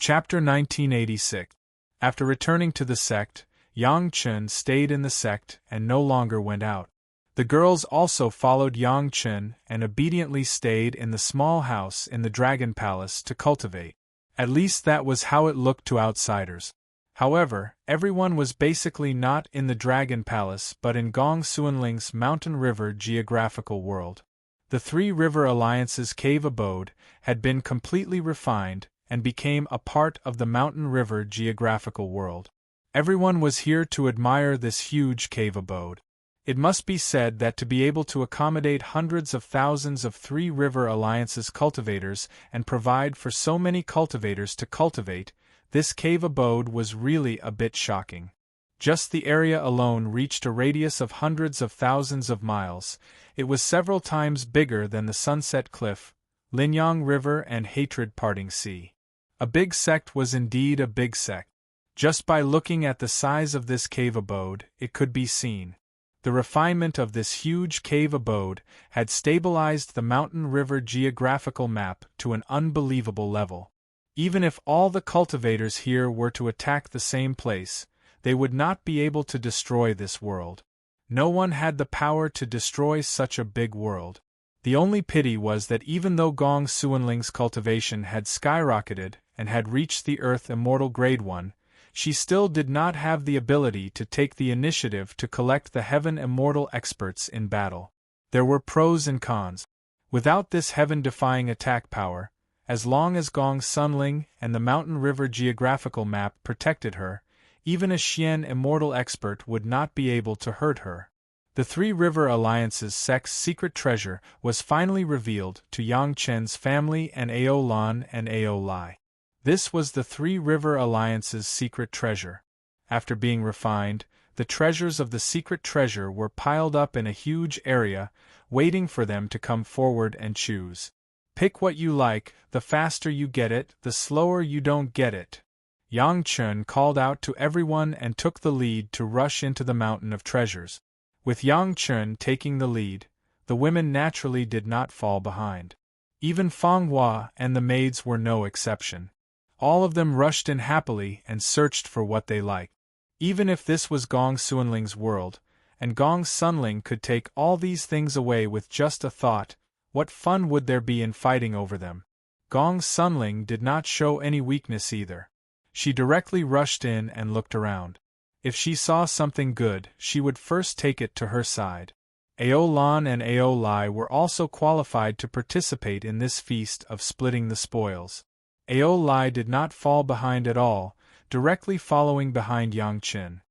Chapter 1986. After returning to the sect, Yang Chen stayed in the sect and no longer went out. The girls also followed Yang Chen and obediently stayed in the small house in the Dragon Palace to cultivate. At least that was how it looked to outsiders. However, everyone was basically not in the Dragon Palace but in Gong Suanling's Mountain River geographical world. The Three River Alliance's cave abode had been completely refined and became a part of the Mountain River geographical world. Everyone was here to admire this huge cave abode. It must be said that to be able to accommodate hundreds of thousands of Three River Alliance's cultivators and provide for so many cultivators to cultivate, this cave abode was really a bit shocking. Just the area alone reached a radius of hundreds of thousands of miles. It was several times bigger than the Sunset Cliff, Linyang River and Hatred Parting Sea. A big sect was indeed a big sect. Just by looking at the size of this cave abode, it could be seen. The refinement of this huge cave abode had stabilized the Mountain River geographical map to an unbelievable level. Even if all the cultivators here were to attack the same place, they would not be able to destroy this world. No one had the power to destroy such a big world. The only pity was that even though Gong Suanling's cultivation had skyrocketed and had reached the Earth Immortal Grade 1, she still did not have the ability to take the initiative to collect the Heaven Immortal experts in battle. There were pros and cons. Without this heaven-defying attack power, as long as Gong Sunling and the Mountain River geographical map protected her, even a Xian Immortal expert would not be able to hurt her. The Three River Alliance's sect's secret treasure was finally revealed to Yang Chen's family and Ao Lan and Ao Lai. This was the Three River Alliance's secret treasure. After being refined, the treasures of the secret treasure were piled up in a huge area, waiting for them to come forward and choose. Pick what you like, the faster you get it, the slower you don't get it. Yang Chen called out to everyone and took the lead to rush into the mountain of treasures. With Yang Chen taking the lead, the women naturally did not fall behind. Even Feng Hua and the maids were no exception. All of them rushed in happily and searched for what they liked. Even if this was Gong Suanling's world, and Gong Sunling could take all these things away with just a thought, what fun would there be in fighting over them? Gong Sunling did not show any weakness either. She directly rushed in and looked around. If she saw something good, she would first take it to her side. Ao Lan and Ao Lai were also qualified to participate in this feast of splitting the spoils. Ao Lai did not fall behind at all, directly following behind Yang Chen.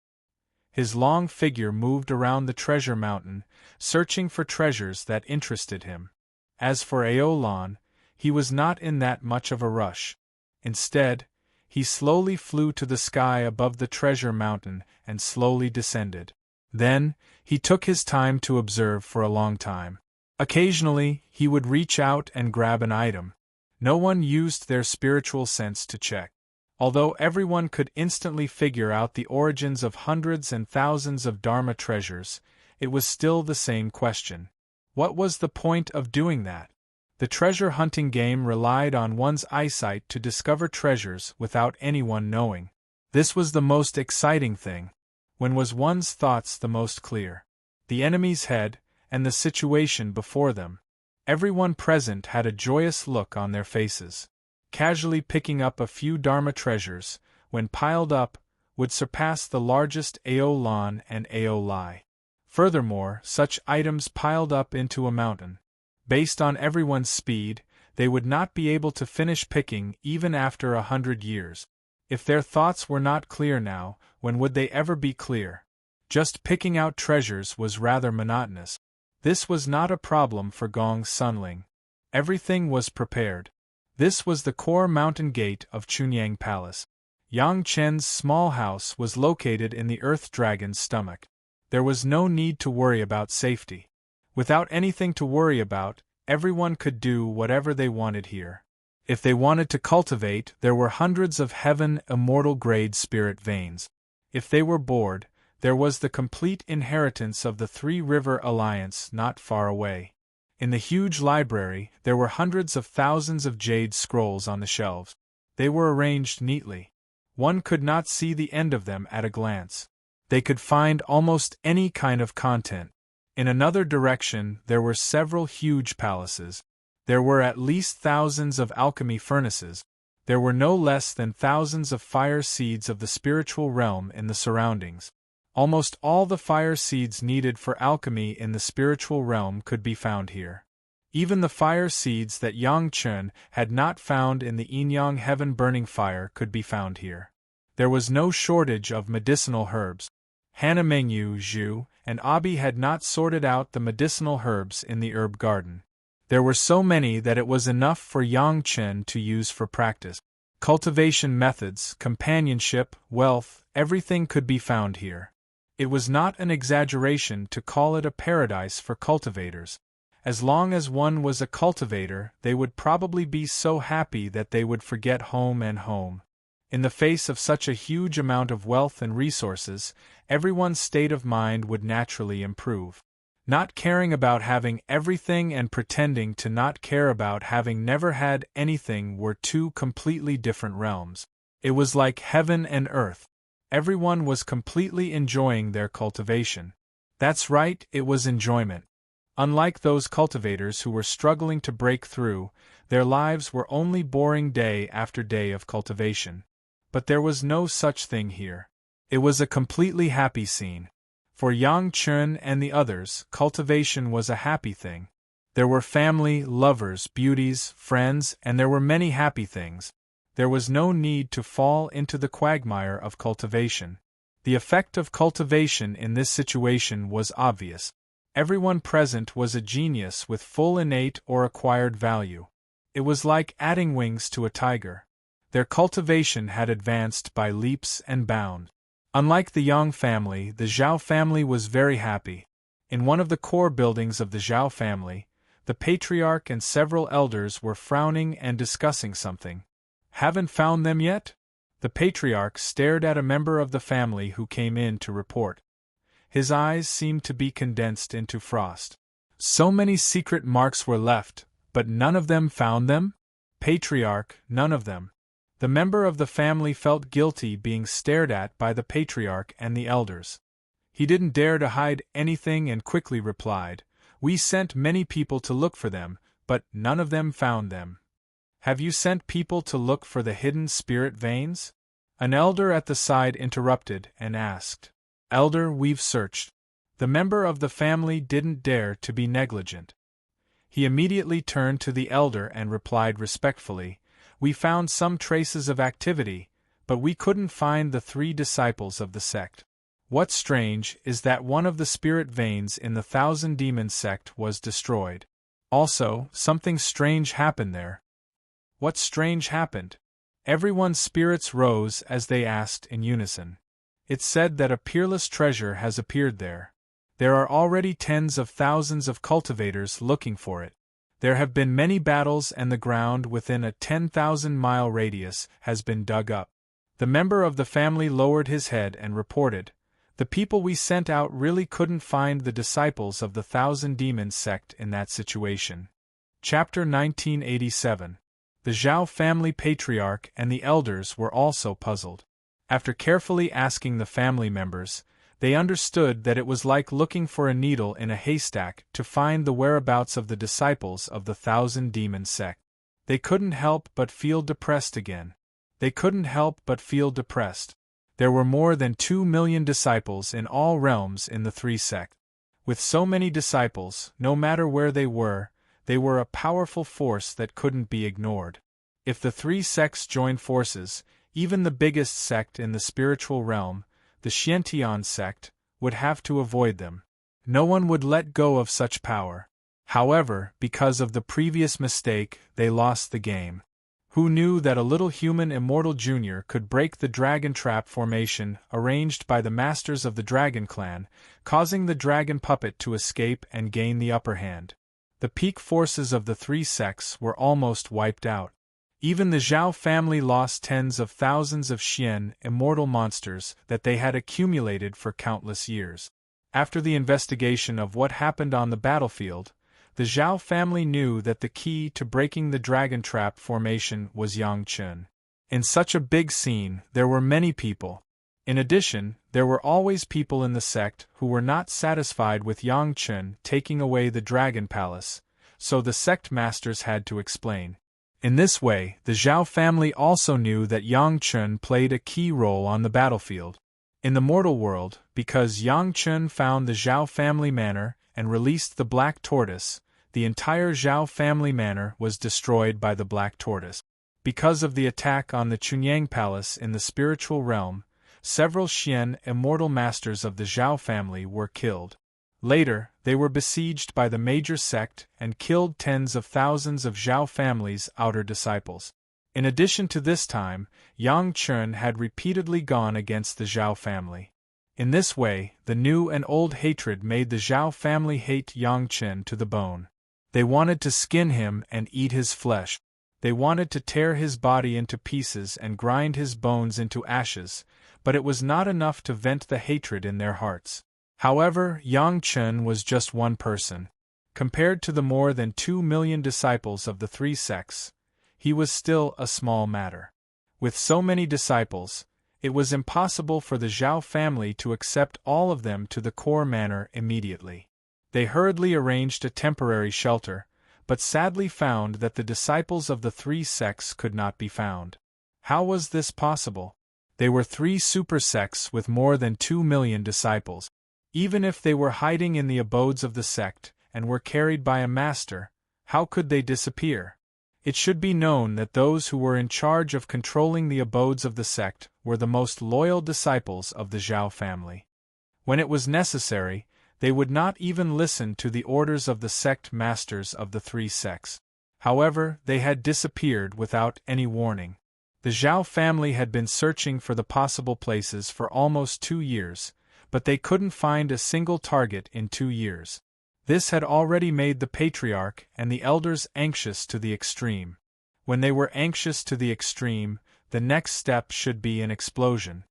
His long figure moved around the treasure mountain, searching for treasures that interested him. As for Ao Lan, he was not in that much of a rush. Instead, he slowly flew to the sky above the treasure mountain and slowly descended. Then, he took his time to observe for a long time. Occasionally, he would reach out and grab an item. No one used their spiritual sense to check. Although everyone could instantly figure out the origins of hundreds and thousands of Dharma treasures, it was still the same question. What was the point of doing that? The treasure hunting game relied on one's eyesight to discover treasures without anyone knowing. This was the most exciting thing. When was one's thoughts the most clear? The enemy's head, and the situation before them. Everyone present had a joyous look on their faces. Casually picking up a few Dharma treasures, when piled up, would surpass the largest Ao Lan and Ao Lai. Furthermore, such items piled up into a mountain. Based on everyone's speed, they would not be able to finish picking even after 100 years. If their thoughts were not clear now, when would they ever be clear? Just picking out treasures was rather monotonous. This was not a problem for Gong Sunling. Everything was prepared. This was the core mountain gate of Chunyang Palace. Yang Chen's small house was located in the Earth Dragon's stomach. There was no need to worry about safety. Without anything to worry about, everyone could do whatever they wanted here. If they wanted to cultivate, there were hundreds of Heaven Immortal grade spirit veins. If they were bored, there was the complete inheritance of the Three River Alliance not far away. In the huge library, there were hundreds of thousands of jade scrolls on the shelves. They were arranged neatly. One could not see the end of them at a glance. They could find almost any kind of content. In another direction there were several huge palaces. There were at least thousands of alchemy furnaces. There were no less than thousands of fire seeds of the spiritual realm in the surroundings. Almost all the fire seeds needed for alchemy in the spiritual realm could be found here. Even the fire seeds that Yang Chun had not found in the Inyang heaven burning fire could be found here. There was no shortage of medicinal herbs. Hannah Mengyu, Zhu, and Abi had not sorted out the medicinal herbs in the herb garden. There were so many that it was enough for Yang Chen to use for practice. Cultivation methods, companionship, wealth, everything could be found here. It was not an exaggeration to call it a paradise for cultivators. As long as one was a cultivator, they would probably be so happy that they would forget home and home. In the face of such a huge amount of wealth and resources, everyone's state of mind would naturally improve. Not caring about having everything and pretending to not care about having never had anything were two completely different realms. It was like heaven and earth. Everyone was completely enjoying their cultivation. That's right, it was enjoyment. Unlike those cultivators who were struggling to break through, their lives were only boring day after day of cultivation. But there was no such thing here. It was a completely happy scene. For Yang Chun and the others, cultivation was a happy thing. There were family, lovers, beauties, friends, and there were many happy things. There was no need to fall into the quagmire of cultivation. The effect of cultivation in this situation was obvious. Everyone present was a genius with full innate or acquired value. It was like adding wings to a tiger. Their cultivation had advanced by leaps and bounds. Unlike the Yang family, the Zhao family was very happy. In one of the core buildings of the Zhao family, the patriarch and several elders were frowning and discussing something. Haven't found them yet? The patriarch stared at a member of the family who came in to report. His eyes seemed to be condensed into frost. So many secret marks were left, but none of them found them? Patriarch, none of them. The member of the family felt guilty being stared at by the patriarch and the elders. He didn't dare to hide anything and quickly replied, "We sent many people to look for them, but none of them found them." "Have you sent people to look for the hidden spirit veins?" An elder at the side interrupted and asked. "Elder, we've searched." The member of the family didn't dare to be negligent. He immediately turned to the elder and replied respectfully, "We found some traces of activity, but we couldn't find the 3 disciples of the sect. What's strange is that one of the spirit veins in the 1,000 Demon sect was destroyed. Also, something strange happened there." What strange happened? Everyone's spirits rose as they asked in unison. It's said that a peerless treasure has appeared there. There are already tens of thousands of cultivators looking for it. There have been many battles and the ground within a 10,000-mile radius has been dug up. The member of the family lowered his head and reported, "The people we sent out really couldn't find the disciples of the 1,000 Demons sect in that situation." Chapter 1987. The Zhao family patriarch and the elders were also puzzled. After carefully asking the family members, they understood that it was like looking for a needle in a haystack to find the whereabouts of the disciples of the 1,000 Demon sect. They couldn't help but feel depressed again. They couldn't help but feel depressed. There were more than 2 million disciples in all realms in the 3 sects. With so many disciples, no matter where they were a powerful force that couldn't be ignored. If the 3 sects joined forces, even the biggest sect in the spiritual realm, the Xiantian sect, would have to avoid them. No one would let go of such power. However, because of the previous mistake, they lost the game. Who knew that a little human Immortal Jr. could break the dragon trap formation arranged by the masters of the Dragon Clan, causing the dragon puppet to escape and gain the upper hand? The peak forces of the 3 sects were almost wiped out. Even the Zhao family lost tens of thousands of Xian immortal monsters that they had accumulated for countless years. After the investigation of what happened on the battlefield, the Zhao family knew that the key to breaking the dragon trap formation was Yang Chun. In such a big scene, there were many people. In addition, there were always people in the sect who were not satisfied with Yang Chen taking away the Dragon Palace, so the sect masters had to explain. In this way, the Zhao family also knew that Yang Chen played a key role on the battlefield. In the mortal world, because Yang Chen found the Zhao family manor and released the Black Tortoise, the entire Zhao family manor was destroyed by the Black Tortoise. Because of the attack on the Chunyang Palace in the spiritual realm, several Xian immortal masters of the Zhao family were killed. Later, they were besieged by the major sect and killed tens of thousands of Zhao family's outer disciples. In addition to this time, Yang Chen had repeatedly gone against the Zhao family. In this way, the new and old hatred made the Zhao family hate Yang Chen to the bone. They wanted to skin him and eat his flesh. They wanted to tear his body into pieces and grind his bones into ashes, but it was not enough to vent the hatred in their hearts. However, Yang Chen was just one person. Compared to the more than 2 million disciples of the three sects, he was still a small matter. With so many disciples, it was impossible for the Zhao family to accept all of them to the core manor immediately. They hurriedly arranged a temporary shelter, but sadly found that the disciples of the three sects could not be found. How was this possible? They were three super sects with more than 2 million disciples. Even if they were hiding in the abodes of the sect and were carried by a master, how could they disappear? It should be known that those who were in charge of controlling the abodes of the sect were the most loyal disciples of the Zhao family. When it was necessary, they would not even listen to the orders of the sect masters of the three sects. However, they had disappeared without any warning. The Zhao family had been searching for the possible places for almost 2 years, but they couldn't find a single target in 2 years. This had already made the patriarch and the elders anxious to the extreme. When they were anxious to the extreme, the next step should be an explosion.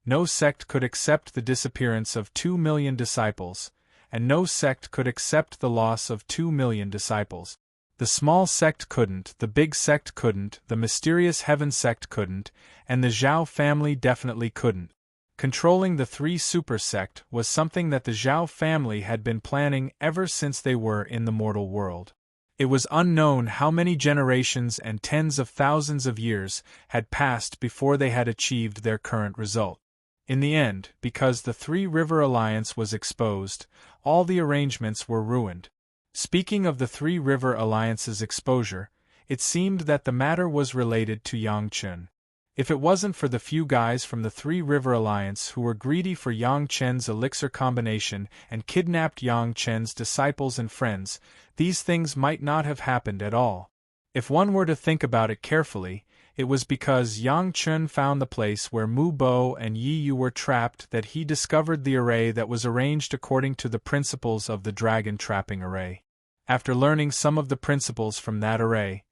No sect could accept the disappearance of 2 million disciples, and no sect could accept the loss of 2 million disciples. The small sect couldn't, the big sect couldn't, the mysterious heaven sect couldn't, and the Zhao family definitely couldn't. Controlling the three super sect was something that the Zhao family had been planning ever since they were in the mortal world. It was unknown how many generations and tens of thousands of years had passed before they had achieved their current result. In the end, because the Three River Alliance was exposed, all the arrangements were ruined. Speaking of the Three River Alliance's exposure, it seemed that the matter was related to Yang Chen. If it wasn't for the few guys from the Three River Alliance who were greedy for Yang Chen's elixir combination and kidnapped Yang Chen's disciples and friends, these things might not have happened at all. If one were to think about it carefully, it was because Yang Chen found the place where Mu Bo and Yi Yu were trapped that he discovered the array that was arranged according to the principles of the dragon trapping array. After learning some of the principles from that array,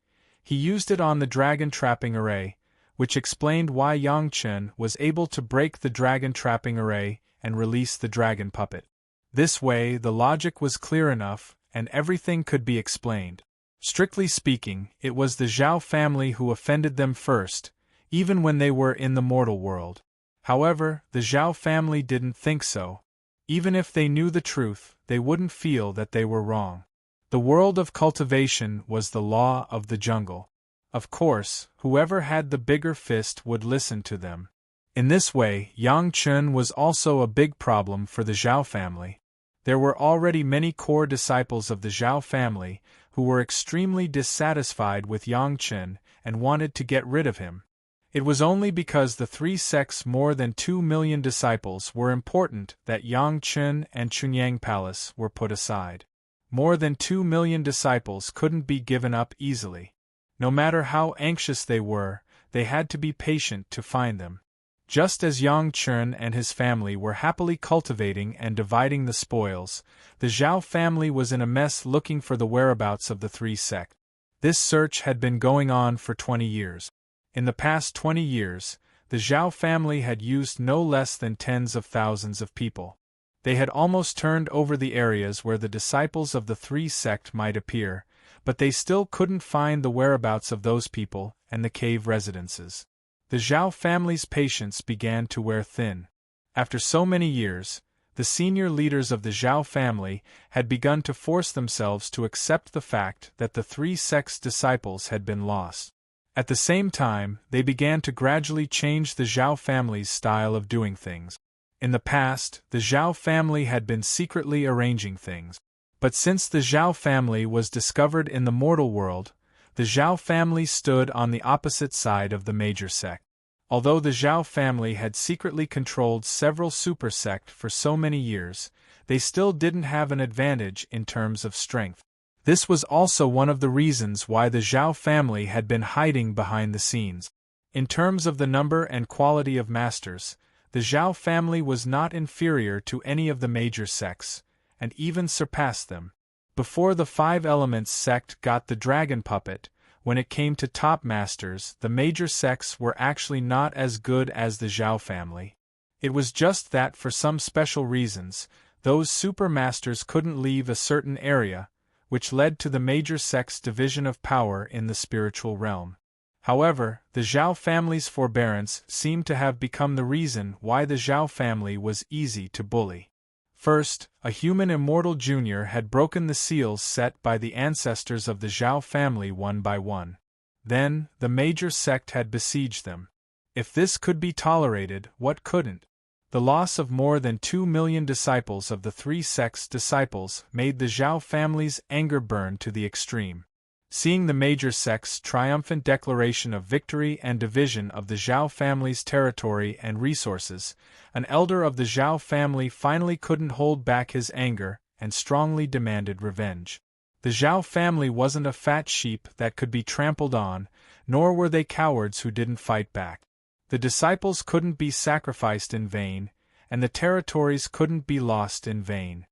he used it on the dragon trapping array, which explained why Yang Chen was able to break the dragon trapping array and release the dragon puppet. This way, the logic was clear enough, and everything could be explained. Strictly speaking, it was the Zhao family who offended them first, even when they were in the mortal world. However, the Zhao family didn't think so. Even if they knew the truth, they wouldn't feel that they were wrong. The world of cultivation was the law of the jungle. Of course, whoever had the bigger fist would listen to them. In this way, Yang Chen was also a big problem for the Zhao family. There were already many core disciples of the Zhao family who were extremely dissatisfied with Yang Chen and wanted to get rid of him. It was only because the three sects' more than 2 million disciples were important that Yang Chen and Chunyang Palace were put aside. More than 2 million disciples couldn't be given up easily. No matter how anxious they were, they had to be patient to find them. Just as Yang Chen and his family were happily cultivating and dividing the spoils, the Zhao family was in a mess looking for the whereabouts of the three sects. This search had been going on for 20 years. In the past 20 years, the Zhao family had used no less than tens of thousands of people. They had almost turned over the areas where the disciples of the three sect might appear, but they still couldn't find the whereabouts of those people and the cave residences. The Zhao family's patience began to wear thin. After so many years, the senior leaders of the Zhao family had begun to force themselves to accept the fact that the three sect's disciples had been lost. At the same time, they began to gradually change the Zhao family's style of doing things. In the past, the Zhao family had been secretly arranging things. But since the Zhao family was discovered in the mortal world, the Zhao family stood on the opposite side of the major sect. Although the Zhao family had secretly controlled several super sects for so many years, they still didn't have an advantage in terms of strength. This was also one of the reasons why the Zhao family had been hiding behind the scenes. In terms of the number and quality of masters, the Zhao family was not inferior to any of the major sects, and even surpassed them. Before the Five Elements sect got the dragon puppet, when it came to top masters, the major sects were actually not as good as the Zhao family. It was just that for some special reasons, those super masters couldn't leave a certain area, which led to the major sect's division of power in the spiritual realm. However, the Zhao family's forbearance seemed to have become the reason why the Zhao family was easy to bully. First, a human immortal junior had broken the seals set by the ancestors of the Zhao family one by one. Then, the major sect had besieged them. If this could be tolerated, what couldn't? The loss of more than 2 million disciples of the three sects' disciples made the Zhao family's anger burn to the extreme. Seeing the major sect's triumphant declaration of victory and division of the Zhao family's territory and resources, an elder of the Zhao family finally couldn't hold back his anger and strongly demanded revenge. The Zhao family wasn't a fat sheep that could be trampled on, nor were they cowards who didn't fight back. The disciples couldn't be sacrificed in vain, and the territories couldn't be lost in vain.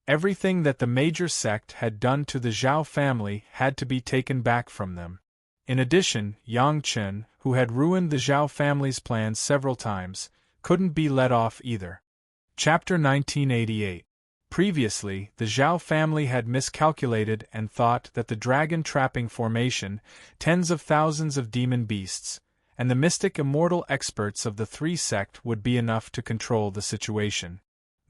Everything that the major sect had done to the Zhao family had to be taken back from them. In addition, Yang Chen, who had ruined the Zhao family's plans several times, couldn't be let off either. Chapter 1988. Previously, the Zhao family had miscalculated and thought that the dragon trapping formation, tens of thousands of demon beasts, and the mystic immortal experts of the three sect would be enough to control the situation.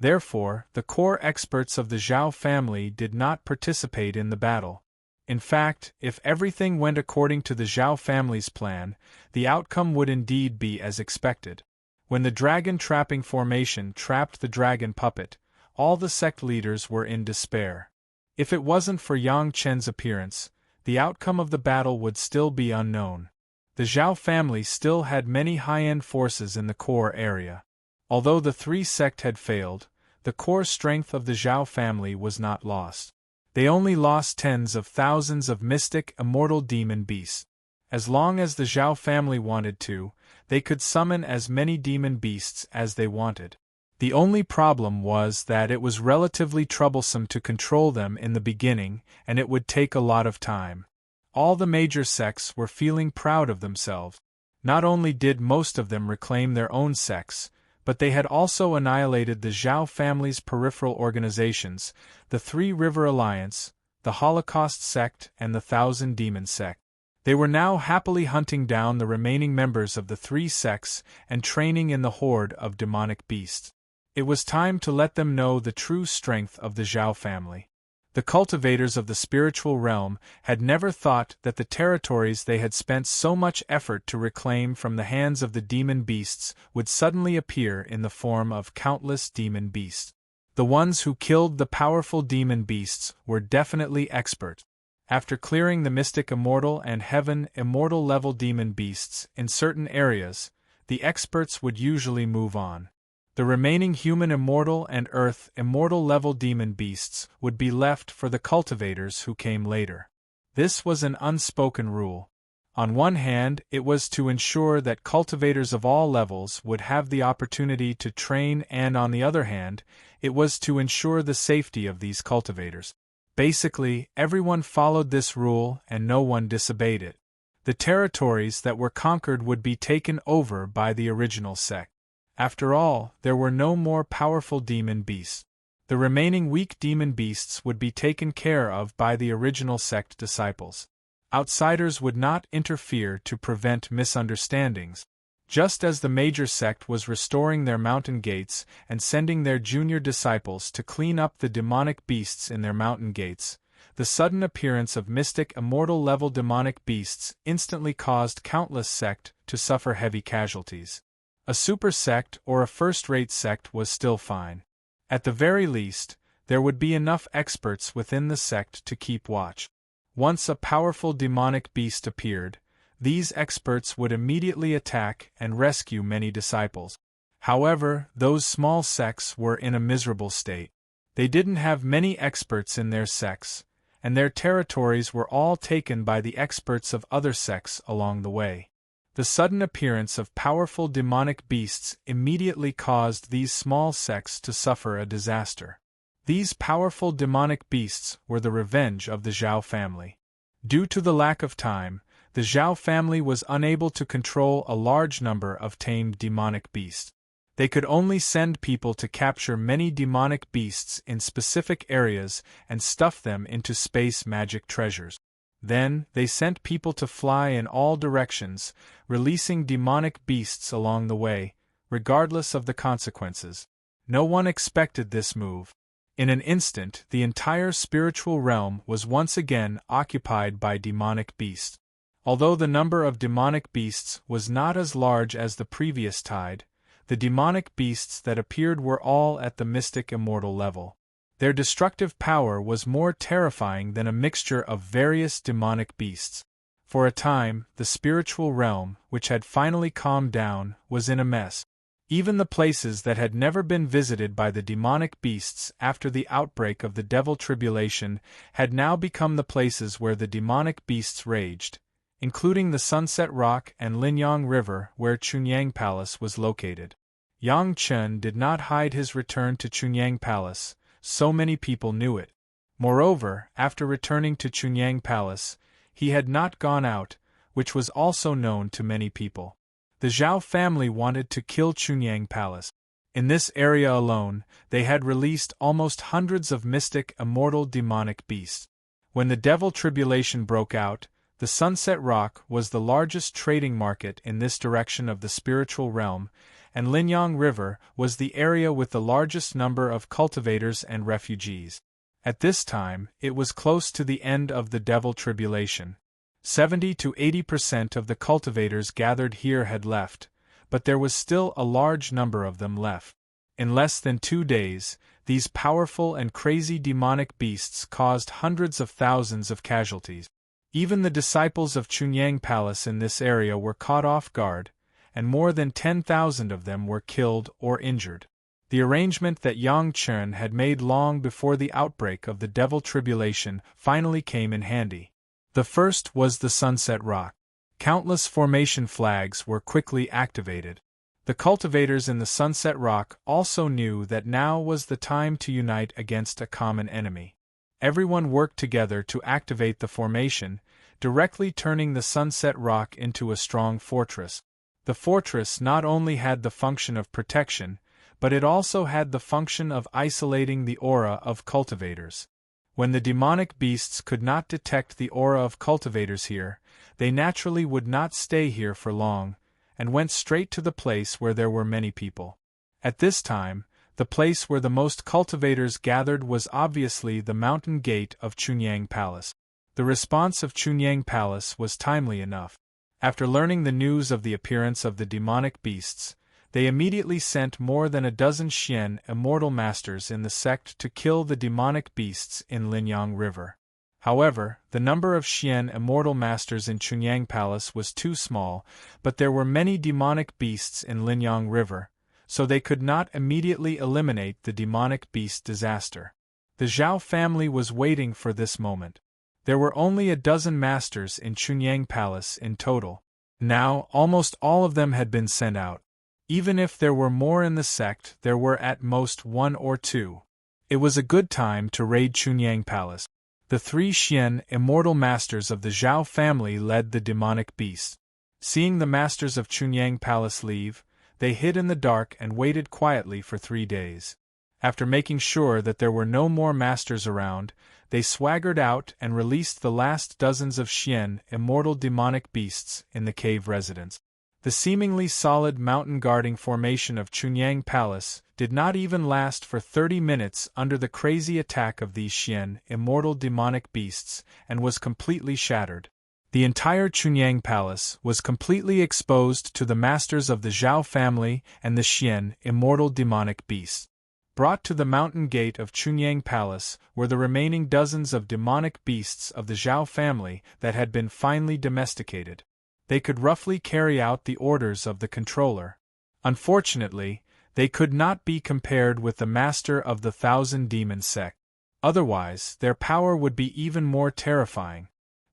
Therefore, the core experts of the Zhao family did not participate in the battle. In fact, if everything went according to the Zhao family's plan, the outcome would indeed be as expected. When the dragon trapping formation trapped the dragon puppet, all the sect leaders were in despair. If it wasn't for Yang Chen's appearance, the outcome of the battle would still be unknown. The Zhao family still had many high-end forces in the core area. Although the three sect had failed, the core strength of the Zhao family was not lost. They only lost tens of thousands of mystic, immortal demon beasts. As long as the Zhao family wanted to, they could summon as many demon beasts as they wanted. The only problem was that it was relatively troublesome to control them in the beginning, and it would take a lot of time. All the major sects were feeling proud of themselves. Not only did most of them reclaim their own sects, but they had also annihilated the Zhao family's peripheral organizations, the Three River Alliance, the Holocaust sect, and the Thousand Demon sect. They were now happily hunting down the remaining members of the three sects and training in the horde of demonic beasts. It was time to let them know the true strength of the Zhao family. The cultivators of the spiritual realm had never thought that the territories they had spent so much effort to reclaim from the hands of the demon beasts would suddenly appear in the form of countless demon beasts. The ones who killed the powerful demon beasts were definitely expert. After clearing the mystic immortal and heaven immortal level demon beasts in certain areas, the experts would usually move on. The remaining human immortal and earth immortal level demon beasts would be left for the cultivators who came later. This was an unspoken rule. On one hand, it was to ensure that cultivators of all levels would have the opportunity to train, and on the other hand, it was to ensure the safety of these cultivators. Basically, everyone followed this rule and no one disobeyed it. The territories that were conquered would be taken over by the original sect. After all, there were no more powerful demon beasts. The remaining weak demon beasts would be taken care of by the original sect disciples. Outsiders would not interfere to prevent misunderstandings. Just as the major sect was restoring their mountain gates and sending their junior disciples to clean up the demonic beasts in their mountain gates, the sudden appearance of mystic immortal level demonic beasts instantly caused countless sect to suffer heavy casualties. A super sect or a first-rate sect was still fine. At the very least, there would be enough experts within the sect to keep watch. Once a powerful demonic beast appeared, these experts would immediately attack and rescue many disciples. However, those small sects were in a miserable state. They didn't have many experts in their sects, and their territories were all taken by the experts of other sects along the way. The sudden appearance of powerful demonic beasts immediately caused these small sects to suffer a disaster. These powerful demonic beasts were the revenge of the Zhao family. Due to the lack of time, the Zhao family was unable to control a large number of tamed demonic beasts. They could only send people to capture many demonic beasts in specific areas and stuff them into space magic treasures. Then, they sent people to fly in all directions, releasing demonic beasts along the way, regardless of the consequences. No one expected this move. In an instant, the entire spiritual realm was once again occupied by demonic beasts. Although the number of demonic beasts was not as large as the previous tide, the demonic beasts that appeared were all at the mystic immortal level. Their destructive power was more terrifying than a mixture of various demonic beasts. For a time, the spiritual realm, which had finally calmed down, was in a mess. Even the places that had never been visited by the demonic beasts after the outbreak of the devil tribulation had now become the places where the demonic beasts raged, including the Sunset Rock and Linyang River where Chunyang Palace was located. Yang Chen did not hide his return to Chunyang Palace, so many people knew it. Moreover, after returning to Chunyang Palace, he had not gone out, which was also known to many people. The Zhao family wanted to kill Chunyang Palace. In this area alone, they had released almost hundreds of mystic immortal demonic beasts. When the devil tribulation broke out, the Sunset Rock was the largest trading market in this direction of the spiritual realm, and Linyang River was the area with the largest number of cultivators and refugees. At this time, it was close to the end of the devil tribulation. 70 to 80% of the cultivators gathered here had left, but there was still a large number of them left. In less than 2 days, these powerful and crazy demonic beasts caused hundreds of thousands of casualties. Even the disciples of Chunyang Palace in this area were caught off guard, and more than 10,000 of them were killed or injured. The arrangement that Yang Chen had made long before the outbreak of the devil tribulation finally came in handy. The first was the Sunset Rock. Countless formation flags were quickly activated. The cultivators in the Sunset Rock also knew that now was the time to unite against a common enemy. Everyone worked together to activate the formation, directly turning the Sunset Rock into a strong fortress. The fortress not only had the function of protection, but it also had the function of isolating the aura of cultivators. When the demonic beasts could not detect the aura of cultivators here, they naturally would not stay here for long, and went straight to the place where there were many people. At this time, the place where the most cultivators gathered was obviously the mountain gate of Chunyang Palace. The response of Chunyang Palace was timely enough. After learning the news of the appearance of the demonic beasts, they immediately sent more than a dozen Xian immortal masters in the sect to kill the demonic beasts in Linyang River. However, the number of Xian immortal masters in Chunyang Palace was too small, but there were many demonic beasts in Linyang River, so they could not immediately eliminate the demonic beast disaster. The Zhao family was waiting for this moment. There were only a dozen masters in Chunyang Palace in total. Now, almost all of them had been sent out. Even if there were more in the sect, there were at most 1 or 2. It was a good time to raid Chunyang Palace. The 3 Xian immortal masters of the Zhao family led the demonic beast. Seeing the masters of Chunyang Palace leave, they hid in the dark and waited quietly for 3 days. After making sure that there were no more masters around, they swaggered out and released the last dozens of Xian immortal demonic beasts in the cave residence. The seemingly solid mountain-guarding formation of Chunyang Palace did not even last for 30 minutes under the crazy attack of these Xian, immortal demonic beasts, and was completely shattered. The entire Chunyang Palace was completely exposed to the masters of the Zhao family and the Xian, immortal demonic beasts. Brought to the mountain gate of Chunyang Palace were the remaining dozens of demonic beasts of the Zhao family that had been finely domesticated. They could roughly carry out the orders of the controller. Unfortunately, they could not be compared with the master of the Thousand Demon sect. Otherwise, their power would be even more terrifying.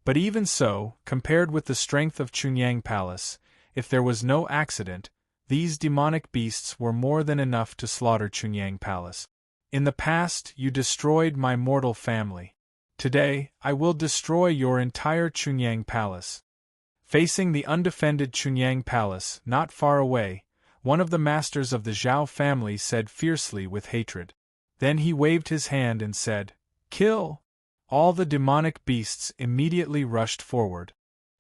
But even so, compared with the strength of Chunyang Palace, if there was no accident, these demonic beasts were more than enough to slaughter Chunyang Palace. In the past, you destroyed my mortal family. Today, I will destroy your entire Chunyang Palace. Facing the undefended Chunyang Palace, not far away, one of the masters of the Zhao family said fiercely with hatred. Then he waved his hand and said, "Kill!" All the demonic beasts immediately rushed forward.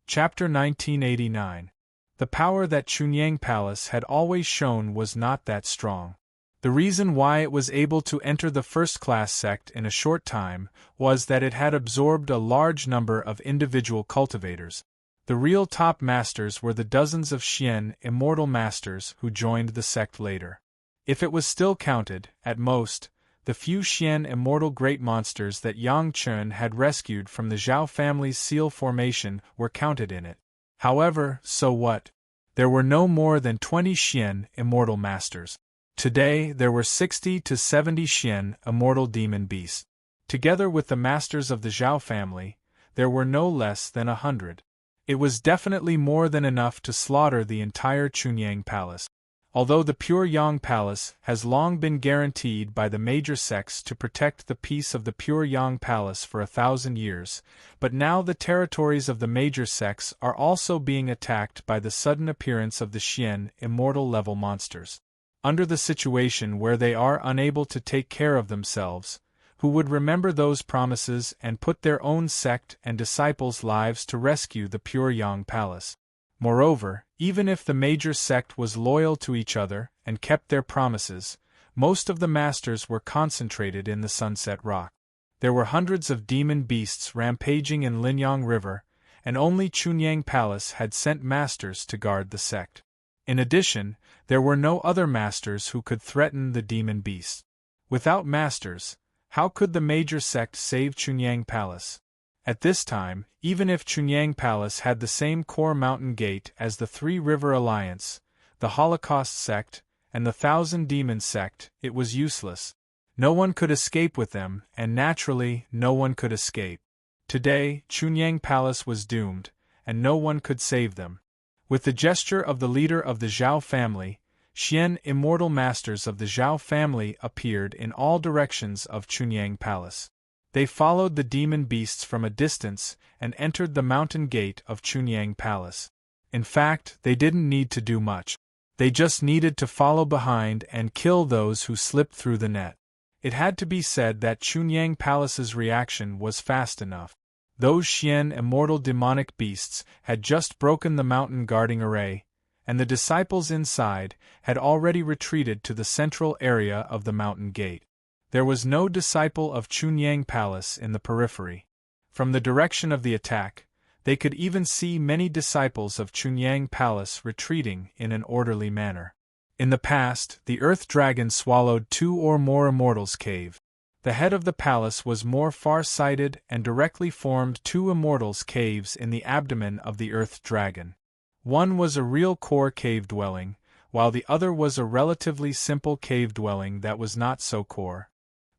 Chapter 1989. The power that Chunyang Palace had always shown was not that strong. The reason why it was able to enter the first-class sect in a short time was that it had absorbed a large number of individual cultivators. The real top masters were the dozens of Xian immortal masters who joined the sect later. If it was still counted, at most, the few Xian immortal great monsters that Yang Chun had rescued from the Zhao family's seal formation were counted in it. However, so what? There were no more than 20 Xian immortal masters. Today there were 60 to 70 Xian immortal demon beasts. Together with the masters of the Zhao family, there were no less than 100. It was definitely more than enough to slaughter the entire Chunyang Palace. Although the Pure Yang Palace has long been guaranteed by the major sects to protect the peace of the Pure Yang Palace for 1,000 years, but now the territories of the major sects are also being attacked by the sudden appearance of the Xian immortal-level monsters. Under the situation where they are unable to take care of themselves, who would remember those promises and put their own sect and disciples' lives to rescue the Pure Yang Palace? Moreover, even if the major sect was loyal to each other and kept their promises, most of the masters were concentrated in the Sunset Rock. There were hundreds of demon beasts rampaging in Linyang River, and only Chunyang Palace had sent masters to guard the sect. In addition, there were no other masters who could threaten the demon beasts. Without masters, how could the major sect save Chunyang Palace? At this time, even if Chunyang Palace had the same core mountain gate as the Three River Alliance, the Holocaust sect, and the Thousand Demon sect, it was useless. No one could escape with them, and naturally, no one could escape. Today, Chunyang Palace was doomed, and no one could save them. With the gesture of the leader of the Zhao family, Xian immortal masters of the Zhao family appeared in all directions of Chunyang Palace. They followed the demon beasts from a distance and entered the mountain gate of Chunyang Palace. In fact, they didn't need to do much. They just needed to follow behind and kill those who slipped through the net. It had to be said that Chunyang Palace's reaction was fast enough. Those Xian immortal demonic beasts had just broken the mountain guarding array, and the disciples inside had already retreated to the central area of the mountain gate. There was no disciple of Chunyang Palace in the periphery. From the direction of the attack, they could even see many disciples of Chunyang Palace retreating in an orderly manner. In the past, the Earth Dragon swallowed 2 or more Immortals' cave. The head of the palace was more far-sighted and directly formed 2 Immortals' caves in the abdomen of the Earth Dragon. One was a real core cave dwelling, while the other was a relatively simple cave dwelling that was not so core.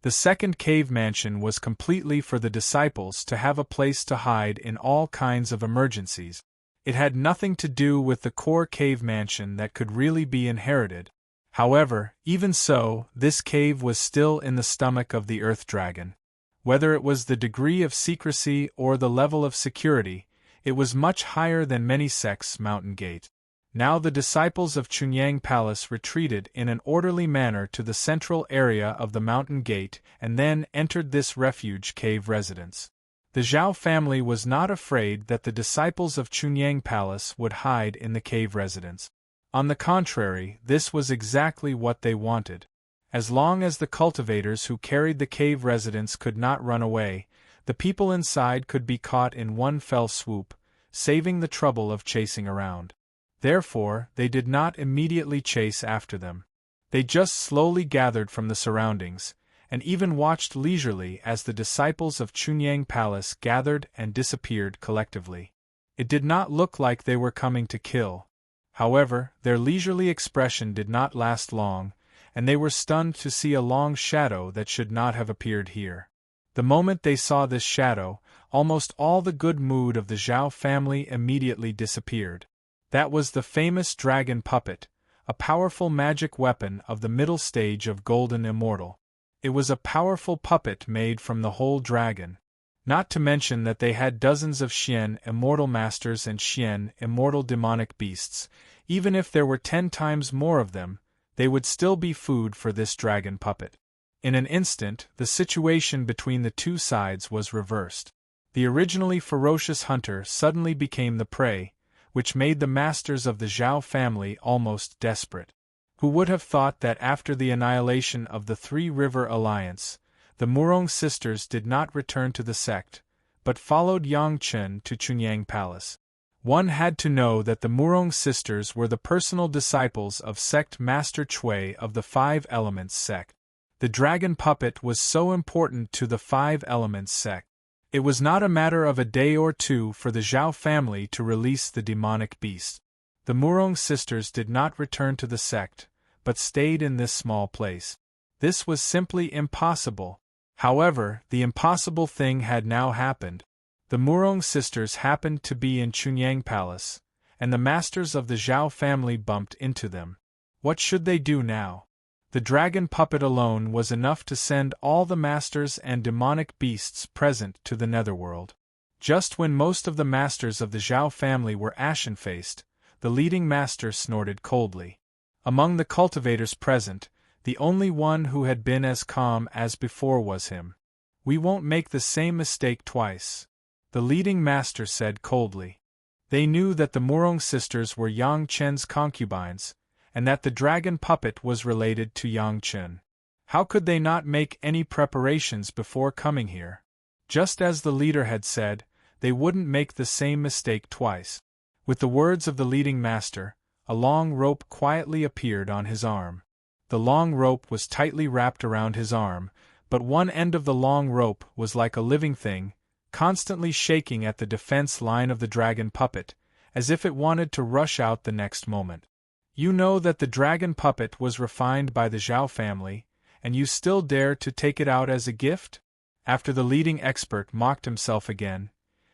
The second cave mansion was completely for the disciples to have a place to hide in all kinds of emergencies. It had nothing to do with the core cave mansion that could really be inherited. However, even so, this cave was still in the stomach of the Earth Dragon. Whether it was the degree of secrecy or the level of security, it was much higher than many sects' mountain gate. Now the disciples of Chunyang Palace retreated in an orderly manner to the central area of the mountain gate and then entered this refuge cave residence. The Zhao family was not afraid that the disciples of Chunyang Palace would hide in the cave residence. On the contrary, this was exactly what they wanted. As long as the cultivators who carried the cave residence could not run away, the people inside could be caught in one fell swoop, saving the trouble of chasing around. Therefore, they did not immediately chase after them. They just slowly gathered from the surroundings, and even watched leisurely as the disciples of Chunyang Palace gathered and disappeared collectively. It did not look like they were coming to kill. However, their leisurely expression did not last long, and they were stunned to see a long shadow that should not have appeared here. The moment they saw this shadow, almost all the good mood of the Zhao family immediately disappeared. That was the famous dragon puppet, a powerful magic weapon of the middle stage of Golden Immortal. It was a powerful puppet made from the whole dragon. Not to mention that they had dozens of Xian immortal masters and Xian immortal demonic beasts. Even if there were 10 times more of them, they would still be food for this dragon puppet. In an instant, the situation between the two sides was reversed. The originally ferocious hunter suddenly became the prey, which made the masters of the Zhao family almost desperate. Who would have thought that after the annihilation of the Three River Alliance, the Murong sisters did not return to the sect, but followed Yang Chen to Chunyang Palace. One had to know that the Murong sisters were the personal disciples of sect Master Cui of the Five Elements sect. The dragon puppet was so important to the Five Elements sect. It was not a matter of a day or two for the Zhao family to release the demonic beast. The Murong sisters did not return to the sect, but stayed in this small place. This was simply impossible. However, the impossible thing had now happened. The Murong sisters happened to be in Chunyang Palace, and the masters of the Zhao family bumped into them. What should they do now? The dragon puppet alone was enough to send all the masters and demonic beasts present to the netherworld. Just when most of the masters of the Zhao family were ashen-faced, the leading master snorted coldly. Among the cultivators present, the only one who had been as calm as before was him. "We won't make the same mistake twice," the leading master said coldly. They knew that the Murong sisters were Yang Chen's concubines, and that the dragon puppet was related to Yang Chen. How could they not make any preparations before coming here? Just as the leader had said, they wouldn't make the same mistake twice. With the words of the leading master, a long rope quietly appeared on his arm. The long rope was tightly wrapped around his arm, but one end of the long rope was like a living thing, constantly shaking at the defense line of the dragon puppet, as if it wanted to rush out the next moment. You know that the dragon puppet was refined by the Zhao family, and you still dare to take it out as a gift? After the leading expert mocked himself again,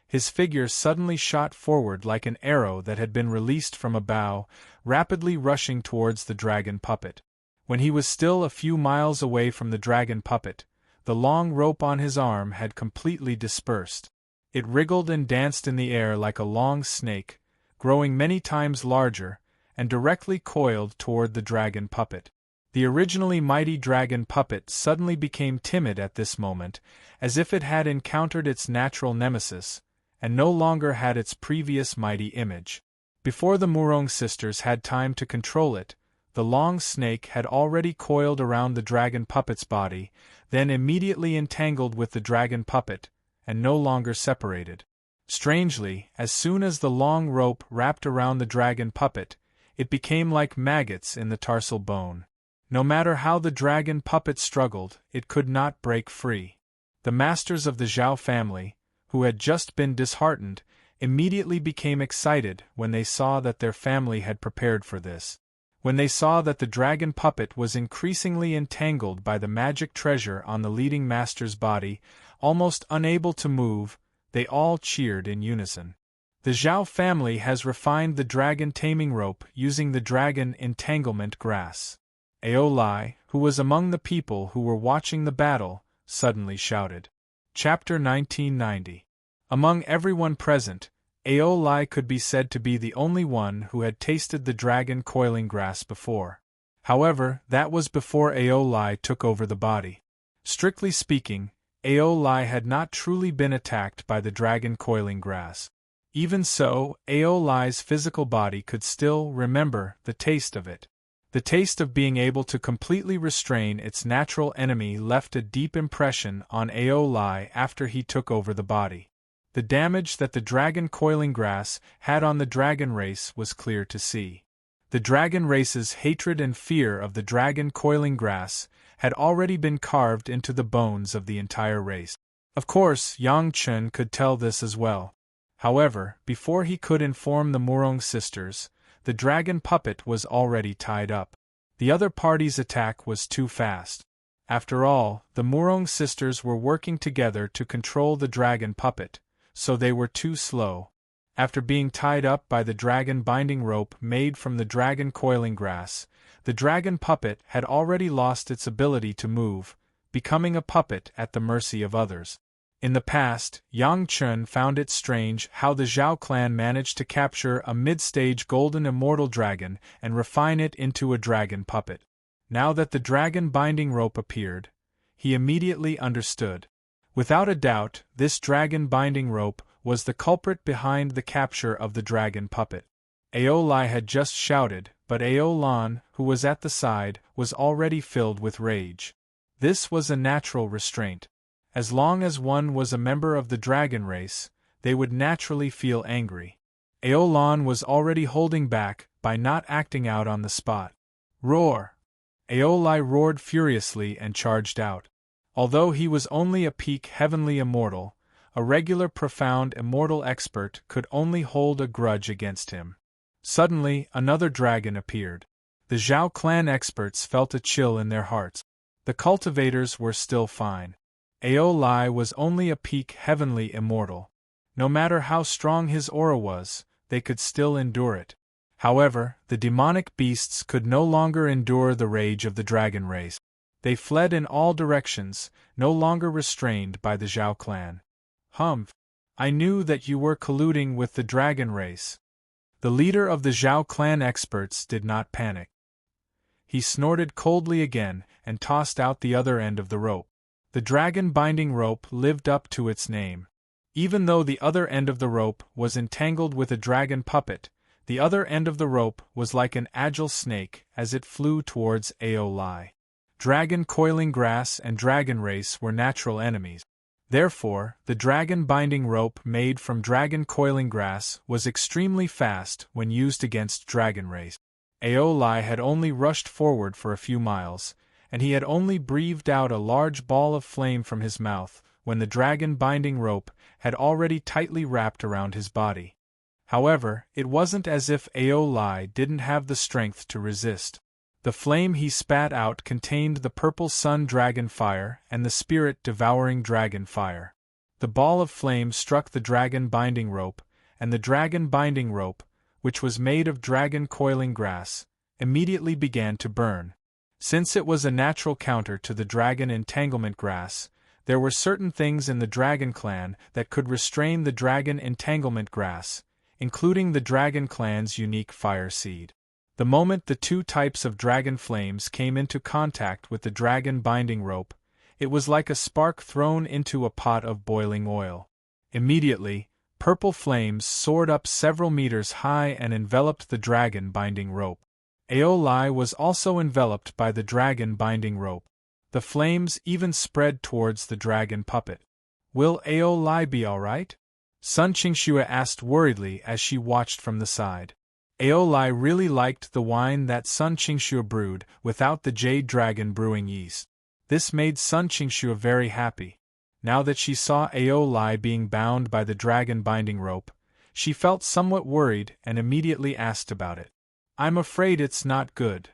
his figure suddenly shot forward like an arrow that had been released from a bow, rapidly rushing towards the dragon puppet. When he was still a few miles away from the dragon puppet, the long rope on his arm had completely dispersed. It wriggled and danced in the air like a long snake, growing many times larger, and directly coiled toward the dragon puppet. The originally mighty dragon puppet suddenly became timid at this moment, as if it had encountered its natural nemesis, and no longer had its previous mighty image. Before the Murong sisters had time to control it, the long snake had already coiled around the dragon puppet's body, then immediately entangled with the dragon puppet, and no longer separated. Strangely, as soon as the long rope wrapped around the dragon puppet, it became like maggots in the tarsal bone. No matter how the dragon puppet struggled, it could not break free. The masters of the Zhao family, who had just been disheartened, immediately became excited when they saw that their family had prepared for this. When they saw that the dragon puppet was increasingly entangled by the magic treasure on the leading master's body, almost unable to move, they all cheered in unison. The Zhao family has refined the dragon taming rope using the dragon entanglement grass. Aolai, who was among the people who were watching the battle, suddenly shouted. Chapter 1990. Among everyone present, Aolai could be said to be the only one who had tasted the dragon coiling grass before. However, that was before Aolai took over the body. Strictly speaking, Aolai had not truly been attacked by the dragon coiling grass. Even so, Aolai's physical body could still remember the taste of it. The taste of being able to completely restrain its natural enemy left a deep impression on Aolai after he took over the body. The damage that the dragon coiling grass had on the dragon race was clear to see. The dragon race's hatred and fear of the dragon coiling grass had already been carved into the bones of the entire race. Of course, Yang Chen could tell this as well. However, before he could inform the Murong sisters, the dragon puppet was already tied up. The other party's attack was too fast. After all, the Murong sisters were working together to control the dragon puppet, so they were too slow. After being tied up by the dragon binding rope made from the dragon coiling grass, the dragon puppet had already lost its ability to move, becoming a puppet at the mercy of others. In the past, Yang Chen found it strange how the Zhao clan managed to capture a mid-stage golden immortal dragon and refine it into a dragon puppet. Now that the dragon binding rope appeared, he immediately understood. Without a doubt, this dragon binding rope was the culprit behind the capture of the dragon puppet. Aolai had just shouted, but Aolan, who was at the side, was already filled with rage. This was a natural restraint. As long as one was a member of the dragon race, they would naturally feel angry. Aolan was already holding back by not acting out on the spot. Roar! Aolai roared furiously and charged out. Although he was only a peak heavenly immortal, a regular profound immortal expert could only hold a grudge against him. Suddenly, another dragon appeared. The Zhao clan experts felt a chill in their hearts. The cultivators were still fine. Aolai was only a peak heavenly immortal. No matter how strong his aura was, they could still endure it. However, the demonic beasts could no longer endure the rage of the dragon race. They fled in all directions, no longer restrained by the Zhao clan. Humph! I knew that you were colluding with the dragon race. The leader of the Zhao clan experts did not panic. He snorted coldly again and tossed out the other end of the rope. The dragon binding rope lived up to its name. Even though the other end of the rope was entangled with a dragon puppet, the other end of the rope was like an agile snake as it flew towards Aolai. Dragon coiling grass and dragon race were natural enemies. Therefore, the dragon binding rope made from dragon coiling grass was extremely fast when used against dragon race. Aolai had only rushed forward for a few miles, and he had only breathed out a large ball of flame from his mouth when the dragon binding rope had already tightly wrapped around his body. However, it wasn't as if Aolai didn't have the strength to resist. The flame he spat out contained the purple sun dragon fire and the spirit-devouring dragon fire. The ball of flame struck the dragon binding rope, and the dragon binding rope, which was made of dragon coiling grass, immediately began to burn. Since it was a natural counter to the dragon entanglement grass, there were certain things in the dragon clan that could restrain the dragon entanglement grass, including the dragon clan's unique fire seed. The moment the two types of dragon flames came into contact with the dragon binding rope, it was like a spark thrown into a pot of boiling oil. Immediately, purple flames soared up several meters high and enveloped the dragon binding rope. Aolai was also enveloped by the dragon binding rope. The flames even spread towards the dragon puppet. Will Aolai be alright? Sun Qingxue asked worriedly as she watched from the side. Aolai really liked the wine that Sun Qingxue brewed without the jade dragon brewing yeast. This made Sun Qingxue very happy. Now that she saw Aolai being bound by the dragon binding rope, she felt somewhat worried and immediately asked about it. I'm afraid it's not good.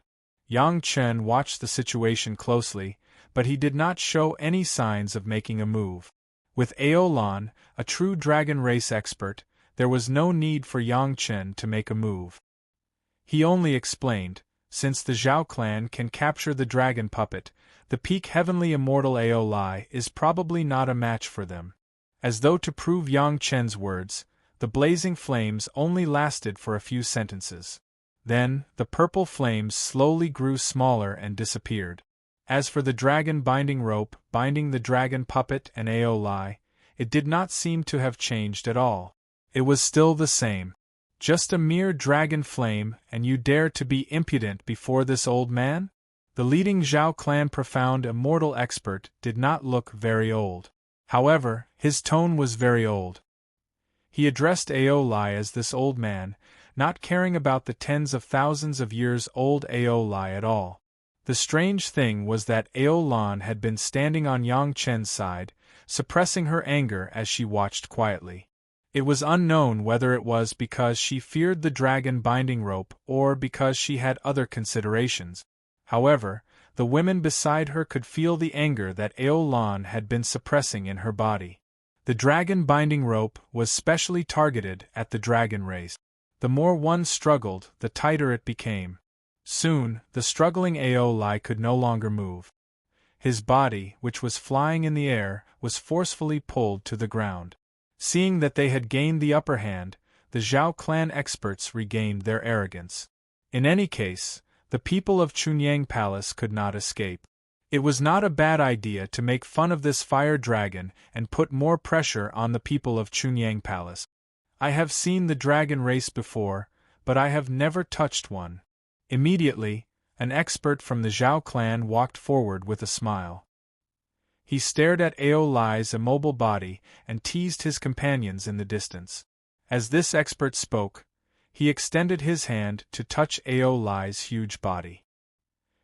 Yang Chen watched the situation closely, but he did not show any signs of making a move. With Aolan, a true dragon race expert, there was no need for Yang Chen to make a move. He only explained, since the Zhao clan can capture the dragon puppet, the peak heavenly immortal Aolai is probably not a match for them. As though to prove Yang Chen's words, the blazing flames only lasted for a few sentences. Then, the purple flames slowly grew smaller and disappeared. As for the dragon binding rope, binding the dragon puppet and Aeolai, it did not seem to have changed at all. It was still the same. Just a mere dragon flame, and you dare to be impudent before this old man? The leading Zhao clan profound immortal expert did not look very old. However, his tone was very old. He addressed Aeolai as this old man, not caring about the tens of thousands of years old Aeolai at all. The strange thing was that Aeolan had been standing on Yang Chen's side, suppressing her anger as she watched quietly. It was unknown whether it was because she feared the dragon binding rope or because she had other considerations. However, the women beside her could feel the anger that Aeolan had been suppressing in her body. The dragon binding rope was specially targeted at the dragon race. The more one struggled, the tighter it became. Soon, the struggling Aeolai could no longer move. His body, which was flying in the air, was forcefully pulled to the ground. Seeing that they had gained the upper hand, the Zhao clan experts regained their arrogance. In any case, the people of Chunyang Palace could not escape. It was not a bad idea to make fun of this fire dragon and put more pressure on the people of Chunyang Palace. I have seen the dragon race before, but I have never touched one. Immediately, an expert from the Zhao clan walked forward with a smile. He stared at Aeolai's immobile body and teased his companions in the distance. As this expert spoke, he extended his hand to touch Aeolai's huge body.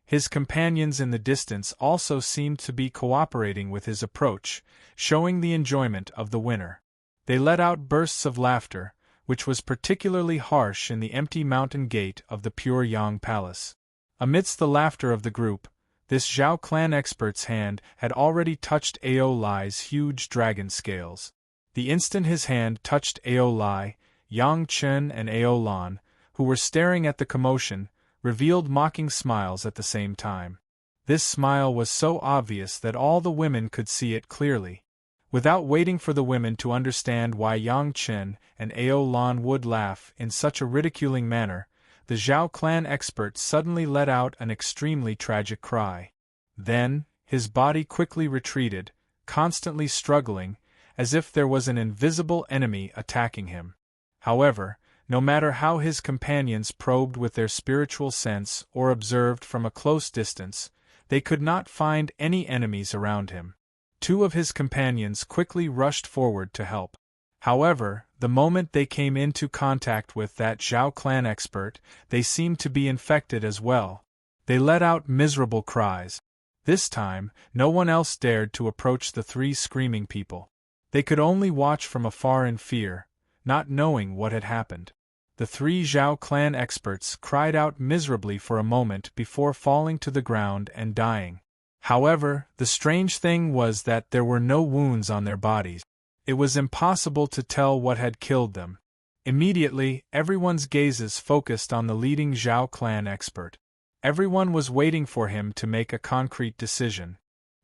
His companions in the distance also seemed to be cooperating with his approach, showing the enjoyment of the winner. They let out bursts of laughter, which was particularly harsh in the empty mountain gate of the pure Yang Palace. Amidst the laughter of the group, this Zhao clan expert's hand had already touched Aeolai's huge dragon scales. The instant his hand touched Aeolai, Yang Chen and Aeolan, who were staring at the commotion, revealed mocking smiles at the same time. This smile was so obvious that all the women could see it clearly. Without waiting for the women to understand why Yang Chen and Aeolan would laugh in such a ridiculing manner, the Zhao clan expert suddenly let out an extremely tragic cry. Then, his body quickly retreated, constantly struggling, as if there was an invisible enemy attacking him. However, no matter how his companions probed with their spiritual sense or observed from a close distance, they could not find any enemies around him. Two of his companions quickly rushed forward to help. However, the moment they came into contact with that Zhao clan expert, they seemed to be infected as well. They let out miserable cries. This time, no one else dared to approach the three screaming people. They could only watch from afar in fear, not knowing what had happened. The three Zhao clan experts cried out miserably for a moment before falling to the ground and dying. However, the strange thing was that there were no wounds on their bodies. It was impossible to tell what had killed them. Immediately, everyone's gazes focused on the leading Zhao clan expert. Everyone was waiting for him to make a concrete decision.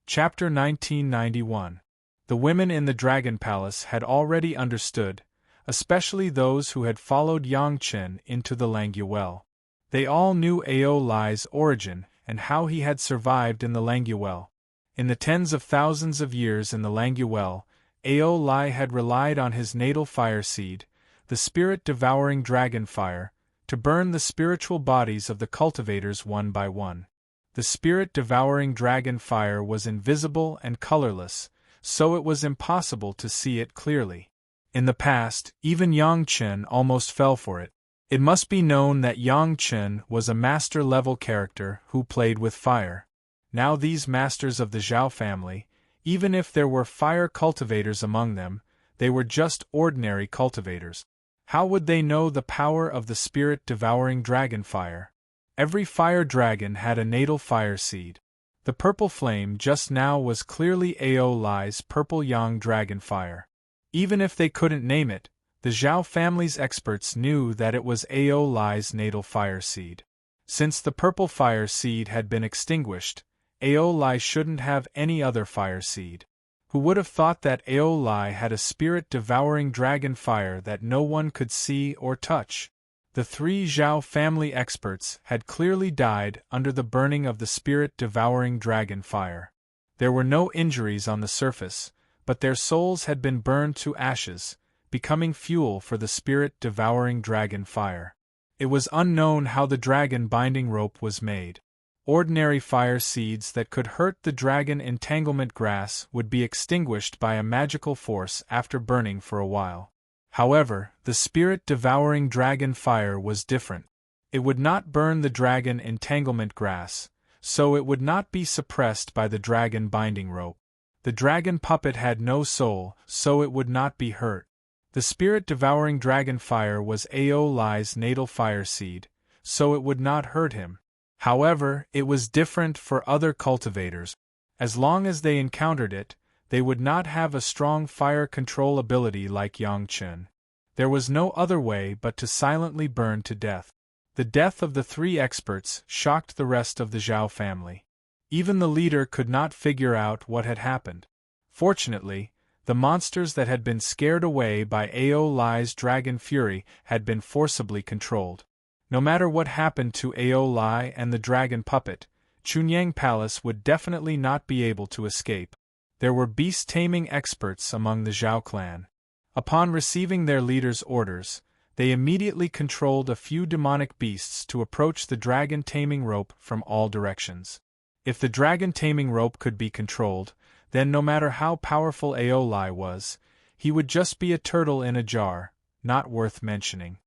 Chapter 1991. The women in the Dragon Palace had already understood, especially those who had followed Yang Chen into the Langya well. They all knew Aeolai's origin and how he had survived in the Langya well. In the tens of thousands of years in the Langya well, Aeolai had relied on his natal fire seed, the spirit-devouring dragon fire, to burn the spiritual bodies of the cultivators one by one. The spirit-devouring dragon fire was invisible and colorless, so it was impossible to see it clearly. In the past, even Yang Chen almost fell for it. It must be known that Yang Chen was a master-level character who played with fire. Now these masters of the Zhao family, even if there were fire cultivators among them, they were just ordinary cultivators. How would they know the power of the spirit-devouring dragon fire? Every fire dragon had a natal fire seed. The purple flame just now was clearly Aeolai's purple yang dragon fire. Even if they couldn't name it, the Zhao family's experts knew that it was Aeolai's natal fire seed. Since the purple fire seed had been extinguished, Aeolai shouldn't have any other fire seed. Who would have thought that Aeolai had a spirit-devouring dragon fire that no one could see or touch? The 3 Zhao family experts had clearly died under the burning of the spirit-devouring dragon fire. There were no injuries on the surface, but their souls had been burned to ashes, becoming fuel for the spirit-devouring dragon fire. It was unknown how the dragon binding rope was made. Ordinary fire seeds that could hurt the dragon entanglement grass would be extinguished by a magical force after burning for a while. However, the spirit-devouring dragon fire was different. It would not burn the dragon entanglement grass, so it would not be suppressed by the dragon binding rope. The dragon puppet had no soul, so it would not be hurt. The spirit-devouring dragon fire was Ao Lai's natal fire seed, so it would not hurt him. However, it was different for other cultivators. As long as they encountered it, they would not have a strong fire control ability like Yang Chen. There was no other way but to silently burn to death. The death of the 3 experts shocked the rest of the Zhao family. Even the leader could not figure out what had happened. Fortunately, the monsters that had been scared away by Ao Lai's dragon fury had been forcibly controlled. No matter what happened to Ao Lai and the dragon puppet, Chunyang Palace would definitely not be able to escape. There were beast-taming experts among the Zhao clan. Upon receiving their leader's orders, they immediately controlled a few demonic beasts to approach the dragon-taming rope from all directions. If the dragon-taming rope could be controlled, then no matter how powerful Ao Lai was, he would just be a turtle in a jar, not worth mentioning.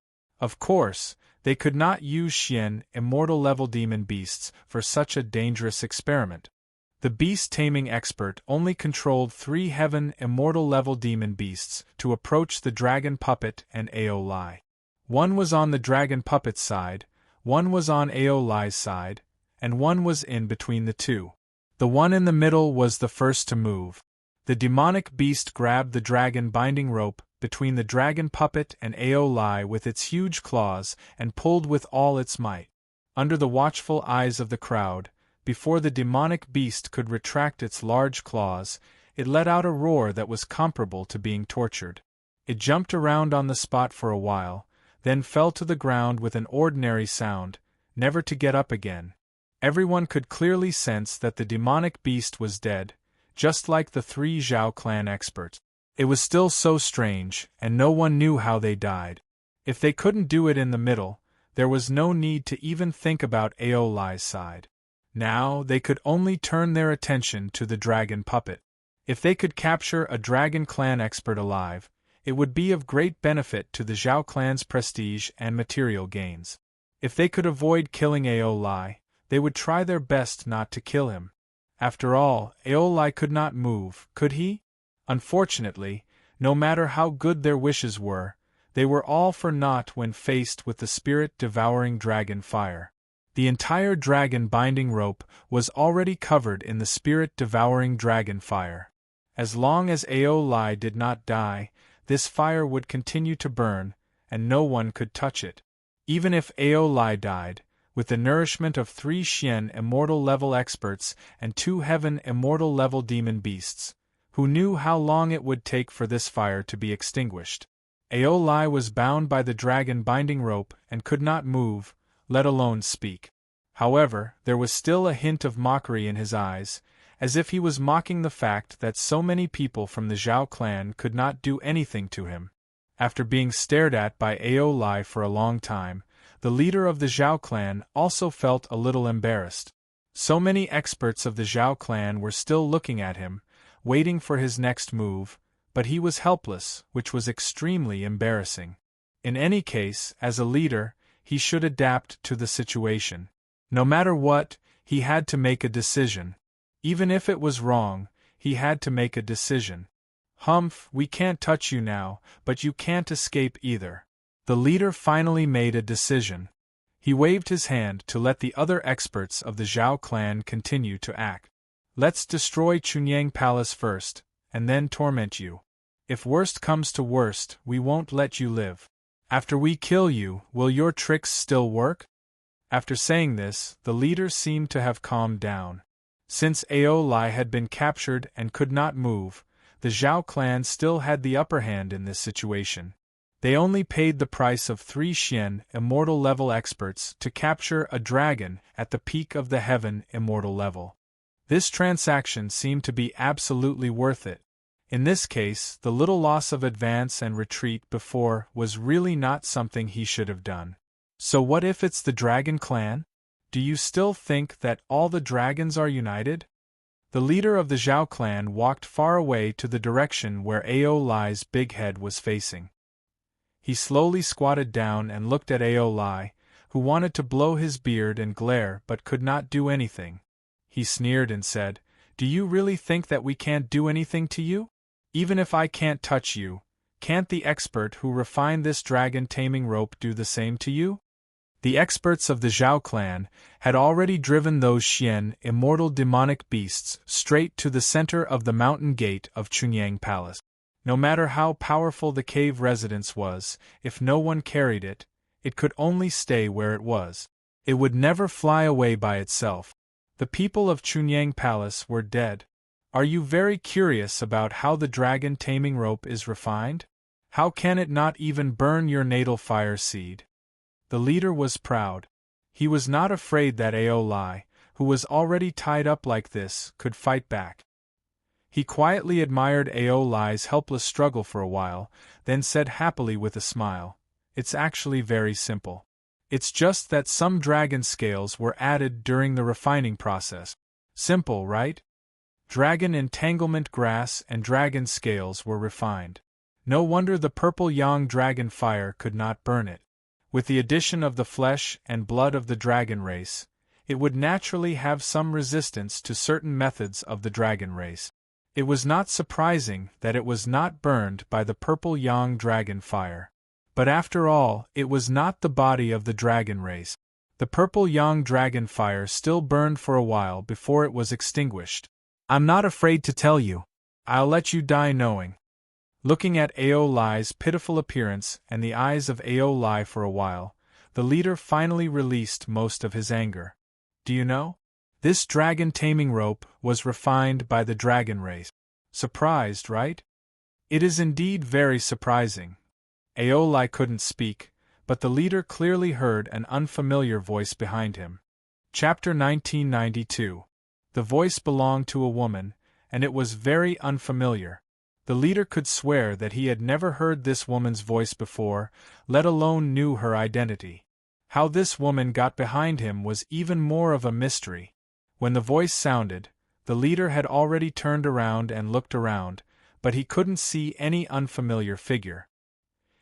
Of course, they could not use Xian immortal-level demon beasts for such a dangerous experiment. The beast-taming expert only controlled 3 heaven immortal-level demon beasts to approach the dragon puppet and Ao Lai. One was on the dragon puppet's side, one was on Ao Lai's side, and one was in between the two. The one in the middle was the first to move. The demonic beast grabbed the dragon binding rope between the dragon puppet and Ao Lai with its huge claws and pulled with all its might. Under the watchful eyes of the crowd, before the demonic beast could retract its large claws, it let out a roar that was comparable to being tortured. It jumped around on the spot for a while, then fell to the ground with an ordinary sound, never to get up again. Everyone could clearly sense that the demonic beast was dead, just like the 3 Zhao clan experts. It was still so strange, and no one knew how they died. If they couldn't do it in the middle, there was no need to even think about Ao Lai's side. Now they could only turn their attention to the dragon puppet. If they could capture a dragon clan expert alive, it would be of great benefit to the Zhao clan's prestige and material gains. If they could avoid killing Ao Lai, they would try their best not to kill him. After all, Ao Lai could not move, could he? Unfortunately, no matter how good their wishes were, they were all for naught when faced with the spirit-devouring dragon fire. The entire dragon binding rope was already covered in the spirit-devouring dragon fire. As long as Ao Lai did not die, this fire would continue to burn, and no one could touch it. Even if Ao Lai died, with the nourishment of 3 Xian immortal-level experts and 2 heaven immortal-level demon beasts, who knew how long it would take for this fire to be extinguished. Ao Lai was bound by the dragon binding rope and could not move, let alone speak. However, there was still a hint of mockery in his eyes, as if he was mocking the fact that so many people from the Zhao clan could not do anything to him. After being stared at by Ao Lai for a long time, the leader of the Zhao clan also felt a little embarrassed. So many experts of the Zhao clan were still looking at him, waiting for his next move, but he was helpless, which was extremely embarrassing. In any case, as a leader, he should adapt to the situation. No matter what, he had to make a decision. Even if it was wrong, he had to make a decision. "Humph, we can't touch you now, but you can't escape either." The leader finally made a decision. He waved his hand to let the other experts of the Zhao clan continue to act. "Let's destroy Chunyang Palace first, and then torment you. If worst comes to worst, we won't let you live. After we kill you, will your tricks still work?" After saying this, the leader seemed to have calmed down. Since Ao Lai had been captured and could not move, the Zhao clan still had the upper hand in this situation. They only paid the price of 3 Xian Immortal level experts to capture a dragon at the peak of the Heaven Immortal level. This transaction seemed to be absolutely worth it. In this case, the little loss of advance and retreat before was really not something he should have done. So what if it's the Dragon Clan? Do you still think that all the dragons are united? The leader of the Zhao clan walked far away to the direction where Ao Lai's big head was facing. He slowly squatted down and looked at Ao Lai, who wanted to blow his beard and glare but could not do anything. He sneered and said, "Do you really think that we can't do anything to you? Even if I can't touch you, can't the expert who refined this dragon-taming rope do the same to you?" The experts of the Zhao clan had already driven those Xian immortal demonic beasts straight to the center of the mountain gate of Chunyang Palace. No matter how powerful the cave residence was, if no one carried it, it could only stay where it was. It would never fly away by itself. The people of Chunyang Palace were dead. Are you very curious about how the dragon-taming rope is refined? How can it not even burn your natal fire seed? The leader was proud. He was not afraid that Ao Lai, who was already tied up like this, could fight back. He quietly admired Ao Lai's helpless struggle for a while, then said happily with a smile, "It's actually very simple. It's just that some dragon scales were added during the refining process. Simple, right? Dragon entanglement grass and dragon scales were refined. No wonder the purple yang dragon fire could not burn it. With the addition of the flesh and blood of the dragon race, it would naturally have some resistance to certain methods of the dragon race. It was not surprising that it was not burned by the purple yang dragon fire. But after all, it was not the body of the dragon race. The purple yang dragon fire still burned for a while before it was extinguished. I'm not afraid to tell you. I'll let you die knowing." Looking at Ao Lai's pitiful appearance and the eyes of Ao Lai for a while, the leader finally released most of his anger. "Do you know? This dragon-taming rope was refined by the dragon race. Surprised, right?" "It is indeed very surprising." Ao Lai couldn't speak, but the leader clearly heard an unfamiliar voice behind him. Chapter 1992. The voice belonged to a woman, and it was very unfamiliar. The leader could swear that he had never heard this woman's voice before, let alone knew her identity. How this woman got behind him was even more of a mystery. When the voice sounded, the leader had already turned around and looked around, but he couldn't see any unfamiliar figure.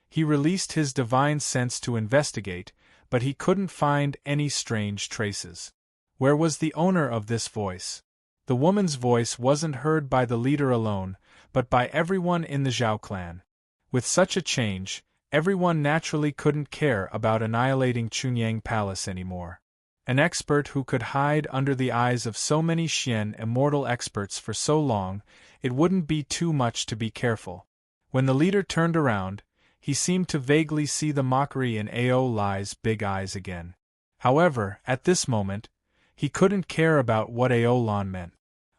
He released his divine sense to investigate, but he couldn't find any strange traces. Where was the owner of this voice? The woman's voice wasn't heard by the leader alone, but by everyone in the Zhao clan. With such a change, everyone naturally couldn't care about annihilating Chunyang Palace anymore. An expert who could hide under the eyes of so many Xian immortal experts for so long, it wouldn't be too much to be careful. When the leader turned around, he seemed to vaguely see the mockery in Ao Lai's big eyes again. However, at this moment, he couldn't care about what Ao Lai meant.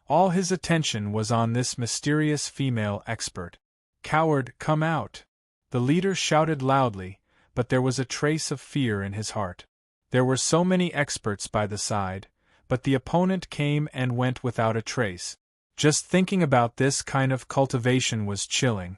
All his attention was on this mysterious female expert. "Coward, come out!" The leader shouted loudly, but there was a trace of fear in his heart. There were so many experts by the side, but the opponent came and went without a trace. Just thinking about this kind of cultivation was chilling.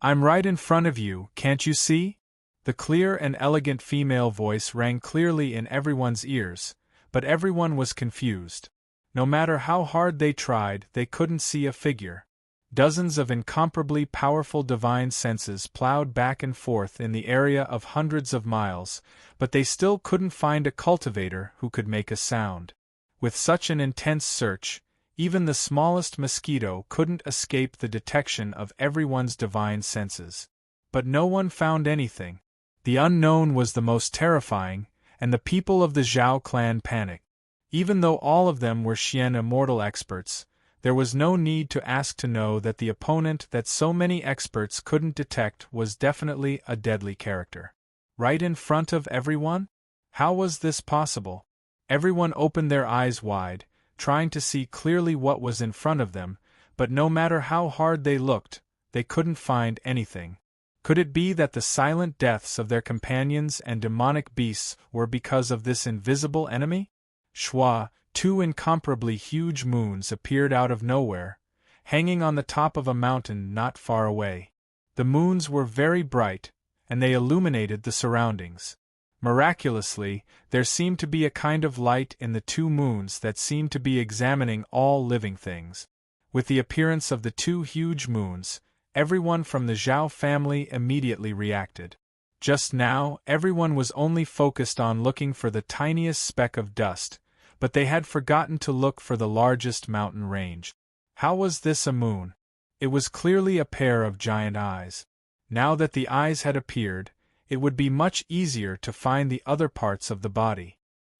"I'm right in front of you, can't you see?" The clear and elegant female voice rang clearly in everyone's ears, but everyone was confused. No matter how hard they tried, they couldn't see a figure. Dozens of incomparably powerful divine senses plowed back and forth in the area of hundreds of miles, but they still couldn't find a cultivator who could make a sound. With such an intense search, even the smallest mosquito couldn't escape the detection of everyone's divine senses. But no one found anything. The unknown was the most terrifying, and the people of the Zhao clan panicked. Even though all of them were Xian immortal experts, there was no need to ask to know that the opponent that so many experts couldn't detect was definitely a deadly character. Right in front of everyone? How was this possible? Everyone opened their eyes wide, trying to see clearly what was in front of them, but no matter how hard they looked, they couldn't find anything. Could it be that the silent deaths of their companions and demonic beasts were because of this invisible enemy? Shwa, two incomparably huge moons appeared out of nowhere, hanging on the top of a mountain not far away. The moons were very bright, and they illuminated the surroundings. Miraculously, there seemed to be a kind of light in the two moons that seemed to be examining all living things. With the appearance of the two huge moons, everyone from the Zhao family immediately reacted. Just now, everyone was only focused on looking for the tiniest speck of dust, but they had forgotten to look for the largest mountain range. How was this a moon? It was clearly a pair of giant eyes. Now that the eyes had appeared, it would be much easier to find the other parts of the body.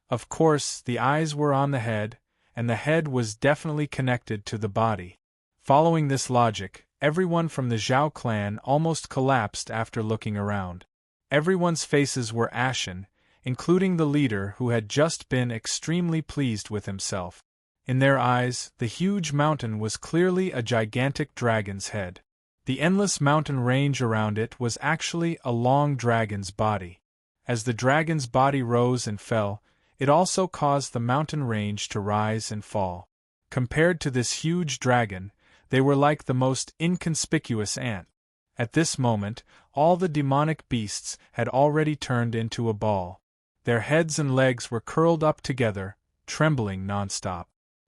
Of course, the eyes were on the head, and the head was definitely connected to the body. Following this logic, everyone from the Zhao clan almost collapsed after looking around. Everyone's faces were ashen, including the leader who had just been extremely pleased with himself. In their eyes, the huge mountain was clearly a gigantic dragon's head. The endless mountain range around it was actually a long dragon's body. As the dragon's body rose and fell, it also caused the mountain range to rise and fall. Compared to this huge dragon, they were like the most inconspicuous ant. At this moment, all the demonic beasts had already turned into a ball. Their heads and legs were curled up together, trembling nonstop.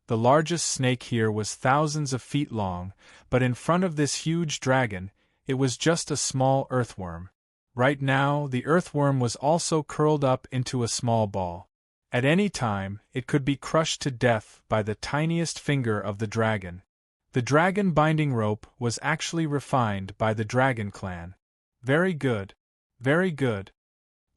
The largest snake here was thousands of feet long, but in front of this huge dragon, it was just a small earthworm. Right now, the earthworm was also curled up into a small ball. At any time, it could be crushed to death by the tiniest finger of the dragon. The dragon binding rope was actually refined by the dragon clan. Very good. Very good.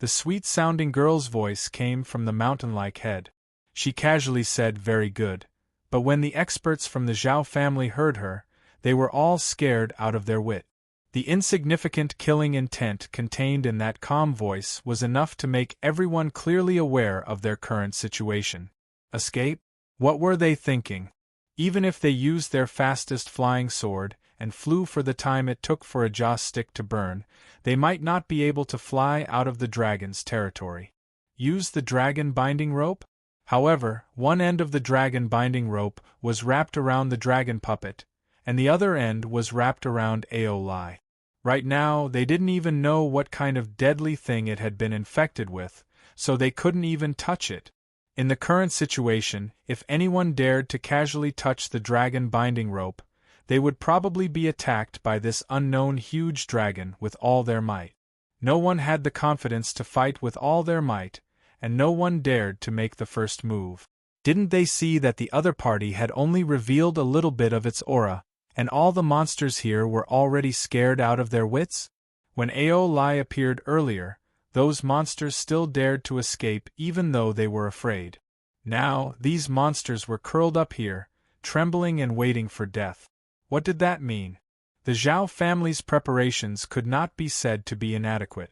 The sweet-sounding girl's voice came from the mountain-like head. She casually said very good, but when the experts from the Zhao family heard her, they were all scared out of their wit. The insignificant killing intent contained in that calm voice was enough to make everyone clearly aware of their current situation. Escape? What were they thinking? Even if they used their fastest flying sword and flew for the time it took for a joss stick to burn, they might not be able to fly out of the dragon's territory. Use the dragon binding rope? However, one end of the dragon binding rope was wrapped around the dragon puppet, and the other end was wrapped around Aolai. Right now, they didn't even know what kind of deadly thing it had been infected with, so they couldn't even touch it. In the current situation, if anyone dared to casually touch the dragon binding rope, they would probably be attacked by this unknown huge dragon with all their might. No one had the confidence to fight with all their might, and no one dared to make the first move. Didn't they see that the other party had only revealed a little bit of its aura, and all the monsters here were already scared out of their wits? When Aolai appeared earlier, those monsters still dared to escape even though they were afraid. Now, these monsters were curled up here, trembling and waiting for death. What did that mean? The Zhao family's preparations could not be said to be inadequate.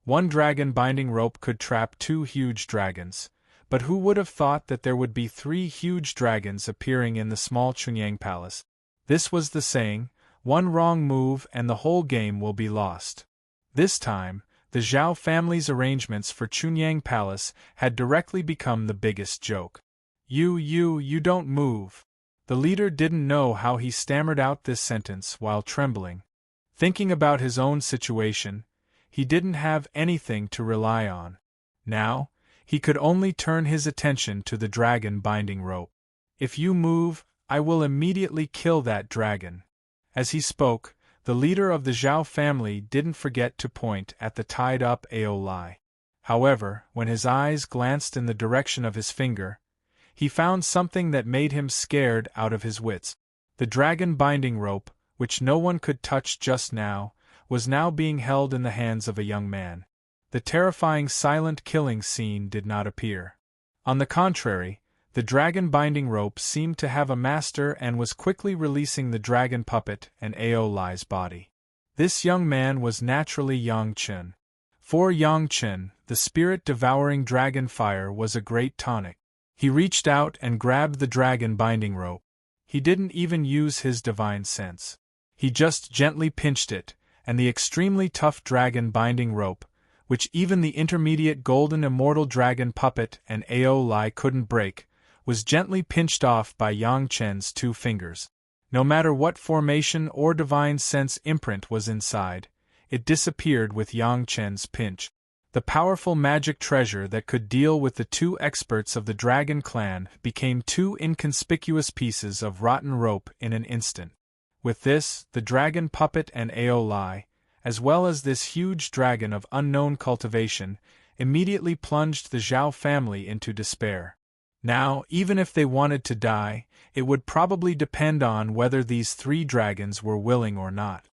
One dragon binding rope could trap two huge dragons, but who would have thought that there would be three huge dragons appearing in the small Chunyang palace? This was the saying, one wrong move and the whole game will be lost. This time, the Zhao family's arrangements for Chunyang Palace had directly become the biggest joke. You don't move. The leader didn't know how he stammered out this sentence while trembling. Thinking about his own situation, he didn't have anything to rely on. Now, he could only turn his attention to the dragon binding rope. If you move, I will immediately kill that dragon. As he spoke, the leader of the Zhao family didn't forget to point at the tied-up Aolai. However, when his eyes glanced in the direction of his finger, he found something that made him scared out of his wits. The dragon binding rope, which no one could touch just now, was now being held in the hands of a young man. The terrifying silent killing scene did not appear. On the contrary, the dragon binding rope seemed to have a master and was quickly releasing the dragon puppet and Aolai's body. This young man was naturally Yang Chen. For Yang Chen, the spirit-devouring dragon fire was a great tonic. He reached out and grabbed the dragon binding rope. He didn't even use his divine sense. He just gently pinched it, and the extremely tough dragon binding rope, which even the intermediate golden immortal dragon puppet and Ao Lai couldn't break, was gently pinched off by Yang Chen's 2 fingers. No matter what formation or divine sense imprint was inside, it disappeared with Yang Chen's pinch. The powerful magic treasure that could deal with the 2 experts of the dragon clan became 2 inconspicuous pieces of rotten rope in an instant. With this, the dragon puppet and Ao Lai, as well as this huge dragon of unknown cultivation, immediately plunged the Zhao family into despair. Now, even if they wanted to die, it would probably depend on whether these 3 dragons were willing or not.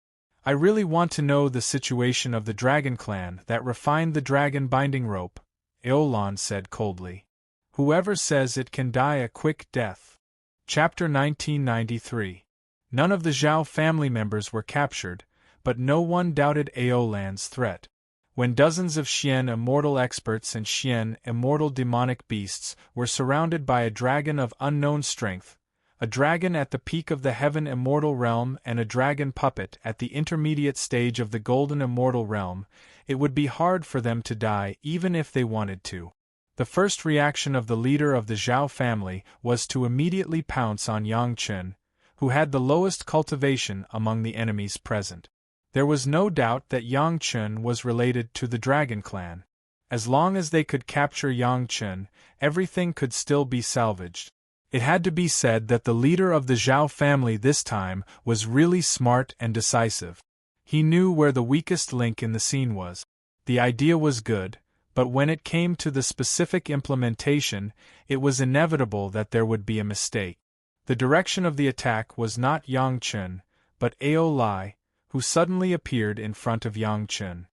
I really want to know the situation of the dragon clan that refined the dragon binding rope, Aolan said coldly. Whoever says it can die a quick death. Chapter 1993. None of the Zhao family members were captured, but no one doubted Aolan's threat. When dozens of Xian immortal experts and Xian immortal demonic beasts were surrounded by a dragon of unknown strength, a dragon at the peak of the heaven immortal realm and a dragon puppet at the intermediate stage of the golden immortal realm, it would be hard for them to die even if they wanted to. The first reaction of the leader of the Zhao family was to immediately pounce on Yang Chen, who had the lowest cultivation among the enemies present. There was no doubt that Yang Chen was related to the dragon clan. As long as they could capture Yang Chen, everything could still be salvaged. It had to be said that the leader of the Zhao family this time was really smart and decisive. He knew where the weakest link in the scene was. The idea was good, but when it came to the specific implementation, it was inevitable that there would be a mistake. The direction of the attack was not Yang Chen, but Ao Lai, who suddenly appeared in front of Yang Chen.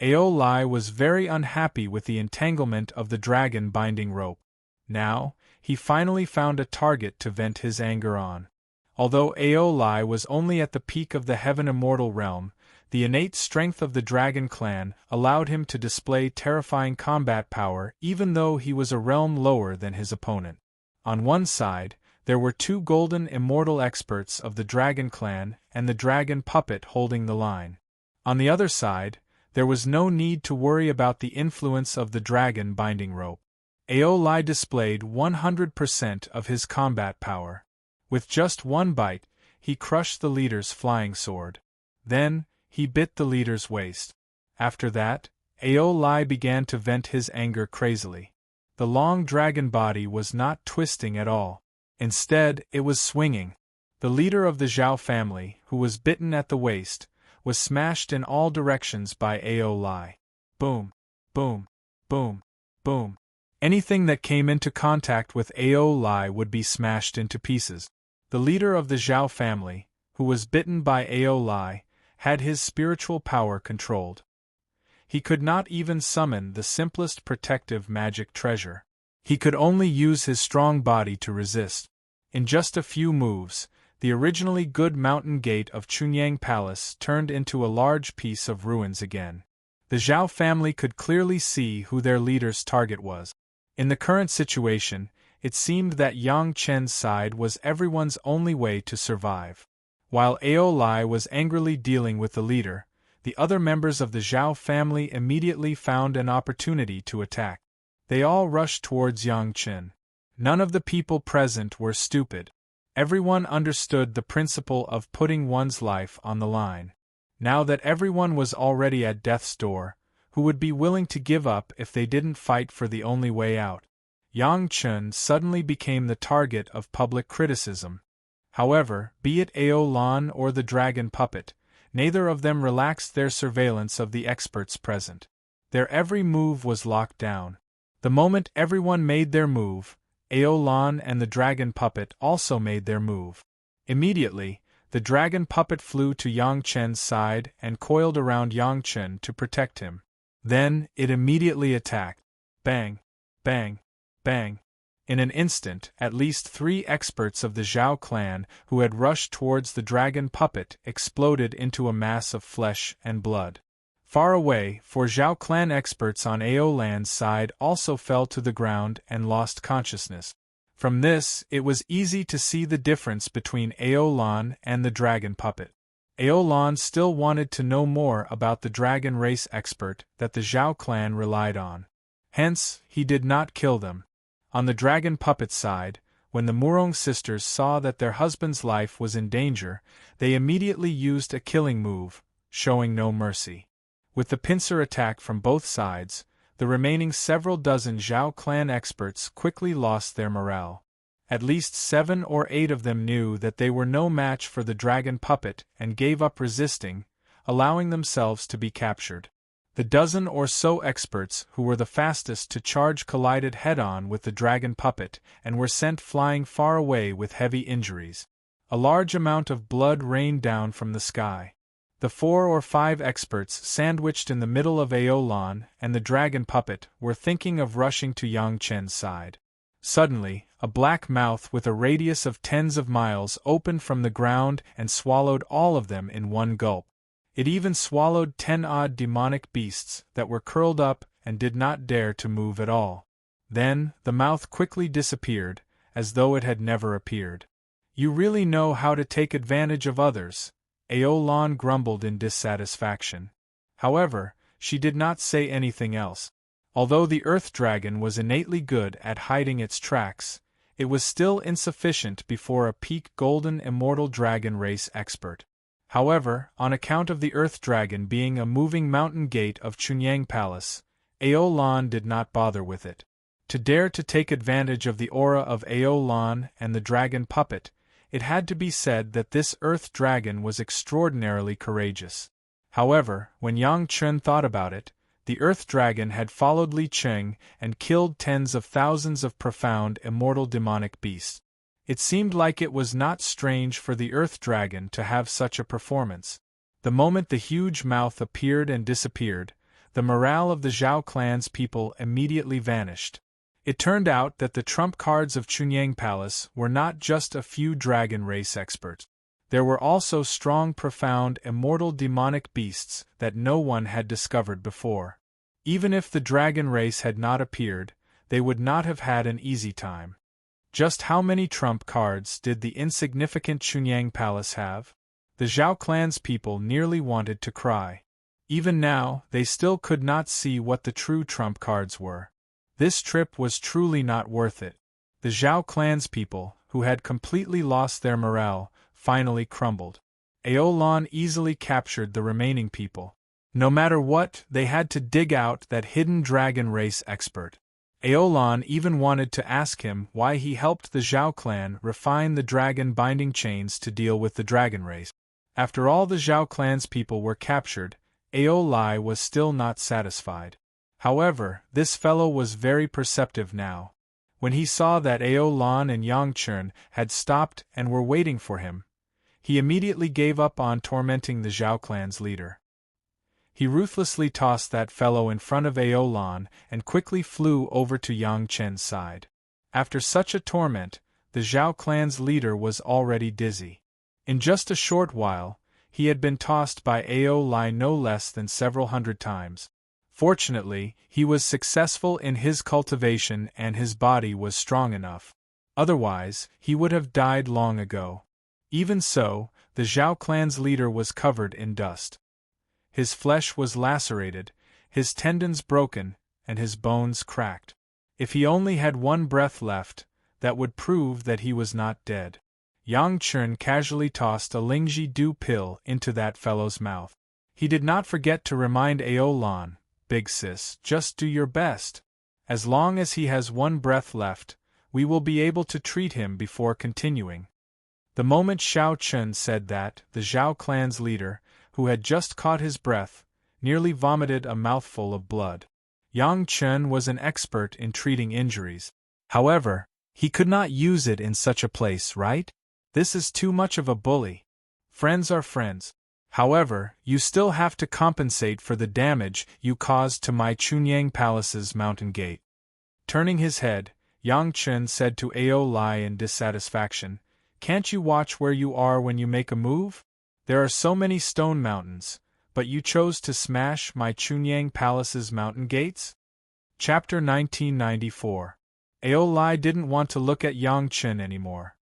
Ao Lai was very unhappy with the entanglement of the dragon binding rope. Now, he finally found a target to vent his anger on. Although Ao Lai was only at the peak of the heaven immortal realm, the innate strength of the dragon clan allowed him to display terrifying combat power even though he was a realm lower than his opponent. On one side, there were 2 golden immortal experts of the dragon clan and the dragon puppet holding the line. On the other side, there was no need to worry about the influence of the dragon binding rope. Ao Lai displayed 100% of his combat power. With just one bite, he crushed the leader's flying sword. Then, he bit the leader's waist. After that, Ao Lai began to vent his anger crazily. The long dragon body was not twisting at all. Instead, it was swinging. The leader of the Zhao family, who was bitten at the waist, was smashed in all directions by Ao Lai. Boom, boom, boom, boom. Anything that came into contact with Ao Lai would be smashed into pieces. The leader of the Zhao family, who was bitten by Ao Lai, had his spiritual power controlled. He could not even summon the simplest protective magic treasure. He could only use his strong body to resist. In just a few moves, the originally good mountain gate of Chunyang Palace turned into a large piece of ruins again. The Zhao family could clearly see who their leader's target was. In the current situation, it seemed that Yang Chen's side was everyone's only way to survive. While Ao Lai was angrily dealing with the leader, the other members of the Zhao family immediately found an opportunity to attack. They all rushed towards Yang Chen. None of the people present were stupid. Everyone understood the principle of putting one's life on the line. Now that everyone was already at death's door, who would be willing to give up if they didn't fight for the only way out? Yang Chen suddenly became the target of public criticism. However, be it Ao Lan or the dragon puppet, neither of them relaxed their surveillance of the experts present. Their every move was locked down. The moment everyone made their move, Ao Lan and the dragon puppet also made their move. Immediately, the dragon puppet flew to Yang Chen's side and coiled around Yang Chen to protect him. Then, it immediately attacked. Bang, bang, bang. In an instant, at least 3 experts of the Zhao clan who had rushed towards the dragon puppet exploded into a mass of flesh and blood. Far away, 4 Zhao clan experts on Ao Lan's side also fell to the ground and lost consciousness. From this, it was easy to see the difference between Ao Lan and the dragon puppet. Aolan still wanted to know more about the dragon race expert that the Zhao clan relied on. Hence, he did not kill them. On the dragon puppet side, when the Murong sisters saw that their husband's life was in danger, they immediately used a killing move, showing no mercy. With the pincer attack from both sides, the remaining several dozen Zhao clan experts quickly lost their morale. At least 7 or 8 of them knew that they were no match for the dragon puppet and gave up resisting, allowing themselves to be captured. The dozen or so experts who were the fastest to charge collided head-on with the dragon puppet and were sent flying far away with heavy injuries. A large amount of blood rained down from the sky. The 4 or 5 experts sandwiched in the middle of Aolan and the dragon puppet were thinking of rushing to Yang Chen's side. Suddenly, a black mouth with a radius of tens of miles opened from the ground and swallowed all of them in one gulp. It even swallowed 10-odd demonic beasts that were curled up and did not dare to move at all. Then, the mouth quickly disappeared, as though it had never appeared. "You really know how to take advantage of others," Aolan grumbled in dissatisfaction. However, she did not say anything else. Although the Earth Dragon was innately good at hiding its tracks, it was still insufficient before a peak golden immortal dragon race expert. However, on account of the Earth Dragon being a moving mountain gate of Chunyang Palace, Aolan did not bother with it. To dare to take advantage of the aura of Aolan and the dragon puppet, it had to be said that this Earth Dragon was extraordinarily courageous. However, when Yang Chen thought about it, the Earth Dragon had followed Li Cheng and killed tens of thousands of profound immortal demonic beasts. It seemed like it was not strange for the Earth Dragon to have such a performance. The moment the huge mouth appeared and disappeared, the morale of the Zhao clan's people immediately vanished. It turned out that the trump cards of Chunyang Palace were not just a few dragon race experts. There were also strong, profound, immortal demonic beasts that no one had discovered before. Even if the dragon race had not appeared, they would not have had an easy time. Just how many trump cards did the insignificant Chunyang Palace have? The Zhao clan's people nearly wanted to cry. Even now, they still could not see what the true trump cards were. This trip was truly not worth it. The Zhao clan's people, who had completely lost their morale, finally crumbled. Aolan easily captured the remaining people. No matter what, they had to dig out that hidden dragon race expert. Aolan even wanted to ask him why he helped the Zhao clan refine the dragon binding chains to deal with the dragon race. After all the Zhao clan's people were captured, Aolai was still not satisfied. However, this fellow was very perceptive now. When he saw that Aolan and Yang Chen had stopped and were waiting for him, he immediately gave up on tormenting the Zhao clan's leader. He ruthlessly tossed that fellow in front of Aolan and quickly flew over to Yang Chen's side. After such a torment, the Zhao clan's leader was already dizzy. In just a short while, he had been tossed by Aolai no less than several hundred times. Fortunately, he was successful in his cultivation and his body was strong enough. Otherwise, he would have died long ago. Even so, the Zhao clan's leader was covered in dust. His flesh was lacerated, his tendons broken, and his bones cracked. If he only had one breath left, that would prove that he was not dead. Yang Chen casually tossed a Lingji Du pill into that fellow's mouth. He did not forget to remind Aolan, "Big sis, just do your best. As long as he has one breath left, we will be able to treat him before continuing." The moment Xiao Chen said that, the Zhao clan's leader, who had just caught his breath, nearly vomited a mouthful of blood. Yang Chen was an expert in treating injuries. However, he could not use it in such a place, right? This is too much of a bully. Friends are friends. However, you still have to compensate for the damage you caused to my Chunyang Palace's mountain gate. Turning his head, Yang Chen said to Aolai in dissatisfaction, "Can't you watch where you are when you make a move? There are so many stone mountains, but you chose to smash my Chunyang Palace's mountain gates?" Chapter 1994. Aolai didn't want to look at Yang Chen anymore.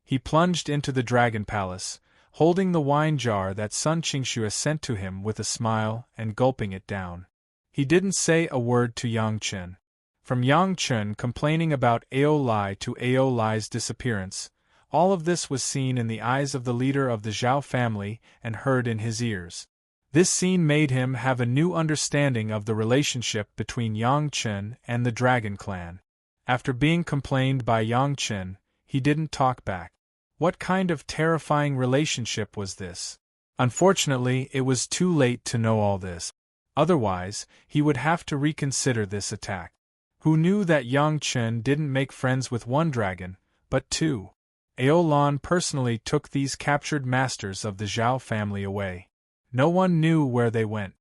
He plunged into the Dragon Palace, holding the wine jar that Sun Qingxue sent to him with a smile and gulping it down. He didn't say a word to Yang Chen. From Yang Chen complaining about Ao Lai to Ao Lai's disappearance, all of this was seen in the eyes of the leader of the Zhao family and heard in his ears. This scene made him have a new understanding of the relationship between Yang Chen and the Dragon Clan. After being complained by Yang Chen, he didn't talk back. What kind of terrifying relationship was this? Unfortunately, it was too late to know all this. Otherwise, he would have to reconsider this attack. Who knew that Yang Chen didn't make friends with one dragon, but two? Ao Lan personally took these captured masters of the Zhao family away. No one knew where they went.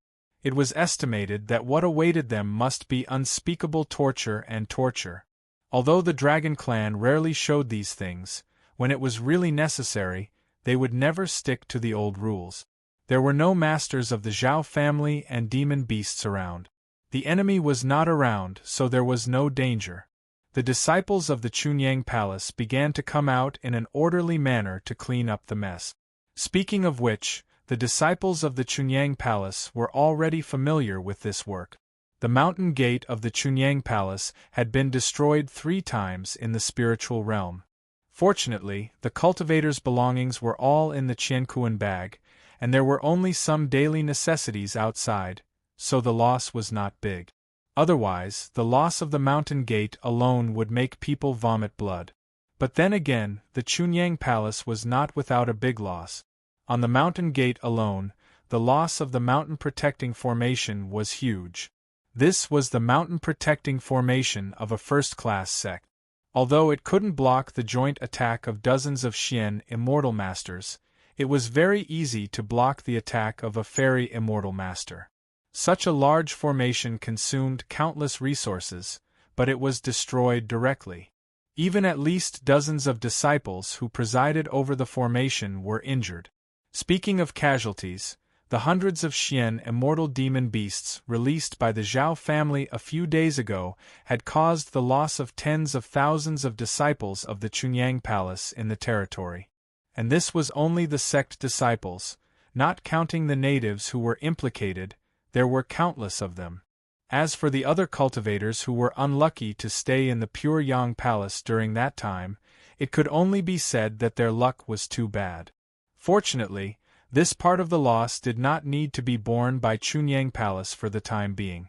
It was estimated that what awaited them must be unspeakable torture and torture. Although the Dragon Clan rarely showed these things, when it was really necessary, they would never stick to the old rules. There were no masters of the Zhao family and demon beasts around. The enemy was not around, so there was no danger. The disciples of the Chunyang Palace began to come out in an orderly manner to clean up the mess. Speaking of which, the disciples of the Chunyang Palace were already familiar with this work. The mountain gate of the Chunyang Palace had been destroyed 3 times in the spiritual realm. Fortunately, the cultivator's belongings were all in the Qiankuan bag, and there were only some daily necessities outside, so the loss was not big. Otherwise, the loss of the mountain gate alone would make people vomit blood. But then again, the Chunyang Palace was not without a big loss. On the mountain gate alone, the loss of the mountain protecting formation was huge. This was the mountain protecting formation of a first-class sect. Although it couldn't block the joint attack of dozens of Xian Immortal Masters, it was very easy to block the attack of a Fairy Immortal Master. Such a large formation consumed countless resources, but it was destroyed directly. Even at least dozens of disciples who presided over the formation were injured. Speaking of casualties, the hundreds of Xian immortal demon beasts released by the Zhao family a few days ago had caused the loss of tens of thousands of disciples of the Chunyang Palace in the territory. And this was only the sect disciples, not counting the natives who were implicated. There were countless of them. As for the other cultivators who were unlucky to stay in the Pure Yang Palace during that time, it could only be said that their luck was too bad. Fortunately, this part of the loss did not need to be borne by Chunyang Palace for the time being.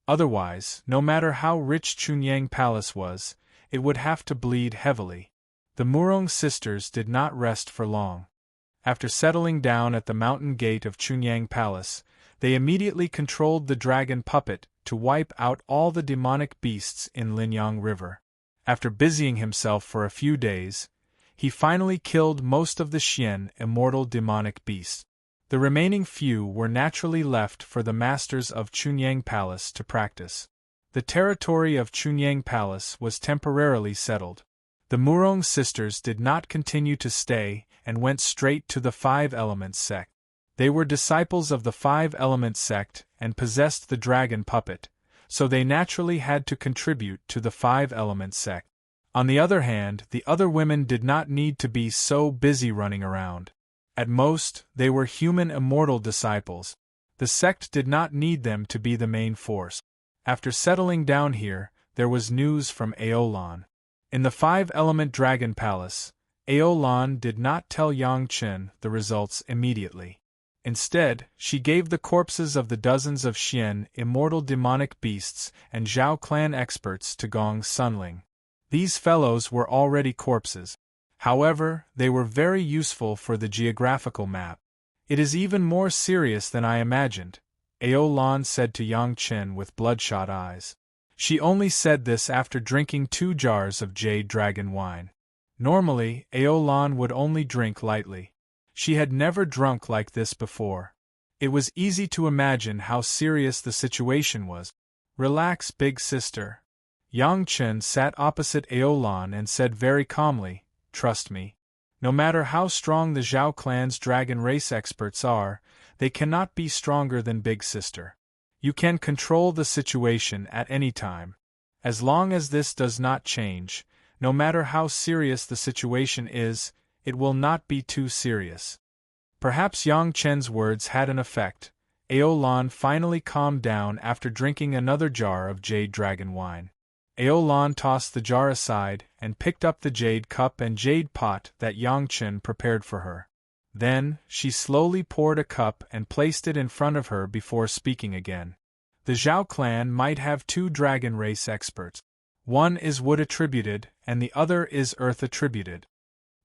Otherwise, no matter how rich Chunyang Palace was, it would have to bleed heavily. The Murong sisters did not rest for long. After settling down at the mountain gate of Chunyang Palace, they immediately controlled the dragon puppet to wipe out all the demonic beasts in Linyang River. After busying himself for a few days, he finally killed most of the Xian immortal demonic beasts. The remaining few were naturally left for the masters of Chunyang Palace to practice. The territory of Chunyang Palace was temporarily settled. The Murong sisters did not continue to stay and went straight to the Five Elements sect. They were disciples of the Five Elements sect and possessed the dragon puppet, so they naturally had to contribute to the Five Elements sect. On the other hand, the other women did not need to be so busy running around. At most, they were human immortal disciples. The sect did not need them to be the main force. After settling down here, there was news from Ao Lan. In the Five-Element Dragon Palace, Ao Lan did not tell Yang Chen the results immediately. Instead, she gave the corpses of the dozens of Xian immortal demonic beasts and Zhao clan experts to Gong Sunling. These fellows were already corpses. However, they were very useful for the geographical map. It is even more serious than I imagined, Ao Lan said to Yang Chen with bloodshot eyes. She only said this after drinking 2 jars of Jade Dragon wine. Normally, Ao Lan would only drink lightly. She had never drunk like this before. It was easy to imagine how serious the situation was. Relax, big sister. Yang Chen sat opposite Ao Lan and said very calmly, trust me. No matter how strong the Zhao clan's dragon race experts are, they cannot be stronger than big sister. You can control the situation at any time. As long as this does not change, no matter how serious the situation is, it will not be too serious. Perhaps Yang Chen's words had an effect. Aolan finally calmed down after drinking another jar of jade dragon wine. Aolan tossed the jar aside and picked up the jade cup and jade pot that Yang Chen prepared for her. Then, she slowly poured a cup and placed it in front of her before speaking again. The Zhao clan might have two dragon race experts. One is wood attributed and the other is earth attributed.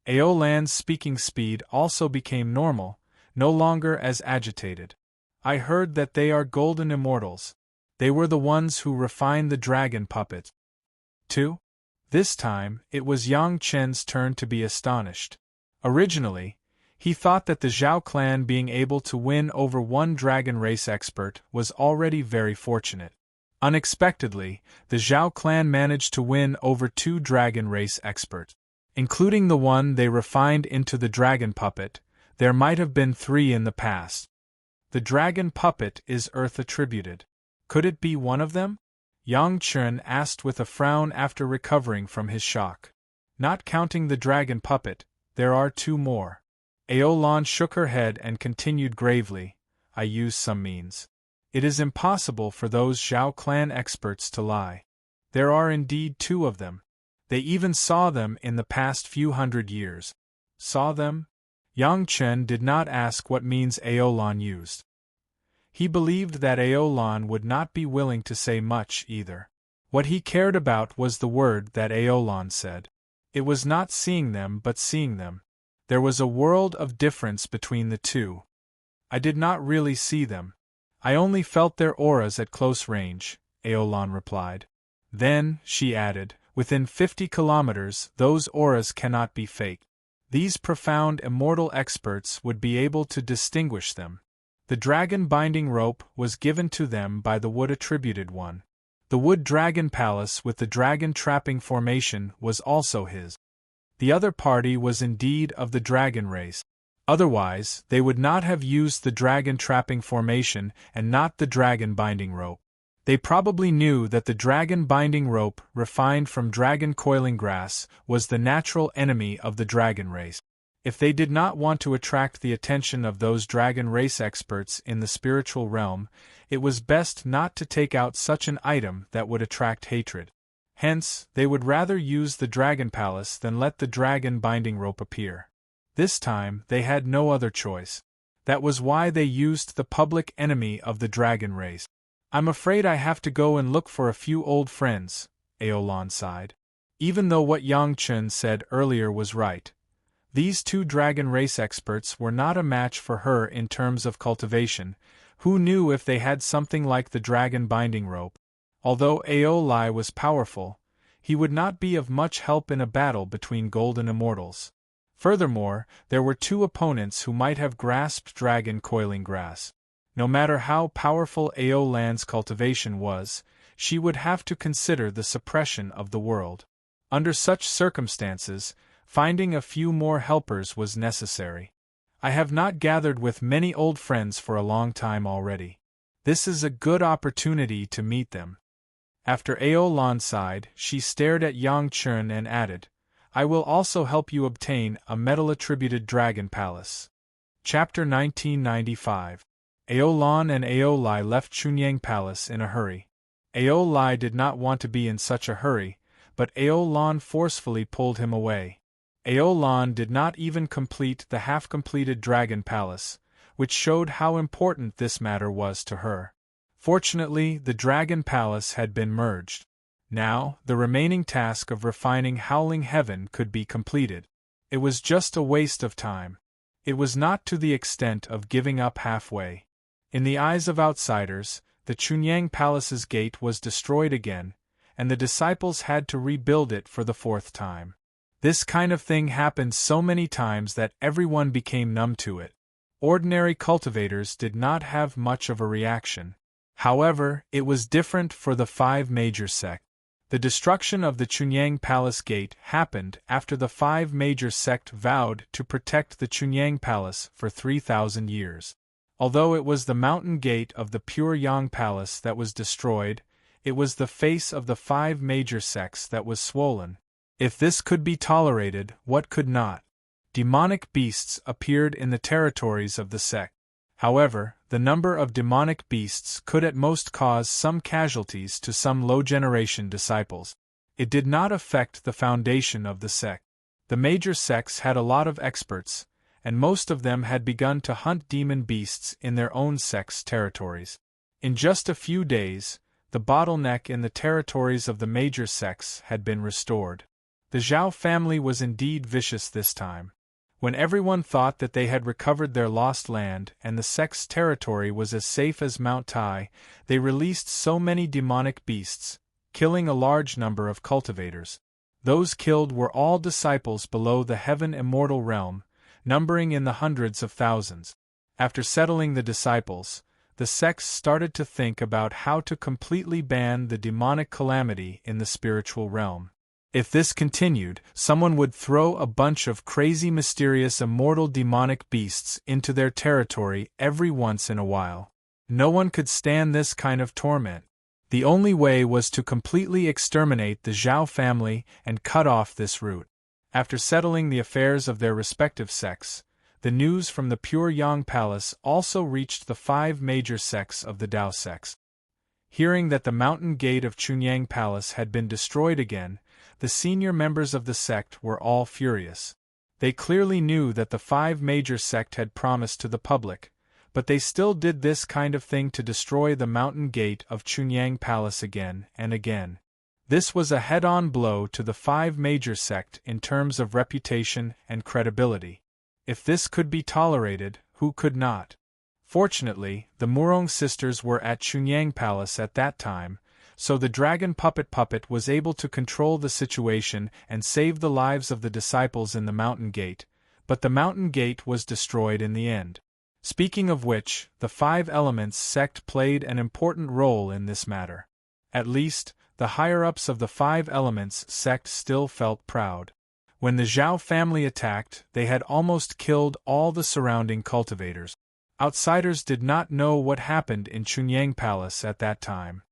Aolan's speaking speed also became normal, no longer as agitated. I heard that they are golden immortals. They were the ones who refined the dragon puppet. 2. This time, it was Yang Chen's turn to be astonished. Originally, he thought that the Zhao clan being able to win over one dragon race expert was already very fortunate. Unexpectedly, the Zhao clan managed to win over two dragon race experts. Including the one they refined into the dragon puppet, there might have been 3 in the past. The dragon puppet is earth attributed. Could it be one of them? Yang Chen asked with a frown after recovering from his shock. Not counting the dragon puppet, there are 2 more. Aolan shook her head and continued gravely, I use some means. It is impossible for those Zhao clan experts to lie. There are indeed 2 of them. They even saw them in the past few hundred years. Saw them? Yang Chen did not ask what means Aolan used. He believed that Aolan would not be willing to say much either. What he cared about was the word that Aolan said. It was not seeing them but seeing them. There was a world of difference between the 2. I did not really see them. I only felt their auras at close range, Aolan replied. Then, she added, within 50 kilometers, those auras cannot be faked. These profound immortal experts would be able to distinguish them. The dragon binding rope was given to them by the wood attributed one. The wood dragon palace with the dragon trapping formation was also his. The other party was indeed of the dragon race. Otherwise, they would not have used the dragon trapping formation and not the dragon binding rope. They probably knew that the dragon binding rope, refined from dragon coiling grass, was the natural enemy of the dragon race. If they did not want to attract the attention of those dragon race experts in the spiritual realm, it was best not to take out such an item that would attract hatred. Hence, they would rather use the dragon palace than let the dragon binding rope appear. This time, they had no other choice. That was why they used the public enemy of the dragon race. I'm afraid I have to go and look for a few old friends, Aolan sighed. Even though what Yang Chen said earlier was right, these 2 dragon race experts were not a match for her in terms of cultivation. Who knew if they had something like the dragon binding rope? Although Aolai was powerful, he would not be of much help in a battle between golden immortals. Furthermore, there were 2 opponents who might have grasped dragon coiling grass. No matter how powerful Aolan's cultivation was, she would have to consider the suppression of the world. Under such circumstances, finding a few more helpers was necessary. I have not gathered with many old friends for a long time already. This is a good opportunity to meet them. After Aolan sighed, she stared at Yang Chen and added, I will also help you obtain a metal-attributed dragon palace. Chapter 1995. Aolan and Aolai left Chunyang Palace in a hurry. Aolai did not want to be in such a hurry, but Aolan forcefully pulled him away. Aolan did not even complete the half-completed dragon palace, which showed how important this matter was to her. Fortunately, the dragon palace had been merged. Now, the remaining task of refining Howling Heaven could be completed. It was just a waste of time. It was not to the extent of giving up halfway. In the eyes of outsiders, the Chunyang Palace's gate was destroyed again, and the disciples had to rebuild it for the 4th time. This kind of thing happened so many times that everyone became numb to it. Ordinary cultivators did not have much of a reaction. However, it was different for the 5 major sects. The destruction of the Chunyang Palace gate happened after the 5 major sects vowed to protect the Chunyang Palace for 3,000 years. Although it was the mountain gate of the pure Yang Palace that was destroyed, it was the face of the 5 major sects that was swollen. If this could be tolerated, what could not? demonic beasts appeared in the territories of the sect. However, the number of demonic beasts could at most cause some casualties to some low-generation disciples. It did not affect the foundation of the sect. The major sects had a lot of experts, and most of them had begun to hunt demon beasts in their own sect's territories. In just a few days, the bottleneck in the territories of the major sects had been restored. The Zhao family was indeed vicious this time. When everyone thought that they had recovered their lost land and the sect's territory was as safe as Mount Tai, they released so many demonic beasts, killing a large number of cultivators. Those killed were all disciples below the heaven immortal realm, numbering in the hundreds of thousands. After settling the disciples, the sects started to think about how to completely ban the demonic calamity in the spiritual realm. If this continued, someone would throw a bunch of crazy mysterious immortal demonic beasts into their territory every once in a while. No one could stand this kind of torment. The only way was to completely exterminate the Zhao family and cut off this route. After settling the affairs of their respective sects, the news from the Pure Yang Palace also reached the 5 major sects of the Dao sects. Hearing that the mountain gate of Chunyang Palace had been destroyed again, the senior members of the sect were all furious. They clearly knew that the 5 major sect had promised to the public, but they still did this kind of thing to destroy the mountain gate of Chunyang Palace again and again. This was a head-on blow to the 5 major sect in terms of reputation and credibility. If this could be tolerated, who could not? Fortunately, the Murong sisters were at Chunyang Palace at that time, so the dragon puppet was able to control the situation and save the lives of the disciples in the mountain gate, but the mountain gate was destroyed in the end. Speaking of which, the 5 Elements sect played an important role in this matter. At least, the higher-ups of the 5 Elements sect still felt proud. When the Zhao family attacked, they had almost killed all the surrounding cultivators. Outsiders did not know what happened in Chunyang Palace at that time.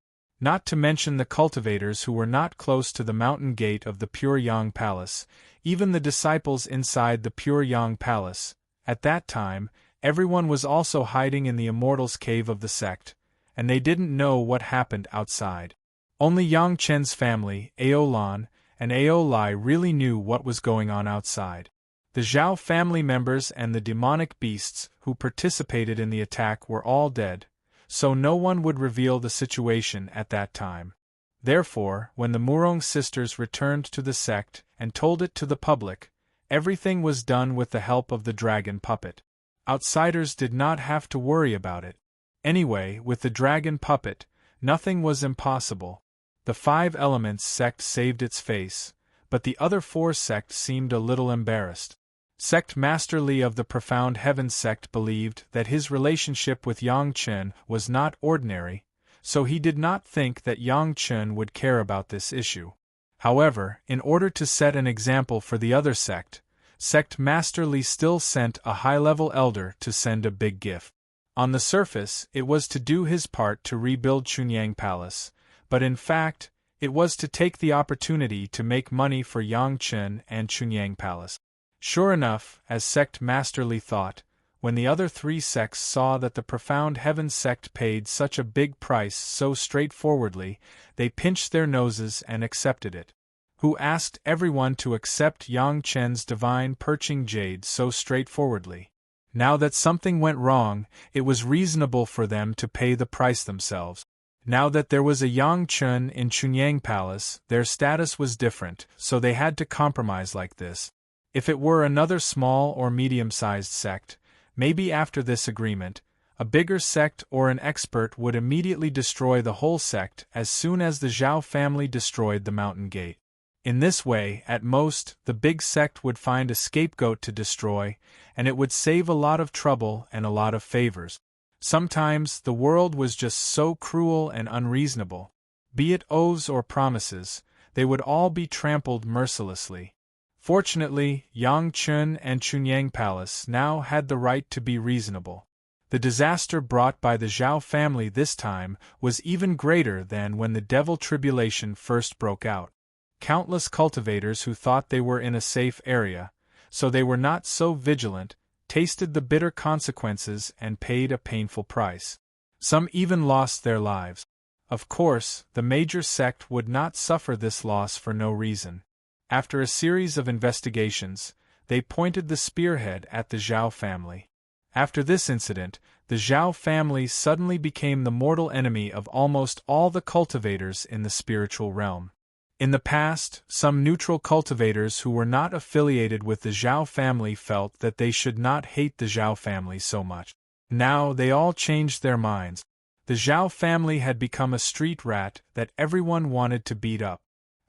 Not to mention the cultivators who were not close to the mountain gate of the Pure Yang Palace, even the disciples inside the Pure Yang Palace. At that time, everyone was also hiding in the Immortal's cave of the sect, and they didn't know what happened outside. Only Yang Chen's family, Aolan, and Aolai really knew what was going on outside. The Zhao family members and the demonic beasts who participated in the attack were all dead, so no one would reveal the situation at that time. Therefore, when the Murong sisters returned to the sect and told it to the public, everything was done with the help of the dragon puppet. Outsiders did not have to worry about it. Anyway, with the dragon puppet, nothing was impossible. The 5 Elements sect saved its face, but the other 4 sects seemed a little embarrassed. Sect Master Li of the Profound Heaven sect believed that his relationship with Yang Chen was not ordinary, so he did not think that Yang Chen would care about this issue. However, in order to set an example for the other sect, Sect Master Li still sent a high-level elder to send a big gift. On the surface, it was to do his part to rebuild Chunyang Palace, but in fact, it was to take the opportunity to make money for Yang Chen and Chunyang Palace. Sure enough, as Sect Master Li thought, when the other 3 sects saw that the Profound Heaven sect paid such a big price so straightforwardly, they pinched their noses and accepted it. Who asked everyone to accept Yang Chen's divine perching jade so straightforwardly? Now that something went wrong, it was reasonable for them to pay the price themselves. Now that there was a Yang Chen in Chunyang Palace, their status was different, so they had to compromise like this. If it were another small or medium-sized sect, maybe after this agreement, a bigger sect or an expert would immediately destroy the whole sect as soon as the Zhao family destroyed the mountain gate. In this way, at most, the big sect would find a scapegoat to destroy, and it would save a lot of trouble and a lot of favors. Sometimes the world was just so cruel and unreasonable. Be it oaths or promises, they would all be trampled mercilessly. Fortunately, Yang Chen and Chunyang Palace now had the right to be reasonable. The disaster brought by the Zhao family this time was even greater than when the devil tribulation first broke out. Countless cultivators who thought they were in a safe area, so they were not so vigilant, tasted the bitter consequences and paid a painful price. Some even lost their lives. Of course, the major sect would not suffer this loss for no reason. After a series of investigations, they pointed the spearhead at the Zhao family. After this incident, the Zhao family suddenly became the mortal enemy of almost all the cultivators in the spiritual realm. In the past, some neutral cultivators who were not affiliated with the Zhao family felt that they should not hate the Zhao family so much. Now they all changed their minds. The Zhao family had become a street rat that everyone wanted to beat up.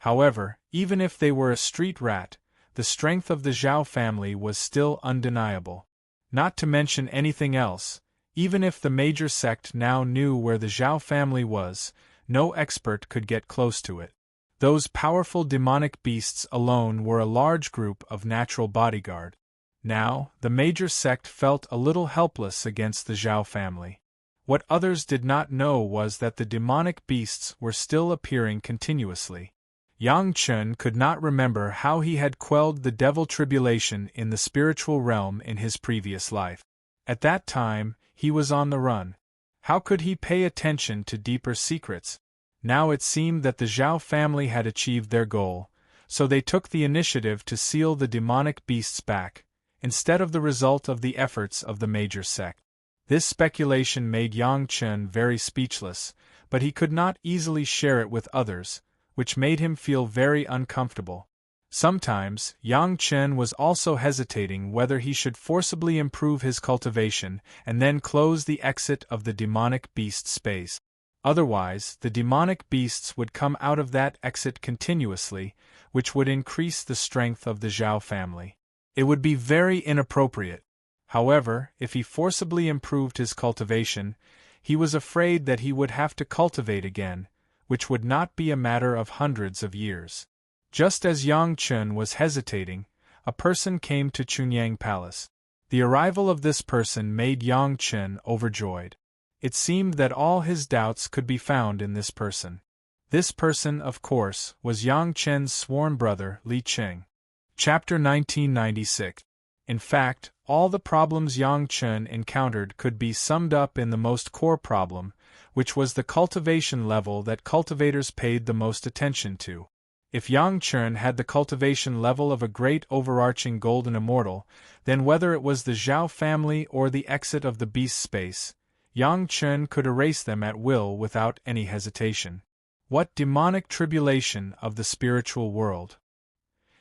However, even if they were a street rat, the strength of the Zhao family was still undeniable. Not to mention anything else, even if the major sect now knew where the Zhao family was, no expert could get close to it. Those powerful demonic beasts alone were a large group of natural bodyguard. Now, the major sect felt a little helpless against the Zhao family. What others did not know was that the demonic beasts were still appearing continuously. Yang Chun could not remember how he had quelled the devil tribulation in the spiritual realm in his previous life. At that time, he was on the run. How could he pay attention to deeper secrets? Now it seemed that the Zhao family had achieved their goal, so they took the initiative to seal the demonic beasts back, instead of the result of the efforts of the major sect. This speculation made Yang Chun very speechless, but he could not easily share it with others, which made him feel very uncomfortable. Sometimes, Yang Chun was also hesitating whether he should forcibly improve his cultivation and then close the exit of the demonic beast space. Otherwise, the demonic beasts would come out of that exit continuously, which would increase the strength of the Zhao family. It would be very inappropriate. However, if he forcibly improved his cultivation, he was afraid that he would have to cultivate again, which would not be a matter of hundreds of years. Just as Yang Chun was hesitating, a person came to Chunyang Palace. The arrival of this person made Yang Chun overjoyed. It seemed that all his doubts could be found in this person. This person, of course, was Yang Chen's sworn brother, Li Qing. Chapter 1996. In fact, all the problems Yang Chun encountered could be summed up in the most core problem, which was the cultivation level that cultivators paid the most attention to. If Yang Chun had the cultivation level of a great overarching golden immortal, then whether it was the Zhao family or the exit of the beast space, Yang Chun could erase them at will without any hesitation. What demonic tribulation of the spiritual world!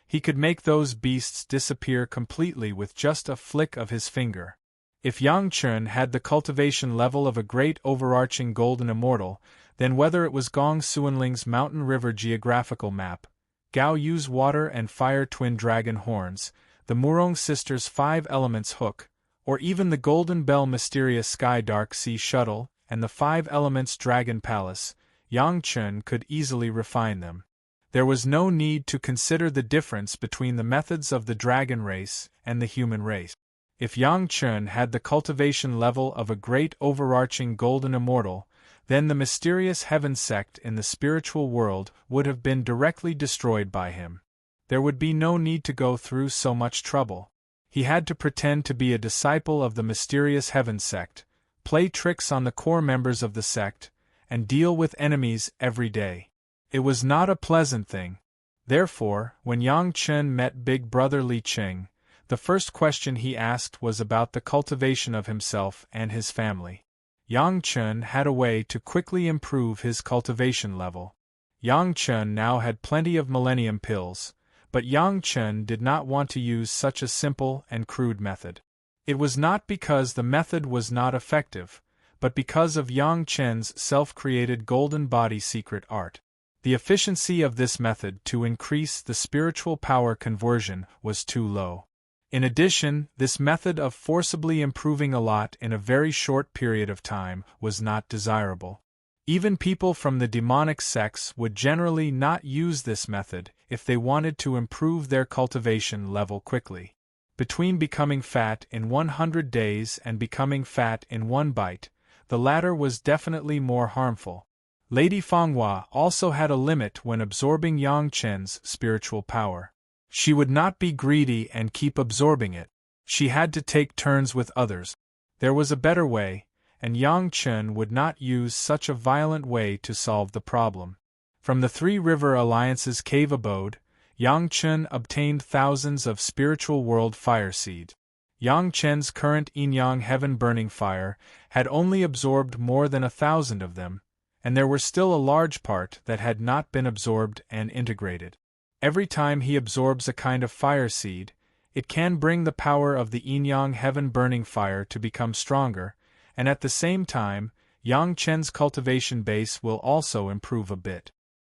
He could make those beasts disappear completely with just a flick of his finger. If Yang Chun had the cultivation level of a great overarching golden immortal, then whether it was Gong Suanling's mountain river geographical map, Gao Yu's water and fire twin dragon horns, the Murong sisters' 5 elements hook, or even the Golden Bell mysterious sky dark sea shuttle, and the 5 elements dragon palace, Yang Chun could easily refine them. There was no need to consider the difference between the methods of the dragon race and the human race. If Yang Chun had the cultivation level of a great overarching golden immortal, then the mysterious heaven sect in the spiritual world would have been directly destroyed by him. There would be no need to go through so much trouble. He had to pretend to be a disciple of the mysterious heaven sect, play tricks on the core members of the sect, and deal with enemies every day. It was not a pleasant thing. Therefore, when Yang Chun met big brother Li Qing, the first question he asked was about the cultivation of himself and his family. Yang Chun had a way to quickly improve his cultivation level. Yang Chun now had plenty of millennium pills, but Yang Chun did not want to use such a simple and crude method. It was not because the method was not effective, but because of Yang Chun's self-created golden body secret art. The efficiency of this method to increase the spiritual power conversion was too low. In addition, this method of forcibly improving a lot in a very short period of time was not desirable. Even people from the demonic sects would generally not use this method if they wanted to improve their cultivation level quickly. Between becoming fat in 100 days and becoming fat in 1 bite, the latter was definitely more harmful. Lady Fanghua also had a limit when absorbing Yang Chen's spiritual power. She would not be greedy and keep absorbing it. She had to take turns with others. There was a better way, and Yang Chen would not use such a violent way to solve the problem. From the Three River Alliance's cave abode, Yang Chen obtained thousands of spiritual world fire seeds. Yang Chen's current yin-yang heaven-burning fire had only absorbed more than 1,000 of them, and there were still a large part that had not been absorbed and integrated. Every time he absorbs a kind of fire seed, it can bring the power of the yin-yang heaven-burning fire to become stronger, and at the same time, Yang Chen's cultivation base will also improve a bit.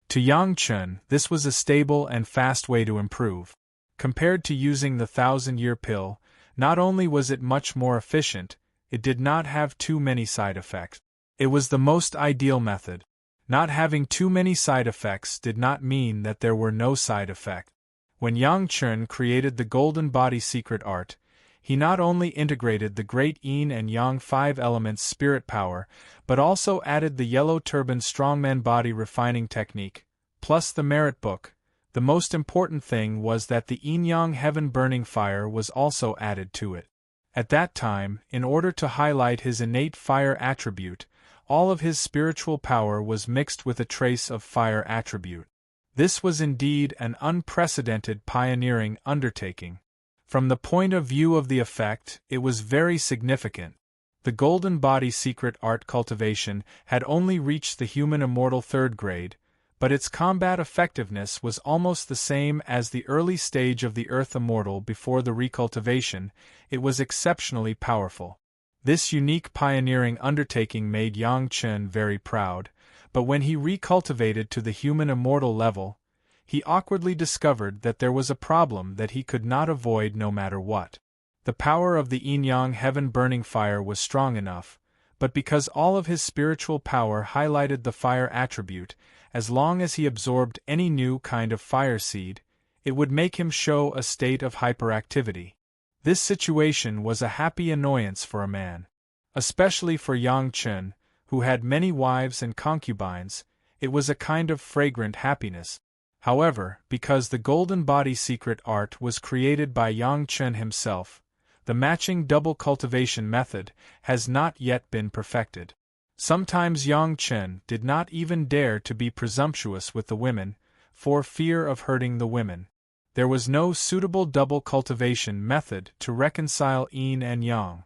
To Yang Chen, this was a stable and fast way to improve. Compared to using the 1,000-year pill, not only was it much more efficient, it did not have too many side effects. It was the most ideal method. Not having too many side effects did not mean that there were no side effects. When Yang Chen created the Golden Body Secret Art, he not only integrated the great yin and yang 5 elements spirit power, but also added the Yellow Turban Strongman Body Refining Technique, plus the Merit Book. The most important thing was that the yin-yang heaven-burning fire was also added to it. At that time, in order to highlight his innate fire attribute, all of his spiritual power was mixed with a trace of fire attribute. This was indeed an unprecedented pioneering undertaking. From the point of view of the effect, it was very significant. The Golden Body Secret Art cultivation had only reached the human immortal 3rd grade, but its combat effectiveness was almost the same as the early stage of the Earth Immortal before the recultivation. It was exceptionally powerful. This unique pioneering undertaking made Yang Chen very proud, but when he recultivated to the human immortal level, he awkwardly discovered that there was a problem that he could not avoid no matter what. The power of the yin-yang heaven-burning fire was strong enough, but because all of his spiritual power highlighted the fire attribute, as long as he absorbed any new kind of fire seed, it would make him show a state of hyperactivity. This situation was a happy annoyance for a man. Especially for Yang Chen, who had many wives and concubines, it was a kind of fragrant happiness. However, because the Golden Body Secret Art was created by Yang Chen himself, the matching double cultivation method has not yet been perfected. Sometimes Yang Chen did not even dare to be presumptuous with the women, for fear of hurting the women. There was no suitable double cultivation method to reconcile yin and yang.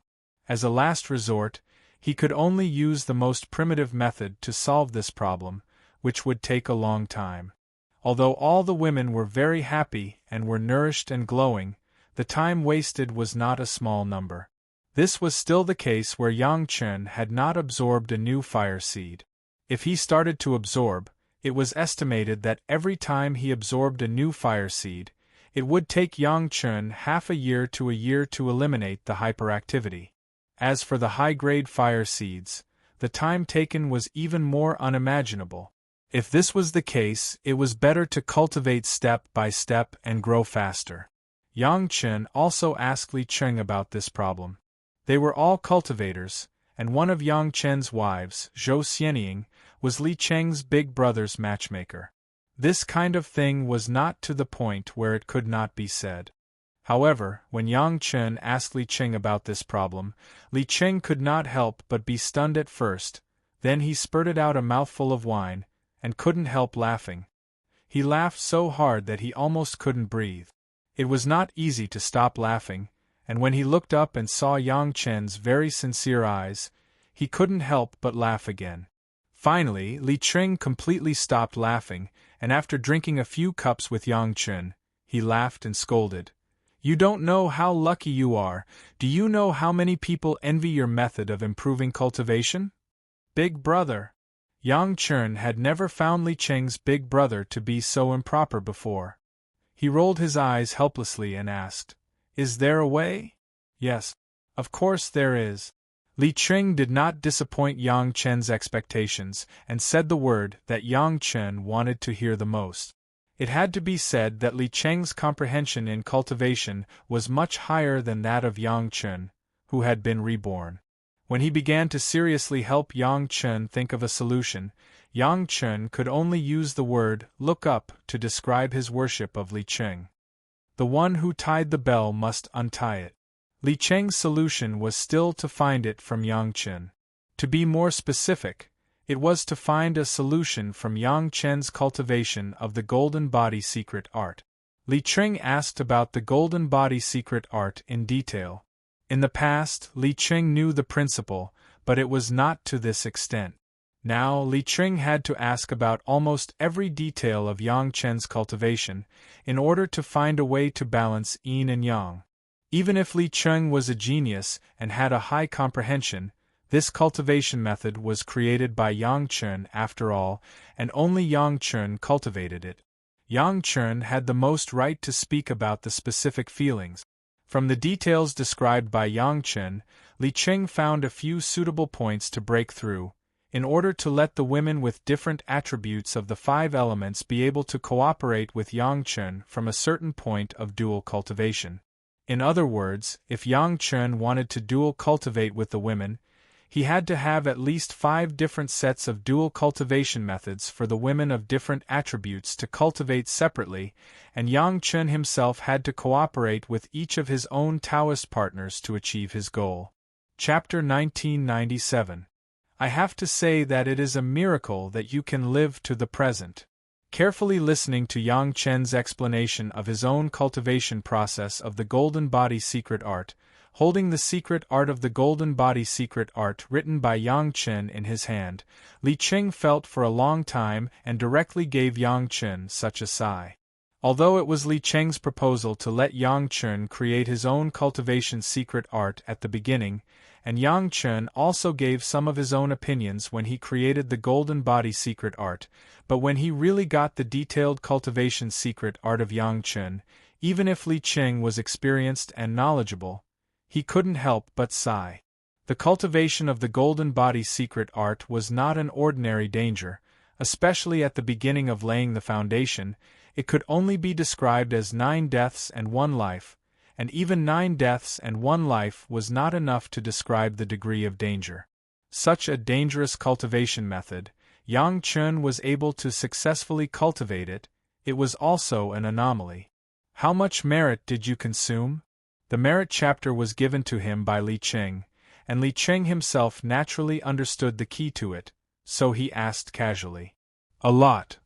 As a last resort, he could only use the most primitive method to solve this problem, which would take a long time. Although all the women were very happy and were nourished and glowing, the time wasted was not a small number. This was still the case where Yang Chen had not absorbed a new fire seed. If he started to absorb, it was estimated that every time he absorbed a new fire seed, it would take Yang Chen half a year to eliminate the hyperactivity. As for the high-grade fire seeds, the time taken was even more unimaginable. If this was the case, it was better to cultivate step by step and grow faster. Yang Chen also asked Li Cheng about this problem. They were all cultivators, and one of Yang Chen's wives, Zhou Xianying, was Li Cheng's big brother's matchmaker. This kind of thing was not to the point where it could not be said. However, when Yang Chen asked Li Cheng about this problem, Li Cheng could not help but be stunned at first. Then he spurted out a mouthful of wine, and couldn't help laughing. He laughed so hard that he almost couldn't breathe. It was not easy to stop laughing, and when he looked up and saw Yang Chen's very sincere eyes, he couldn't help but laugh again. Finally, Li Cheng completely stopped laughing, and after drinking a few cups with Yang Chen, he laughed and scolded. "You don't know how lucky you are. Do you know how many people envy your method of improving cultivation?" Big brother. Yang Chen had never found Li Cheng's big brother to be so improper before. He rolled his eyes helplessly and asked, "Is there a way?" "Yes, of course there is." Li Cheng did not disappoint Yang Chen's expectations and said the word that Yang Chen wanted to hear the most. It had to be said that Li Cheng's comprehension in cultivation was much higher than that of Yang Chen, who had been reborn. When he began to seriously help Yang Chen think of a solution, Yang Chen could only use the word "look up" to describe his worship of Li Cheng. The one who tied the bell must untie it. Li Cheng's solution was still to find it from Yang Chen. To be more specific, it was to find a solution from Yang Chen's cultivation of the Golden Body secret art. Li Cheng asked about the Golden Body secret art in detail. In the past, Li Cheng knew the principle, but it was not to this extent. Now, Li Cheng had to ask about almost every detail of Yang Chen's cultivation, in order to find a way to balance yin and yang. Even if Li Cheng was a genius and had a high comprehension, this cultivation method was created by Yang Chen after all, and only Yang Chen cultivated it. Yang Chen had the most right to speak about the specific feelings. From the details described by Yang Chen, Li Cheng found a few suitable points to break through, in order to let the women with different attributes of the 5 elements be able to cooperate with Yang Chen from a certain point of dual cultivation. In other words, if Yang Chen wanted to dual cultivate with the women, he had to have at least 5 different sets of dual cultivation methods for the women of different attributes to cultivate separately, and Yang Chen himself had to cooperate with each of his own Taoist partners to achieve his goal. Chapter 1997. I have to say that it is a miracle that you can live to the present. Carefully listening to Yang Chen's explanation of his own cultivation process of the Golden Body secret art, holding the secret art of the Golden Body secret art written by Yang Chen in his hand, Li Cheng felt for a long time and directly gave Yang Chen such a sigh. Although it was Li Cheng's proposal to let Yang Chen create his own cultivation secret art at the beginning, and Yang Chen also gave some of his own opinions when he created the Golden Body secret art, but when he really got the detailed cultivation secret art of Yang Chen, even if Li Cheng was experienced and knowledgeable, he couldn't help but sigh. The cultivation of the Golden Body secret art was not an ordinary danger, especially at the beginning of laying the foundation. It could only be described as 9 deaths and 1 life, and even 9 deaths and 1 life was not enough to describe the degree of danger. Such a dangerous cultivation method, Yang Chen was able to successfully cultivate it. It was also an anomaly. How much merit did you consume? The merit chapter was given to him by Li Cheng, and Li Cheng himself naturally understood the key to it, so he asked casually. A lot.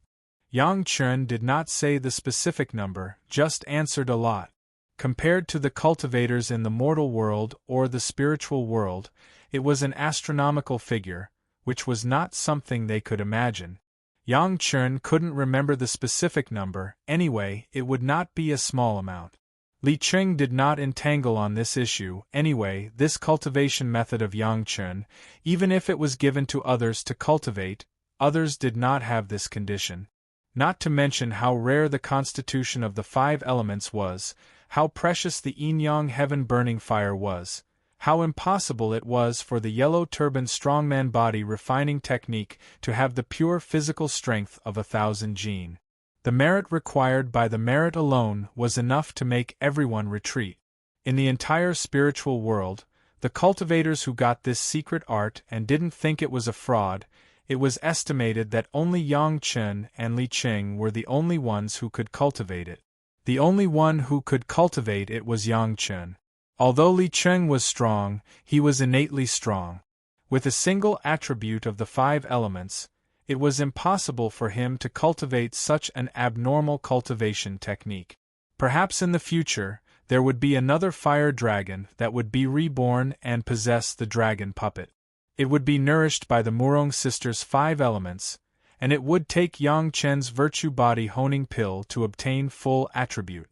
Yang Chen did not say the specific number, just answered a lot. Compared to the cultivators in the mortal world or the spiritual world, it was an astronomical figure, which was not something they could imagine. Yang Chen couldn't remember the specific number, anyway, it would not be a small amount. Li Cheng did not entangle on this issue, anyway, this cultivation method of Yang Chen, even if it was given to others to cultivate, others did not have this condition. Not to mention how rare the constitution of the 5 elements was, how precious the yin-yang heaven-burning fire was, how impossible it was for the yellow-turbaned strongman body refining technique to have the pure physical strength of 1,000 jin. The merit required by the merit alone was enough to make everyone retreat. In the entire spiritual world, the cultivators who got this secret art and didn't think it was a fraud, it was estimated that only Yang Chen and Li Cheng were the only ones who could cultivate it. The only one who could cultivate it was Yang Chen. Although Li Cheng was strong, he was innately strong. With a single attribute of the 5 elements, it was impossible for him to cultivate such an abnormal cultivation technique. Perhaps in the future, there would be another fire dragon that would be reborn and possess the dragon puppet. It would be nourished by the Murong sisters' 5 elements, and it would take Yang Chen's virtue body honing pill to obtain full attribute.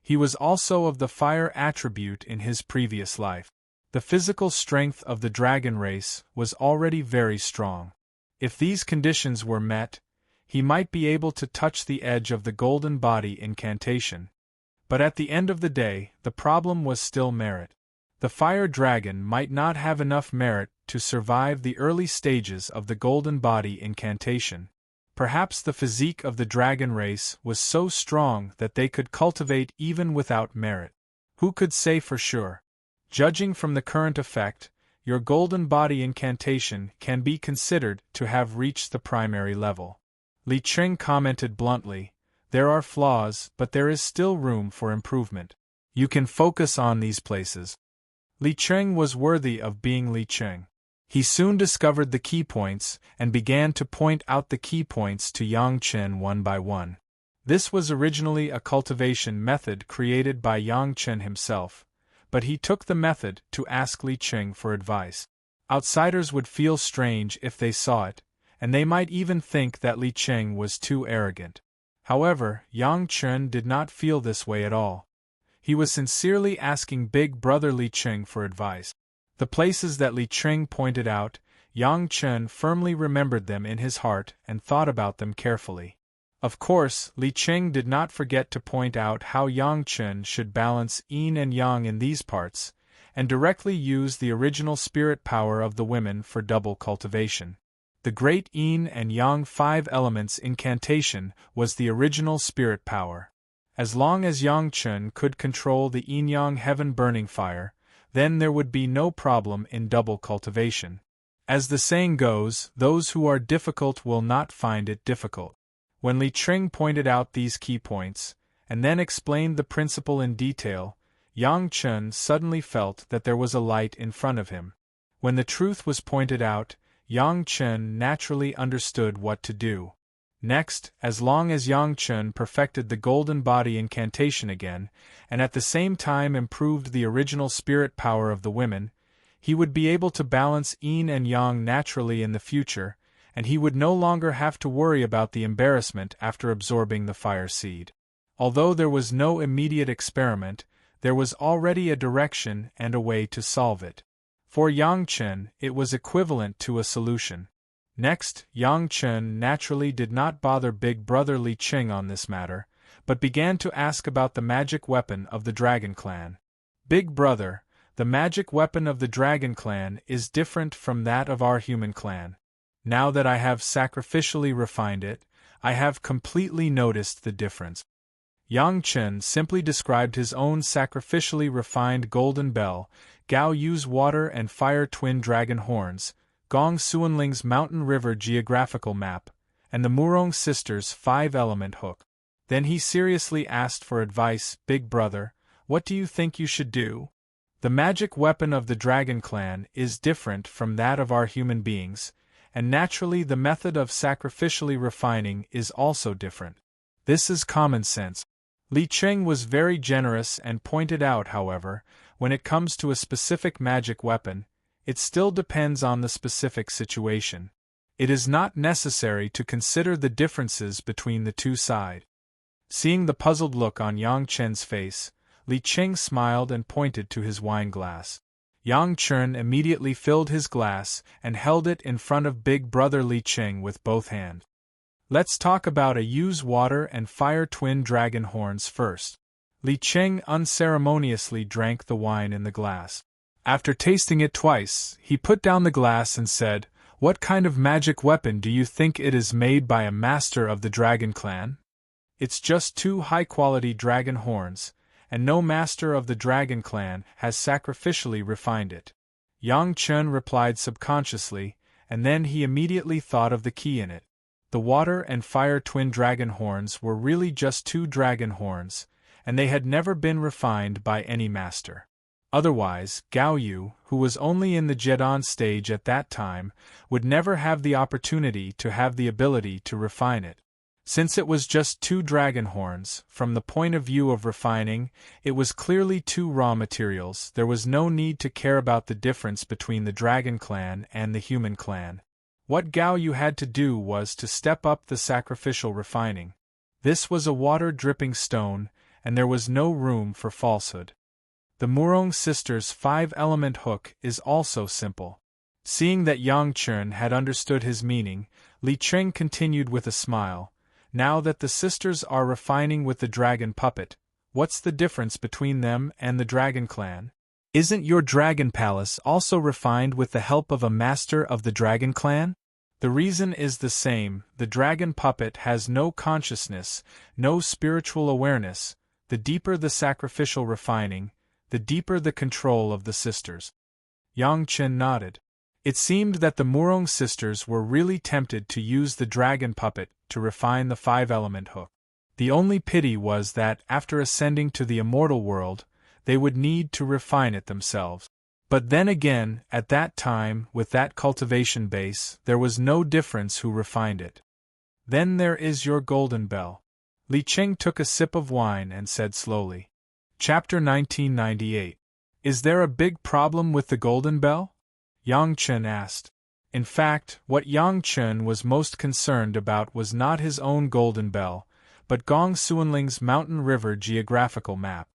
He was also of the fire attribute in his previous life. The physical strength of the dragon race was already very strong. If these conditions were met, he might be able to touch the edge of the golden body incantation. But at the end of the day, the problem was still merit. The fire dragon might not have enough merit to survive the early stages of the golden body incantation. Perhaps the physique of the dragon race was so strong that they could cultivate even without merit. Who could say for sure? Judging from the current effect, your golden body incantation can be considered to have reached the primary level. Li Cheng commented bluntly, There are flaws, but there is still room for improvement. You can focus on these places. Li Cheng was worthy of being Li Cheng. He soon discovered the key points and began to point out the key points to Yang Chen one by one. This was originally a cultivation method created by Yang Chen himself, but he took the method to ask Li Cheng for advice. Outsiders would feel strange if they saw it, and they might even think that Li Cheng was too arrogant. However, Yang Chen did not feel this way at all. He was sincerely asking Big Brother Li Cheng for advice. The places that Li Cheng pointed out, Yang Chen firmly remembered them in his heart and thought about them carefully. Of course, Li Cheng did not forget to point out how Yang Chen should balance yin and yang in these parts, and directly use the original spirit power of the women for double cultivation. The great yin and yang 5 elements incantation was the original spirit power. As long as Yang Chen could control the yin-yang heaven burning fire, then there would be no problem in double cultivation. As the saying goes, those who are difficult will not find it difficult. When Li Cheng pointed out these key points, and then explained the principle in detail, Yang Chen suddenly felt that there was a light in front of him. When the truth was pointed out, Yang Chen naturally understood what to do. Next, as long as Yang Chen perfected the golden body incantation again, and at the same time improved the original spirit power of the women, he would be able to balance yin and yang naturally in the future, and he would no longer have to worry about the embarrassment after absorbing the fire seed. Although there was no immediate experiment, there was already a direction and a way to solve it. For Yang Chen, it was equivalent to a solution. Next, Yang Chen naturally did not bother Big Brother Li Cheng on this matter, but began to ask about the magic weapon of the Dragon Clan. Big Brother, the magic weapon of the Dragon Clan is different from that of our human clan. Now that I have sacrificially refined it, I have completely noticed the difference. Yang Chen simply described his own sacrificially refined golden bell, Gao Yu's water and fire twin dragon horns, Gong Suanling's mountain river geographical map, and the Murong sisters' 5-element hook. Then he seriously asked for advice. Big Brother, what do you think you should do? The magic weapon of the Dragon Clan is different from that of our human beings, and naturally the method of sacrificially refining is also different. This is common sense. Li Cheng was very generous and pointed out, however, when it comes to a specific magic weapon, it still depends on the specific situation. It is not necessary to consider the differences between the two sides. Seeing the puzzled look on Yang Chen's face, Li Cheng smiled and pointed to his wine glass. Yang Chen immediately filled his glass and held it in front of Big Brother Li Cheng with both hands. Let's talk about a Yu's water and fire twin dragon horns first. Li Cheng unceremoniously drank the wine in the glass. After tasting it twice, he put down the glass and said, "What kind of magic weapon do you think it is made by a master of the Dragon Clan? It's just 2 high-quality dragon horns, and no master of the Dragon Clan has sacrificially refined it." Yang Chen replied subconsciously, and then he immediately thought of the key in it. The water and fire twin dragon horns were really just 2 dragon horns, and they had never been refined by any master. Otherwise, Gao Yu, who was only in the Jedan stage at that time, would never have the opportunity to have the ability to refine it. Since it was just 2 dragon horns, from the point of view of refining, it was clearly 2 raw materials. There was no need to care about the difference between the Dragon Clan and the human clan. What Gao Yu had to do was to step up the sacrificial refining. This was a water-dripping stone, and there was no room for falsehood. The Murong sisters' 5-element hook is also simple. Seeing that Yang Chen had understood his meaning, Li Cheng continued with a smile. Now that the sisters are refining with the dragon puppet, what's the difference between them and the Dragon Clan? Isn't your dragon palace also refined with the help of a master of the Dragon Clan? The reason is the same. The dragon puppet has no consciousness, no spiritual awareness. The deeper the sacrificial refining, the deeper the control of the sisters. Yang Chen nodded. It seemed that the Murong sisters were really tempted to use the dragon puppet to refine the 5-element hook. The only pity was that, after ascending to the immortal world, they would need to refine it themselves. But then again, at that time, with that cultivation base, there was no difference who refined it. Then there is your golden bell. Li Qing took a sip of wine and said slowly. Chapter 1998. Is there a big problem with the golden bell? Yang Chen asked. In fact, what Yang Chen was most concerned about was not his own golden bell, but Gong Suanling's mountain river geographical map.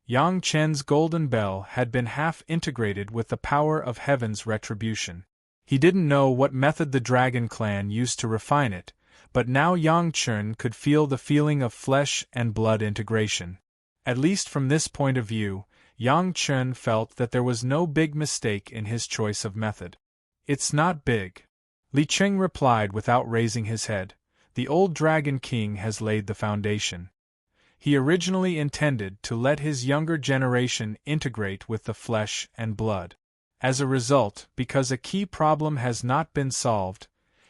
Yang Chen's golden bell had been half integrated with the power of heaven's retribution. He didn't know what method the Dragon Clan used to refine it, but now Yang Chen could feel the feeling of flesh and blood integration. At least from this point of view, Yang Chen felt that there was no big mistake in his choice of method. It's not big. Li Qing replied without raising his head. The old Dragon King has laid the foundation. He originally intended to let his younger generation integrate with the flesh and blood. As a result, because a key problem has not been solved,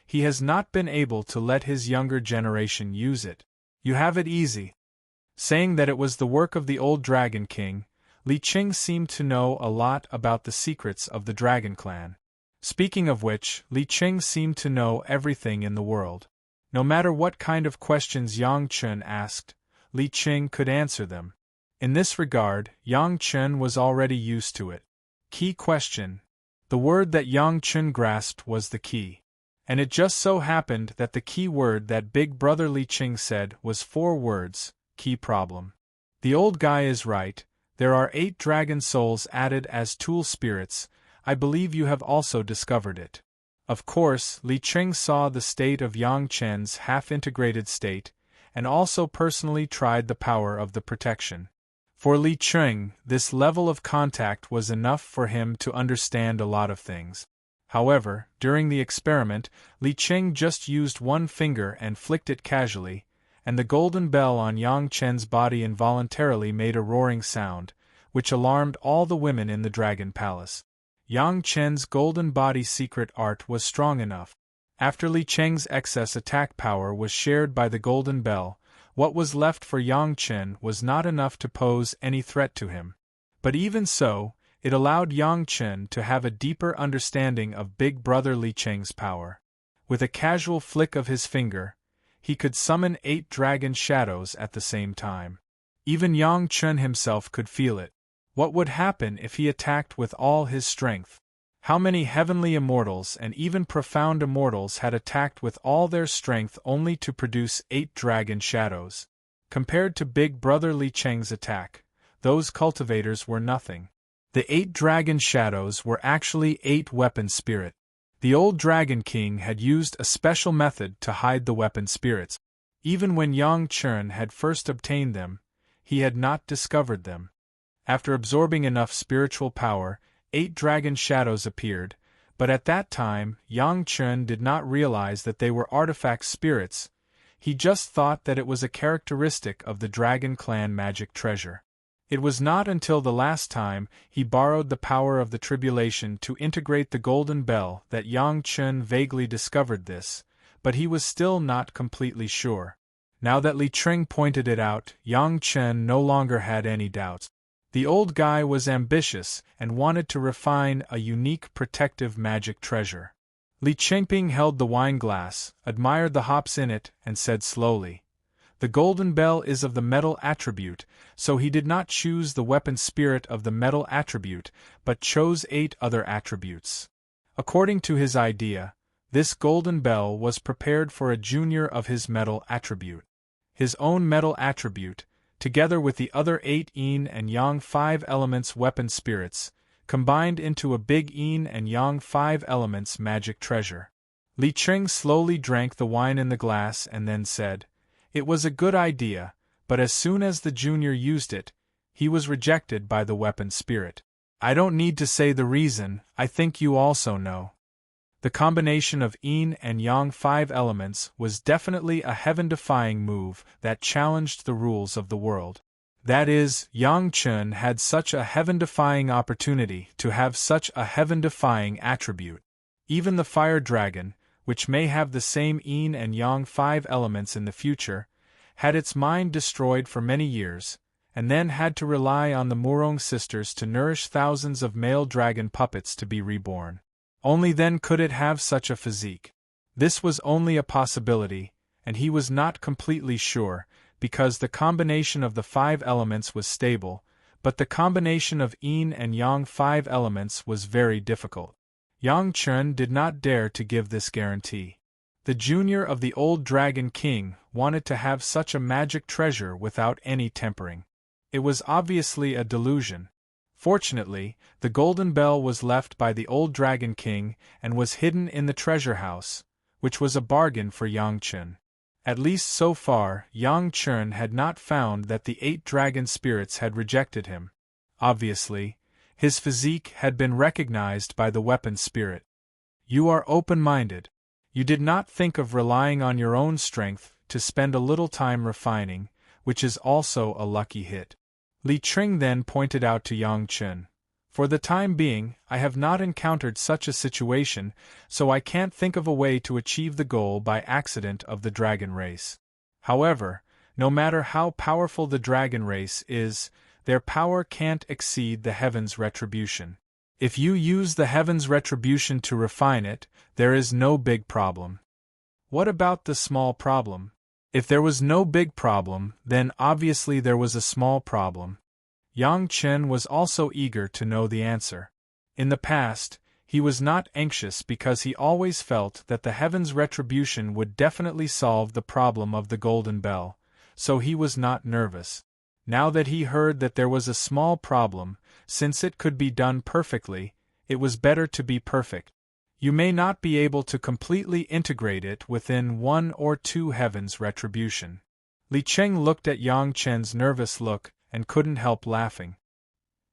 he has not been able to let his younger generation use it. You have it easy. Saying that it was the work of the old Dragon King, Li Qing seemed to know a lot about the secrets of the Dragon Clan. Speaking of which, Li Qing seemed to know everything in the world. No matter what kind of questions Yang Chen asked, Li Qing could answer them. In this regard, Yang Chen was already used to it. Key question. The word that Yang Chen grasped was the key. And it just so happened that the key word that Big Brother Li Qing said was 4 words, key problem. The old guy is right, there are 8 dragon souls added as tool spirits. I believe you have also discovered it. Of course, Li Qing saw the state of Yang Chen's half-integrated state, and also personally tried the power of the protection. For Li Qing, this level of contact was enough for him to understand a lot of things. However, during the experiment, Li Qing just used one finger and flicked it casually, and the golden bell on Yang Chen's body involuntarily made a roaring sound, which alarmed all the women in the Dragon Palace. Yang Chen's golden body secret art was strong enough. After Li Qing's excess attack power was shared by the golden bell, what was left for Yang Chen was not enough to pose any threat to him. But even so, it allowed Yang Chen to have a deeper understanding of Big Brother Li Qing's power. With a casual flick of his finger, he could summon 8 dragon shadows at the same time. Even Yang Chen himself could feel it. What would happen if he attacked with all his strength? How many heavenly immortals and even profound immortals had attacked with all their strength only to produce 8 dragon shadows? Compared to Big Brother Li Qing's attack, those cultivators were nothing. The 8 dragon shadows were actually 8 weapon spirit. The old Dragon King had used a special method to hide the weapon spirits. Even when Yang Chen had first obtained them, he had not discovered them. After absorbing enough spiritual power, 8 dragon shadows appeared, but at that time, Yang Chen did not realize that they were artifact spirits. He just thought that it was a characteristic of the Dragon Clan magic treasure. It was not until the last time he borrowed the power of the tribulation to integrate the golden bell that Yang Chen vaguely discovered this, but he was still not completely sure. Now that Li Qing pointed it out, Yang Chen no longer had any doubts. The old guy was ambitious and wanted to refine a unique protective magic treasure. Li Qingping held the wine glass, admired the hops in it, and said slowly, "The golden bell is of the metal attribute, so he did not choose the weapon spirit of the metal attribute, but chose 8 other attributes. According to his idea, this golden bell was prepared for a junior of his metal attribute. His own metal attribute, together with the other 8 yin and yang 5 elements weapon spirits, combined into a big yin and yang 5 elements magic treasure." Li Qing slowly drank the wine in the glass and then said, "It was a good idea, but as soon as the junior used it, he was rejected by the weapon spirit. I don't need to say the reason, I think you also know. The combination of yin and yang 5 elements was definitely a heaven-defying move that challenged the rules of the world. That is, Yang Chen had such a heaven-defying opportunity to have such a heaven-defying attribute. Even the fire dragon, which may have the same yin and yang 5 elements in the future, had its mind destroyed for many years, and then had to rely on the Murong sisters to nourish thousands of male dragon puppets to be reborn. Only then could it have such a physique. This was only a possibility, and he was not completely sure, because the combination of the 5 elements was stable, but the combination of yin and yang 5 elements was very difficult. Yang Chen did not dare to give this guarantee. The junior of the old Dragon King wanted to have such a magic treasure without any tempering. It was obviously a delusion. Fortunately, the golden bell was left by the old Dragon King and was hidden in the treasure house, which was a bargain for Yang Chen. At least so far, Yang Chen had not found that the 8 dragon spirits had rejected him. Obviously, his physique had been recognized by the weapon spirit. You are open-minded. You did not think of relying on your own strength to spend a little time refining, which is also a lucky hit. Li Cheng then pointed out to Yang Chen. For the time being, I have not encountered such a situation, so I can't think of a way to achieve the goal by accident of the dragon race. However, no matter how powerful the dragon race is, their power can't exceed the heaven's retribution. If you use the heaven's retribution to refine it, there is no big problem. What about the small problem? If there was no big problem, then obviously there was a small problem. Yang Chen was also eager to know the answer. In the past, he was not anxious because he always felt that the heaven's retribution would definitely solve the problem of the golden bell, so he was not nervous. Now that he heard that there was a small problem, since it could be done perfectly, it was better to be perfect. You may not be able to completely integrate it within 1 or 2 heavens' retribution. Li Cheng looked at Yang Chen's nervous look and couldn't help laughing.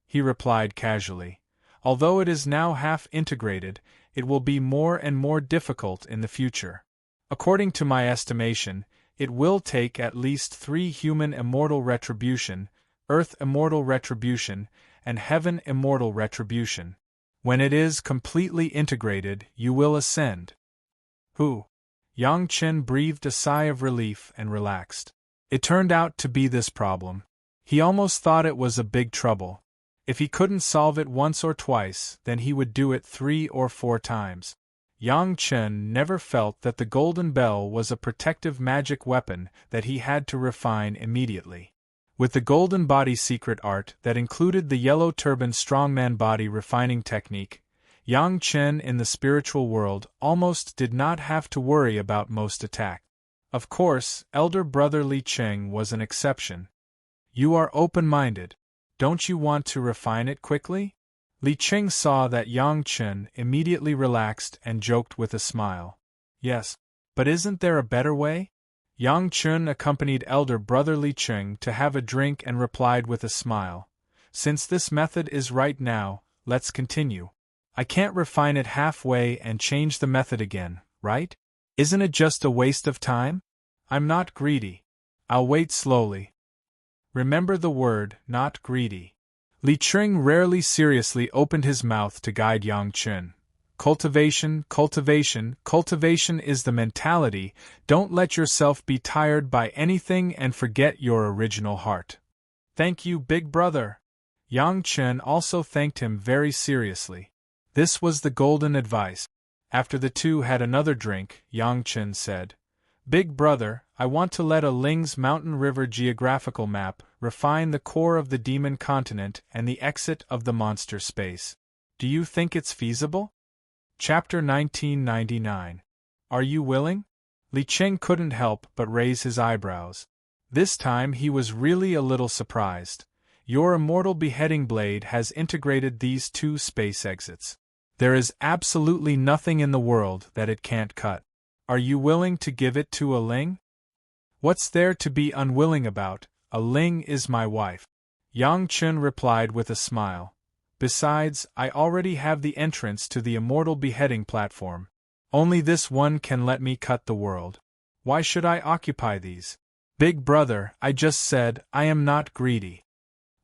He replied casually, although it is now half integrated, it will be more and more difficult in the future. According to my estimation, it will take at least 3 human immortal retribution, earth immortal retribution, and heaven immortal retribution. When it is completely integrated, you will ascend. Who? Yang Chen breathed a sigh of relief and relaxed. It turned out to be this problem. He almost thought it was a big trouble. If he couldn't solve it once or twice, then he would do it 3 or 4 times. Yang Chen never felt that the golden bell was a protective magic weapon that he had to refine immediately. With the golden body secret art that included the yellow turban strongman body refining technique, Yang Chen in the spiritual world almost did not have to worry about most attack. Of course, elder brother Li Cheng was an exception. You are open-minded. Don't you want to refine it quickly? Li Cheng saw that Yang Chen immediately relaxed and joked with a smile. Yes, but isn't there a better way? Yang Chen accompanied elder brother Li Cheng to have a drink and replied with a smile. Since this method is right now, let's continue. I can't refine it halfway and change the method again, right? Isn't it just a waste of time? I'm not greedy. I'll wait slowly. Remember the word, not greedy. Li Cheng rarely seriously opened his mouth to guide Yang Chen. Cultivation, cultivation, cultivation is the mentality. Don't let yourself be tired by anything and forget your original heart. Thank you, big brother. Yang Chen also thanked him very seriously. This was the golden advice. After the two had another drink, Yang Chen said, Big brother, I want to let a Ling's Mountain River geographical map refine the core of the demon continent and the exit of the monster space. Do you think it's feasible? Chapter 1999. Are you willing? Li Cheng couldn't help but raise his eyebrows. This time he was really a little surprised. Your immortal beheading blade has integrated these 2 space exits. There is absolutely nothing in the world that it can't cut. Are you willing to give it to a Ling? What's there to be unwilling about? A Ling is my wife. Yang Chen replied with a smile. Besides, I already have the entrance to the immortal beheading platform. Only this one can let me cut the world. Why should I occupy these? Big brother, I just said, I am not greedy.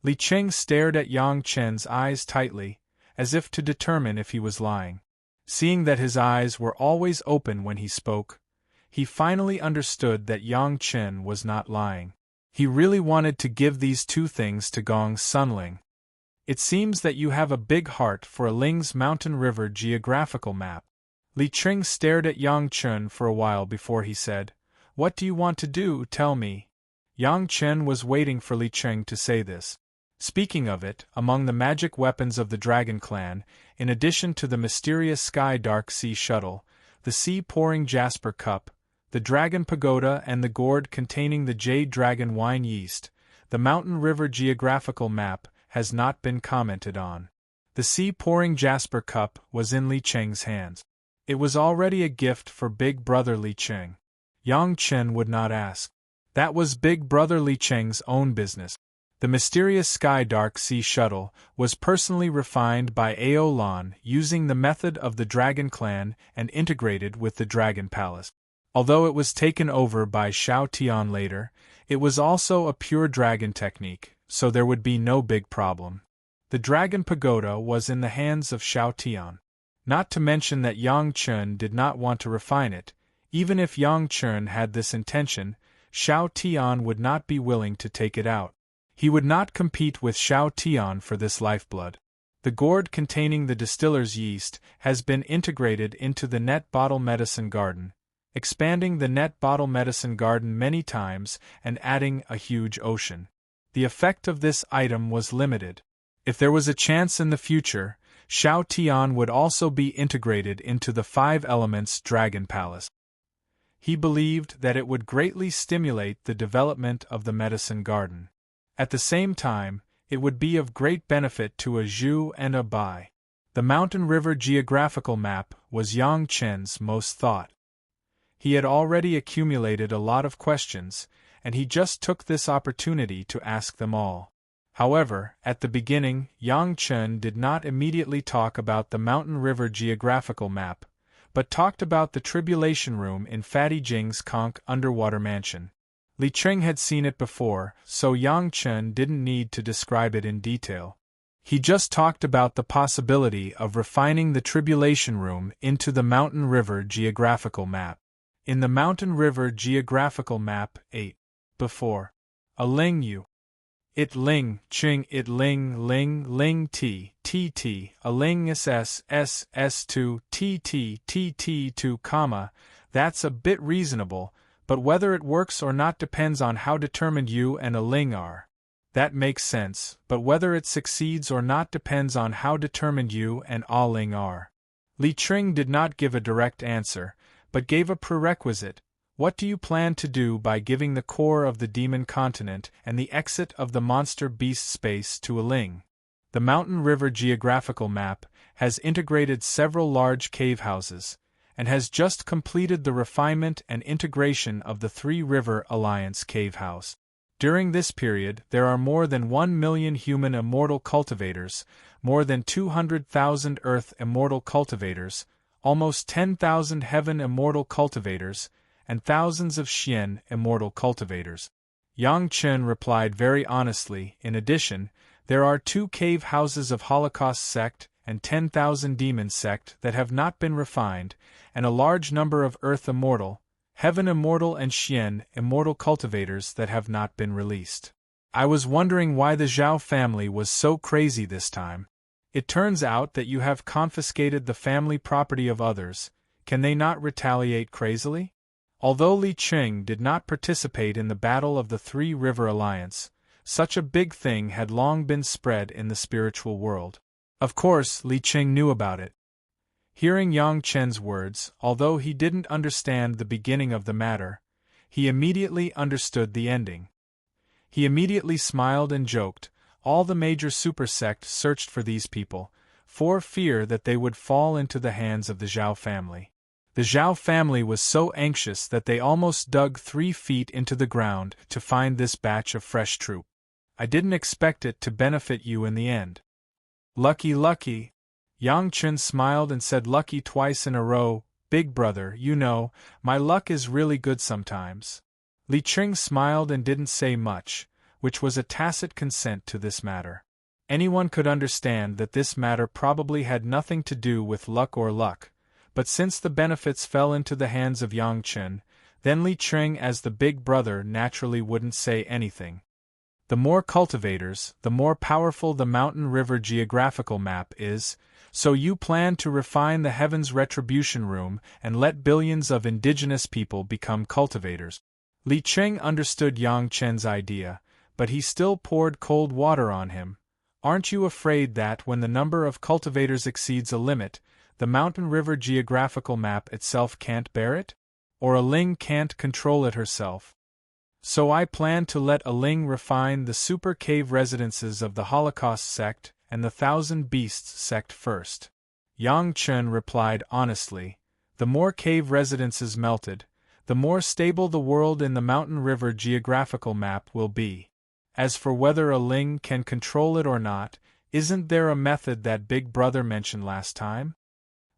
Li Cheng stared at Yang Chen's eyes tightly, as if to determine if he was lying. Seeing that his eyes were always open when he spoke, He finally understood that Yang Chen was not lying. He really wanted to give these two things to Gong Sunling. It seems that you have a big heart for a Ling's Mountain River geographical map. Li Cheng stared at Yang Chen for a while before he said, "What do you want to do, tell me?" Yang Chen was waiting for Li Cheng to say this. Speaking of it, among the magic weapons of the Dragon Clan, in addition to the mysterious Sky Dark Sea Shuttle, the Sea-Pouring Jasper Cup, the Dragon Pagoda and the gourd containing the Jade Dragon Wine Yeast, the Mountain River geographical map has not been commented on. The Sea-Pouring Jasper Cup was in Li Cheng's hands. It was already a gift for Big Brother Li Cheng. Yang Chen would not ask. That was Big Brother Li Cheng's own business. The mysterious Sky Dark Sea Shuttle was personally refined by Ao Lan using the method of the Dragon Clan and integrated with the Dragon Palace. Although it was taken over by Xiao Tian later, it was also a pure dragon technique, so there would be no big problem. The Dragon Pagoda was in the hands of Xiao Tian. Not to mention that Yang Chen did not want to refine it. Even if Yang Chen had this intention, Xiao Tian would not be willing to take it out. He would not compete with Xiao Tian for this lifeblood. The gourd containing the distiller's yeast has been integrated into the net bottle medicine garden, expanding the net bottle medicine garden many times and adding a huge ocean. The effect of this item was limited. If there was a chance in the future, Xiao Tian would also be integrated into the 5 Elements Dragon Palace. He believed that it would greatly stimulate the development of the medicine garden. At the same time, it would be of great benefit to a Zhu and a Bai. The Mountain River geographical map was Yang Chen's most thought. He had already accumulated a lot of questions, and he just took this opportunity to ask them all. However, at the beginning, Yang Chen did not immediately talk about the Mountain River geographical map, but talked about the Tribulation Room in Fatty Jing's conch underwater mansion. Li Cheng had seen it before, so Yang Chen didn't need to describe it in detail. He just talked about the possibility of refining the Tribulation Room into the Mountain River geographical map. In the Mountain River geographical map 8. Before. A Ling U. It Ling, Ching it Ling Ling Ling T, T T, a Ling SS S2, T T T T 2, that's a bit reasonable. But whether it works or not depends on how determined you and a Ling are. That makes sense, but whether it succeeds or not depends on how determined you and a Ling are. Li Cheng did not give a direct answer, but gave a prerequisite. What do you plan to do by giving the core of the demon continent and the exit of the monster beast space to a Ling? The Mountain River geographical map has integrated several large cave houses, and has just completed the refinement and integration of the 3 River Alliance cave house. During this period, there are more than 1 million human immortal cultivators, more than 200,000 earth immortal cultivators, almost 10,000 heaven immortal cultivators, and thousands of Xian immortal cultivators. Yang Chen replied very honestly. In addition, there are 2 cave houses of Holocaust sect and 10,000 demon sect that have not been refined, and a large number of Earth Immortal, Heaven Immortal and Xian Immortal cultivators that have not been released. I was wondering why the Zhao family was so crazy this time. It turns out that you have confiscated the family property of others. Can they not retaliate crazily? Although Li Cheng did not participate in the battle of the 3 River Alliance, such a big thing had long been spread in the spiritual world. Of course, Li Cheng knew about it. Hearing Yang Chen's words, although he didn't understand the beginning of the matter, he immediately understood the ending. He immediately smiled and joked. All the major super sects searched for these people, for fear that they would fall into the hands of the Zhao family. The Zhao family was so anxious that they almost dug 3 feet into the ground to find this batch of fresh troop. I didn't expect it to benefit you in the end. Lucky, lucky. Yang Chen smiled and said lucky twice in a row. Big brother, you know, my luck is really good sometimes. Li Cheng smiled and didn't say much, which was a tacit consent to this matter. Anyone could understand that this matter probably had nothing to do with luck, but since the benefits fell into the hands of Yang Chen, Then Li Cheng, as the big brother, naturally wouldn't say anything. The more cultivators, the more powerful the mountain river geographical map is, so you plan to refine the Heaven's Retribution Room and let billions of indigenous people become cultivators. Li Cheng understood Yang Chen's idea, but he still poured cold water on him. Aren't you afraid that when the number of cultivators exceeds a limit, the mountain river geographical map itself can't bear it? Or Ling can't control it herself? So I plan to let Ling refine the super cave residences of the Holocaust sect and the Thousand Beasts sect first. Yang Chen replied honestly. The more cave residences melted, the more stable the world in the mountain river geographical map will be. As for whether Ling can control it or not, isn't there a method that Big Brother mentioned last time?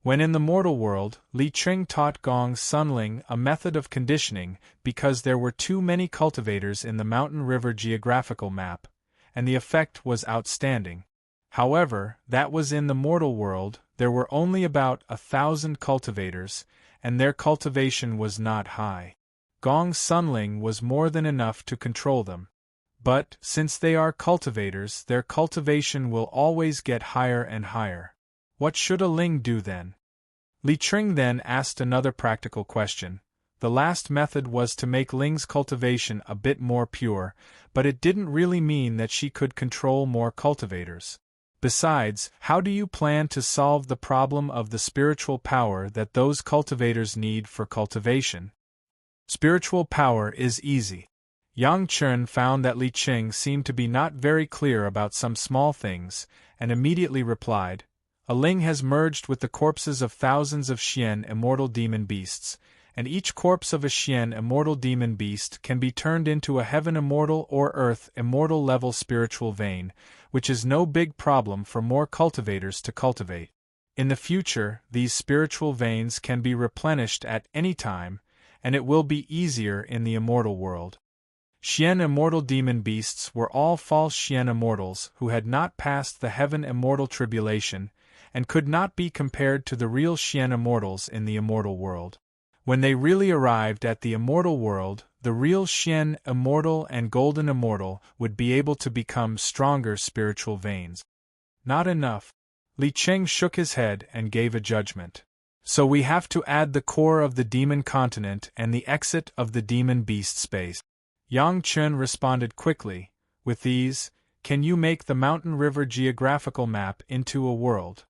When in the mortal world, Li Cheng taught Gong Sunling a method of conditioning because there were too many cultivators in the mountain river geographical map, and the effect was outstanding. However, that was in the mortal world. There were only about 1,000 cultivators, and their cultivation was not high. Gong Sunling was more than enough to control them. But, since they are cultivators, their cultivation will always get higher and higher. What should Ling do then? Li Cheng then asked another practical question. The last method was to make Ling's cultivation a bit more pure, but it didn't really mean that she could control more cultivators. Besides, how do you plan to solve the problem of the spiritual power that those cultivators need for cultivation? Spiritual power is easy. Yang Chen found that Li Cheng seemed to be not very clear about some small things, and immediately replied, Ling has merged with the corpses of thousands of Xian immortal demon beasts, and each corpse of a Xian immortal demon beast can be turned into a heaven immortal or earth immortal level spiritual vein, which is no big problem for more cultivators to cultivate. In the future, these spiritual veins can be replenished at any time, and it will be easier in the immortal world. Xian immortal demon beasts were all false Xian immortals who had not passed the heaven immortal tribulation, and could not be compared to the real Xian immortals in the immortal world. When they really arrived at the immortal world, the real Xian immortal and golden immortal would be able to become stronger spiritual veins. Not enough. Li Cheng shook his head and gave a judgment. So we have to add the core of the demon continent and the exit of the demon beast space. Yang Chen responded quickly, with these, can you make the mountain river geographical map into a world?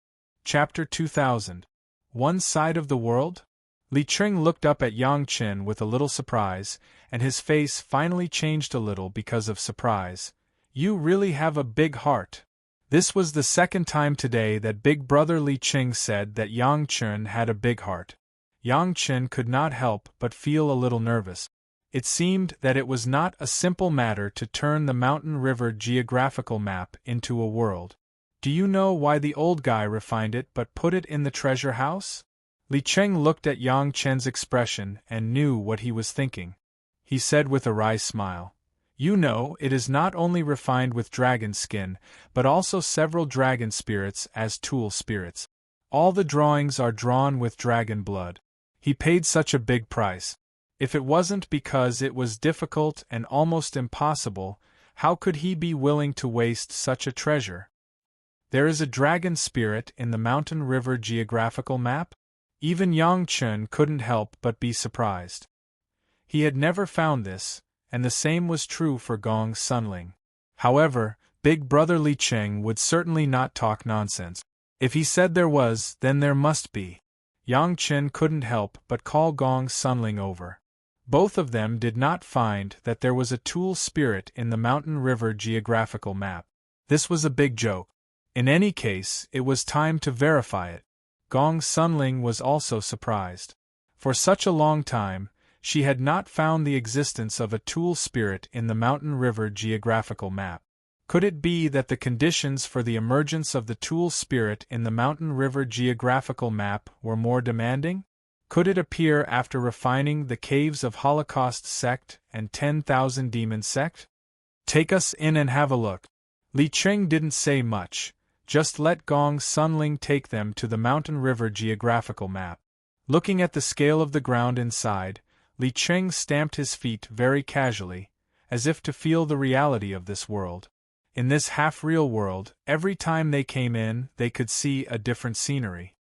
Chapter 2000. One side of the world? Li Cheng looked up at Yang Chen with a little surprise, and his face finally changed a little because of surprise. You really have a big heart. This was the second time today that Big Brother Li Cheng said that Yang Chen had a big heart. Yang Chen could not help but feel a little nervous. It seemed that it was not a simple matter to turn the mountain river geographical map into a world. Do you know why the old guy refined it but put it in the treasure house? Li Cheng looked at Yang Chen's expression and knew what he was thinking. He said with a wry smile, you know, it is not only refined with dragon skin, but also several dragon spirits as tool spirits. All the drawings are drawn with dragon blood. He paid such a big price. If it wasn't because it was difficult and almost impossible, how could he be willing to waste such a treasure? There is a dragon spirit in the mountain river geographical map? Even Yang Chen couldn't help but be surprised. He had never found this, and the same was true for Gong Sunling. However, Big Brother Li Cheng would certainly not talk nonsense. If he said there was, then there must be. Yang Chen couldn't help but call Gong Sunling over. Both of them did not find that there was a tool spirit in the mountain river geographical map. This was a big joke. In any case, it was time to verify it. Gong Sunling was also surprised. For such a long time, she had not found the existence of a tool spirit in the mountain river geographical map. Could it be that the conditions for the emergence of the tool spirit in the mountain river geographical map were more demanding? Could it appear after refining the caves of Holocaust sect and 10,000 demon sect? Take us in and have a look. Li Cheng didn't say much. Just let Gong Sunling take them to the mountain river geographical map. Looking at the scale of the ground inside, Li Cheng stamped his feet very casually, as if to feel the reality of this world. In this half-real world, every time they came in, they could see a different scenery.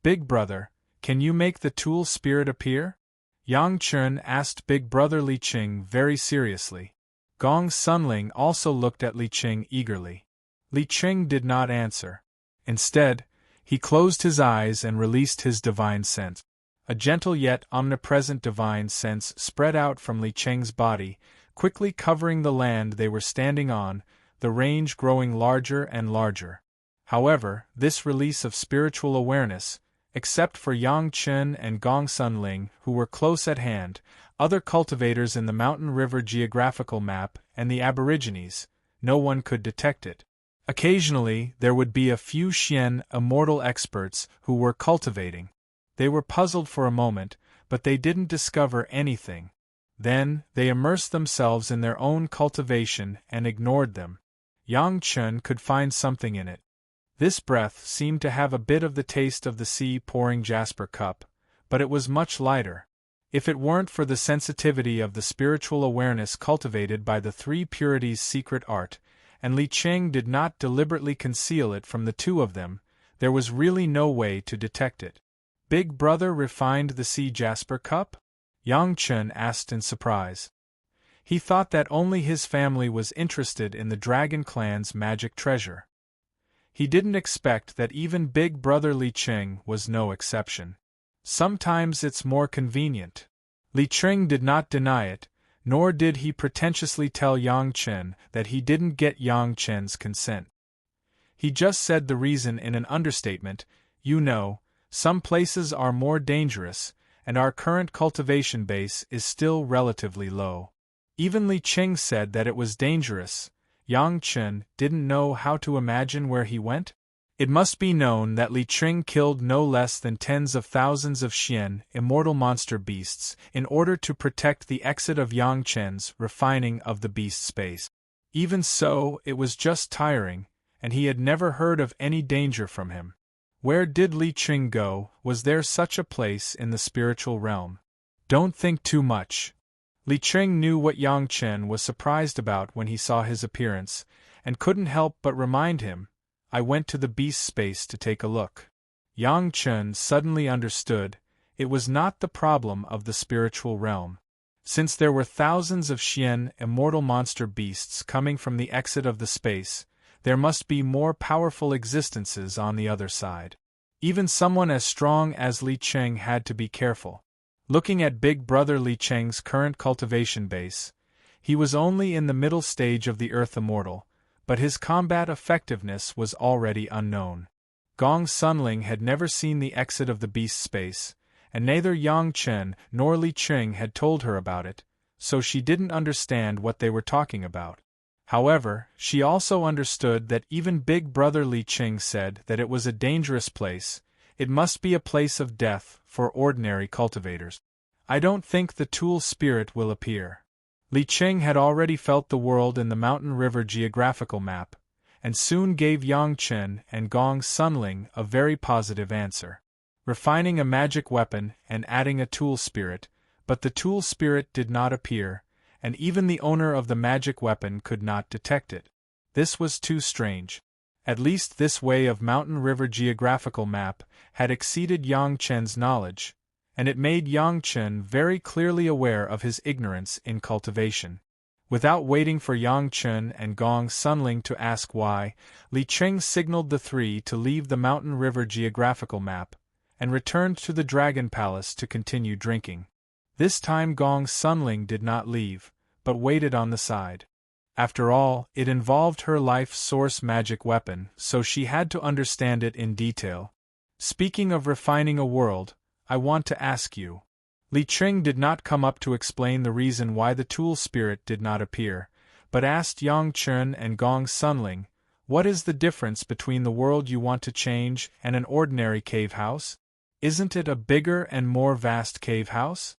Big brother, can you make the tool spirit appear? Yang Chun asked Big brother Li Cheng very seriously. Gong Sunling also looked at Li Cheng eagerly. Li Cheng did not answer. Instead, he closed his eyes and released his divine sense. A gentle yet omnipresent divine sense spread out from Li Cheng's body, quickly covering the land they were standing on, the range growing larger and larger. However, this release of spiritual awareness, except for Yang Chen and Gong Sunling, who were close at hand, other cultivators in the Mountain River geographical map, and the Aborigines, no one could detect it. Occasionally, there would be a few Xian immortal experts who were cultivating. They were puzzled for a moment, but they didn't discover anything. Then, they immersed themselves in their own cultivation and ignored them. Yang Chen could find something in it. This breath seemed to have a bit of the taste of the sea pouring jasper cup, but it was much lighter. If it weren't for the sensitivity of the spiritual awareness cultivated by the three purities' secret art, and Li Cheng did not deliberately conceal it from the two of them, there was really no way to detect it. Big brother refined the sea jasper cup? Yang Chen asked in surprise. He thought that only his family was interested in the Dragon Clan's magic treasure. He didn't expect that even Big brother Li Cheng was no exception. Sometimes it's more convenient. Li Cheng did not deny it, nor did he pretentiously tell Yang Chen that he didn't get Yang Chen's consent. He just said the reason in an understatement, you know, some places are more dangerous, and our current cultivation base is still relatively low. Even Li Cheng said that it was dangerous. Yang Chen didn't know how to imagine where he went. It must be known that Li Cheng killed no less than tens of thousands of Xian immortal monster beasts in order to protect the exit of Yang Chen's refining of the beast space. Even so, it was just tiring, and he had never heard of any danger from him. Where did Li Cheng go? Was there such a place in the spiritual realm? Don't think too much. Li Cheng knew what Yang Chen was surprised about when he saw his appearance, and couldn't help but remind him, I went to the beast space to take a look. Yang Chen suddenly understood, it was not the problem of the spiritual realm. Since there were thousands of Xian immortal monster beasts coming from the exit of the space, there must be more powerful existences on the other side. Even someone as strong as Li Cheng had to be careful. Looking at Big brother Li Cheng's current cultivation base, he was only in the middle stage of the Earth Immortal, but his combat effectiveness was already unknown. Gong Sunling had never seen the exit of the beast space, and neither Yang Chen nor Li Cheng had told her about it, so she didn't understand what they were talking about. However, she also understood that even Big brother Li Cheng said that it was a dangerous place. It must be a place of death for ordinary cultivators. I don't think the tool spirit will appear. Li Cheng had already felt the world in the Mountain River geographical map, and soon gave Yang Chen and Gong Sunling a very positive answer. Refining a magic weapon and adding a tool spirit, but the tool spirit did not appear, and even the owner of the magic weapon could not detect it. This was too strange. At least this way of Mountain River geographical map had exceeded Yang Chen's knowledge, and it made Yang Chen very clearly aware of his ignorance in cultivation. Without waiting for Yang Chen and Gong Sunling to ask why, Li Cheng signaled the three to leave the Mountain River geographical map, and returned to the Dragon Palace to continue drinking. This time Gong Sunling did not leave, but waited on the side. After all, it involved her life source magic weapon, so she had to understand it in detail. Speaking of refining a world, I want to ask you. Li Cheng did not come up to explain the reason why the tool spirit did not appear, but asked Yang Chen and Gong Sunling, what is the difference between the world you want to change and an ordinary cave house? Isn't it a bigger and more vast cave house?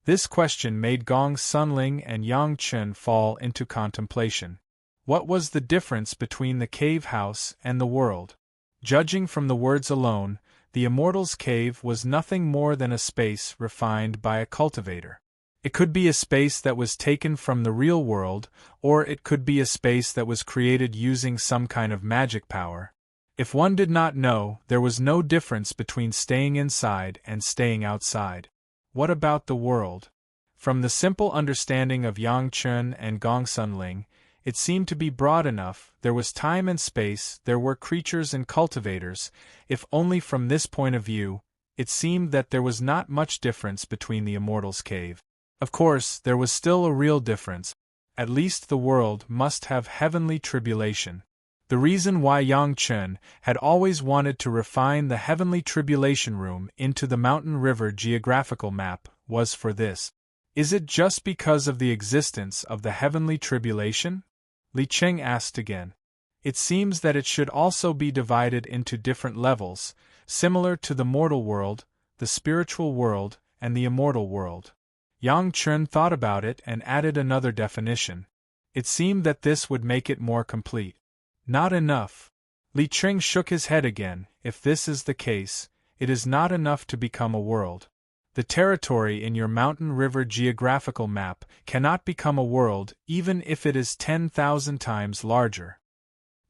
This question made Gong Sunling and Yang Chen fall into contemplation. What was the difference between the cave house and the world? Judging from the words alone, the Immortal's cave was nothing more than a space refined by a cultivator. It could be a space that was taken from the real world, or it could be a space that was created using some kind of magic power. If one did not know, there was no difference between staying inside and staying outside. What about the world? From the simple understanding of Yang Chen and Gong Sunling, it seemed to be broad enough. There was time and space, there were creatures and cultivators. If only from this point of view, it seemed that there was not much difference between the Immortal's cave. Of course, there was still a real difference. At least the world must have heavenly tribulation. The reason why Yang Chen had always wanted to refine the heavenly tribulation room into the mountain river geographical map was for this. Is it just because of the existence of the heavenly tribulation? Li Cheng asked again. It seems that it should also be divided into different levels, similar to the mortal world, the spiritual world, and the immortal world. Yang Chen thought about it and added another definition. It seemed that this would make it more complete. Not enough. Li Cheng shook his head again. If this is the case, it is not enough to become a world. The territory in your mountain river geographical map cannot become a world even if it is 10,000 times larger.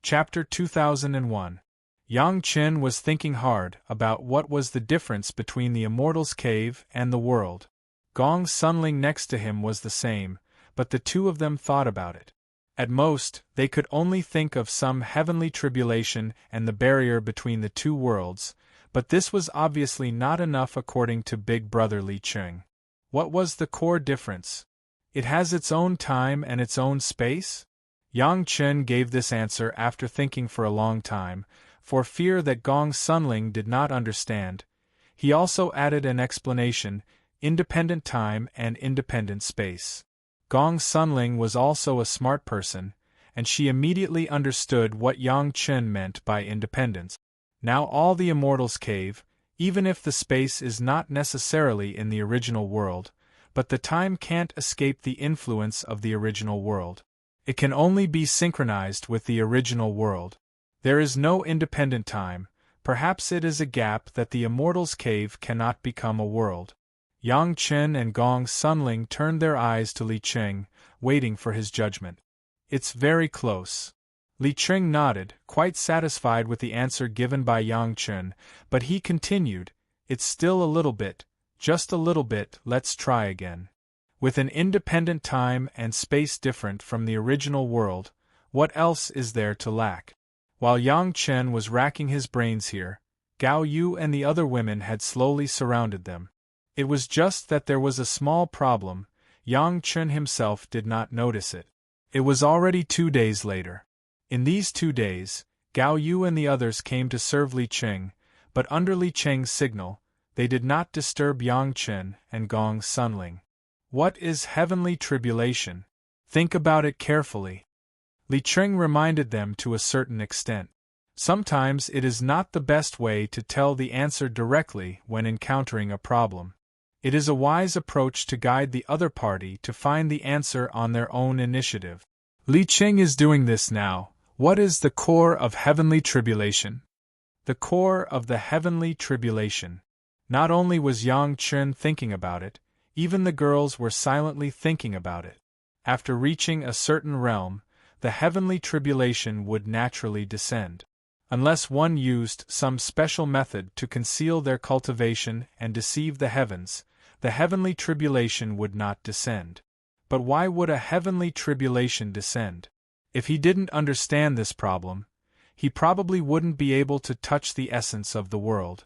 Chapter 2001. Yang Chen was thinking hard about what was the difference between the Immortal's cave and the world. Gong Sunling next to him was the same, but the two of them thought about it. At most, they could only think of some heavenly tribulation and the barrier between the two worlds, but this was obviously not enough according to Big Brother Li Cheng. What was the core difference? It has its own time and its own space? Yang Chen gave this answer after thinking for a long time, for fear that Gong Sunling did not understand. He also added an explanation: independent time and independent space. Gong Sunling was also a smart person, and she immediately understood what Yang Chen meant by independence. Now all the Immortal's cave, even if the space is not necessarily in the original world, but the time can't escape the influence of the original world. It can only be synchronized with the original world. There is no independent time. Perhaps it is a gap that the Immortal's cave cannot become a world. Yang Chen and Gong Sunling turned their eyes to Li Cheng, waiting for his judgment. It's very close. Li Cheng nodded, quite satisfied with the answer given by Yang Chen, but he continued, it's still a little bit, just a little bit, let's try again. With an independent time and space different from the original world, what else is there to lack? While Yang Chen was racking his brains here, Gao Yu and the other women had slowly surrounded them. It was just that there was a small problem. Yang Chen himself did not notice it. It was already 2 days later. In these 2 days, Gao Yu and the others came to serve Li Cheng, but under Li Cheng's signal, they did not disturb Yang Chen and Gong Sunling. What is heavenly tribulation? Think about it carefully. Li Cheng reminded them to a certain extent. Sometimes it is not the best way to tell the answer directly when encountering a problem. It is a wise approach to guide the other party to find the answer on their own initiative. Li Cheng is doing this now. What is the core of heavenly tribulation? The core of the heavenly tribulation. Not only was Yang Chen thinking about it, even the girls were silently thinking about it. After reaching a certain realm, the heavenly tribulation would naturally descend. Unless one used some special method to conceal their cultivation and deceive the heavens, the heavenly tribulation would not descend. But why would a heavenly tribulation descend? If he didn't understand this problem, he probably wouldn't be able to touch the essence of the world.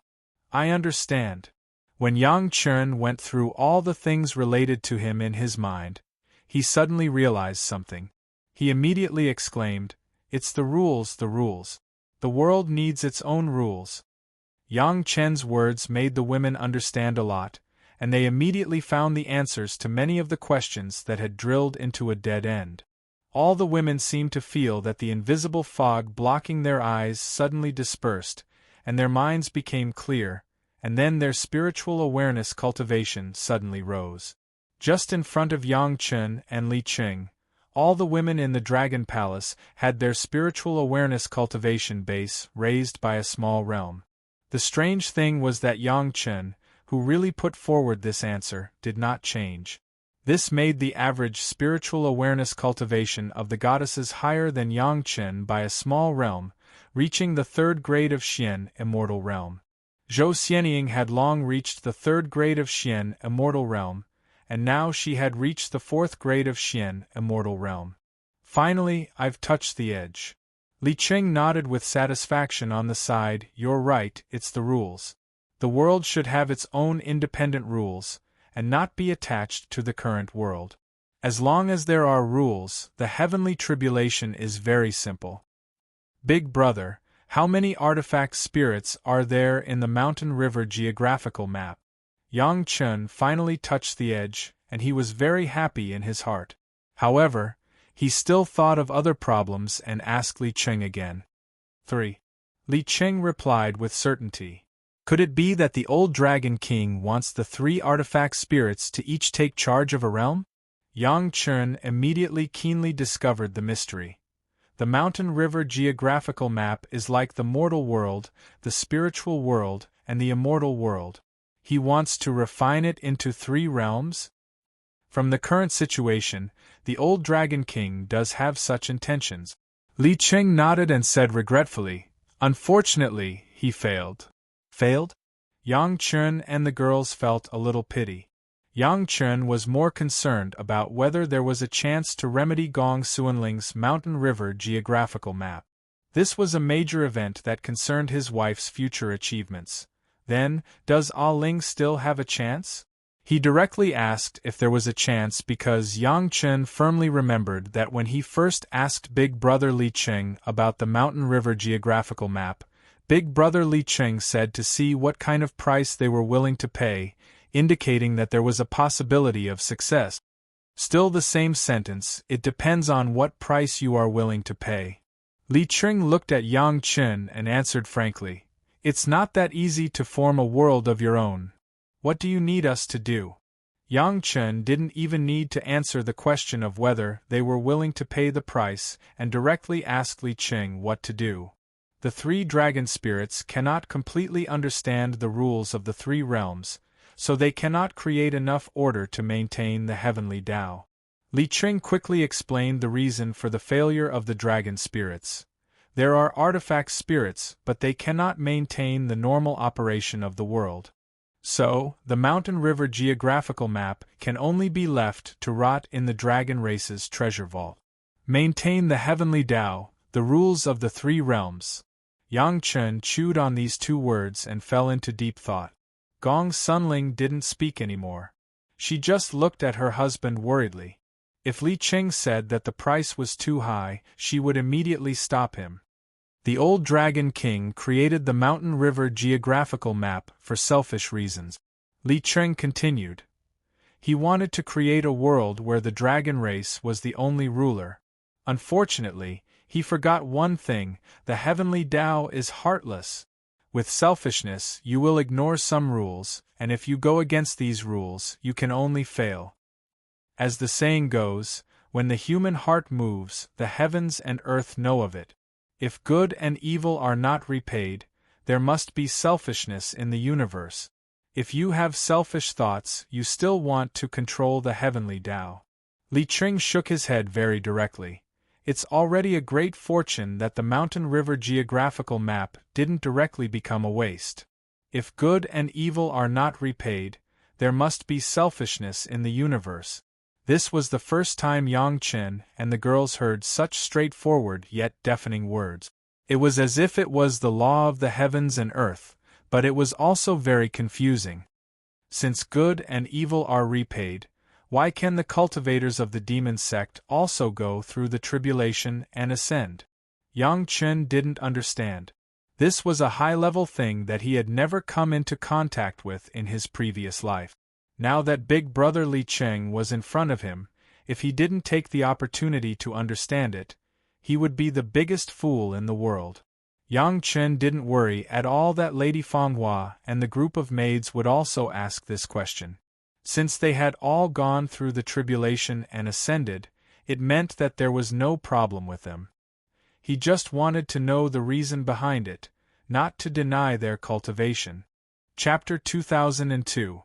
I understand. When Yang Chen went through all the things related to him in his mind, he suddenly realized something. He immediately exclaimed, "It's the rules, the rules. The world needs its own rules." Yang Chen's words made the women understand a lot, and they immediately found the answers to many of the questions that had drilled into a dead end. All the women seemed to feel that the invisible fog blocking their eyes suddenly dispersed, and their minds became clear, and then their spiritual awareness cultivation suddenly rose. Just in front of Yang Chen and Li Cheng, all the women in the Dragon Palace had their spiritual awareness cultivation base raised by a small realm. The strange thing was that Yang Chen, who really put forward this answer, did not change. This made the average spiritual awareness cultivation of the goddesses higher than Yang Qin by a small realm, reaching the 3rd grade of Xian, Immortal Realm. Zhou Xianying had long reached the 3rd grade of Xian, Immortal Realm, and now she had reached the 4th grade of Xian, Immortal Realm. Finally, I've touched the edge. Li Qing nodded with satisfaction on the side. You're right, it's the rules. The world should have its own independent rules, and not be attached to the current world. As long as there are rules, the heavenly tribulation is very simple. Big Brother, how many artifact spirits are there in the Mountain River geographical map? Yang Chen finally touched the edge, and he was very happy in his heart. However, he still thought of other problems and asked Li Qing again. 3. Li Qing replied with certainty. Could it be that the old Dragon King wants the 3 artifact spirits to each take charge of a realm? Yang Chen immediately keenly discovered the mystery. The Mountain River geographical map is like the mortal world, the spiritual world, and the immortal world. He wants to refine it into 3 realms? From the current situation, the old Dragon King does have such intentions. Li Qing nodded and said regretfully, unfortunately, he failed. Failed? Yang Chen and the girls felt a little pity. Yang Chen was more concerned about whether there was a chance to remedy Gong Xuanling's Mountain River geographical map. This was a major event that concerned his wife's future achievements. Then, does Ah Ling still have a chance? He directly asked if there was a chance because Yang Chen firmly remembered that when he first asked Big Brother Li Qing about the Mountain River geographical map, Big Brother Li Qing said to see what kind of price they were willing to pay, indicating that there was a possibility of success. Still the same sentence, it depends on what price you are willing to pay. Li Qing looked at Yang Chen and answered frankly, it's not that easy to form a world of your own. What do you need us to do? Yang Chen didn't even need to answer the question of whether they were willing to pay the price and directly asked Li Qing what to do. The 3 dragon spirits cannot completely understand the rules of the 3 realms, so they cannot create enough order to maintain the heavenly Tao. Li Qing quickly explained the reason for the failure of the dragon spirits. There are artifact spirits, but they cannot maintain the normal operation of the world. So, the Mountain River geographical map can only be left to rot in the dragon race's treasure vault. Maintain the heavenly Tao, the rules of the 3 realms. Yang Chen chewed on these 2 words and fell into deep thought. Gong Sunling didn't speak anymore. She just looked at her husband worriedly. If Li Qing said that the price was too high, she would immediately stop him. The old Dragon King created the Mountain River geographical map for selfish reasons. Li Qing continued. He wanted to create a world where the dragon race was the only ruler. Unfortunately, he forgot one thing: the heavenly Tao is heartless. With selfishness, you will ignore some rules, and if you go against these rules, you can only fail. As the saying goes, when the human heart moves, the heavens and earth know of it. If good and evil are not repaid, there must be selfishness in the universe. If you have selfish thoughts, you still want to control the heavenly Tao. Li Qing shook his head very directly. It's already a great fortune that the Mountain River geographical map didn't directly become a waste. If good and evil are not repaid, there must be selfishness in the universe. This was the first time Yang Chen and the girls heard such straightforward yet deafening words. It was as if it was the law of the heavens and earth, but it was also very confusing. Since good and evil are repaid, why can the cultivators of the demon sect also go through the tribulation and ascend? Yang Chen didn't understand. This was a high-level thing that he had never come into contact with in his previous life. Now that Big Brother Li Qing was in front of him, if he didn't take the opportunity to understand it, he would be the biggest fool in the world. Yang Chen didn't worry at all that Lady Fanghua and the group of maids would also ask this question. Since they had all gone through the tribulation and ascended, it meant that there was no problem with them. He just wanted to know the reason behind it, not to deny their cultivation. Chapter 2002.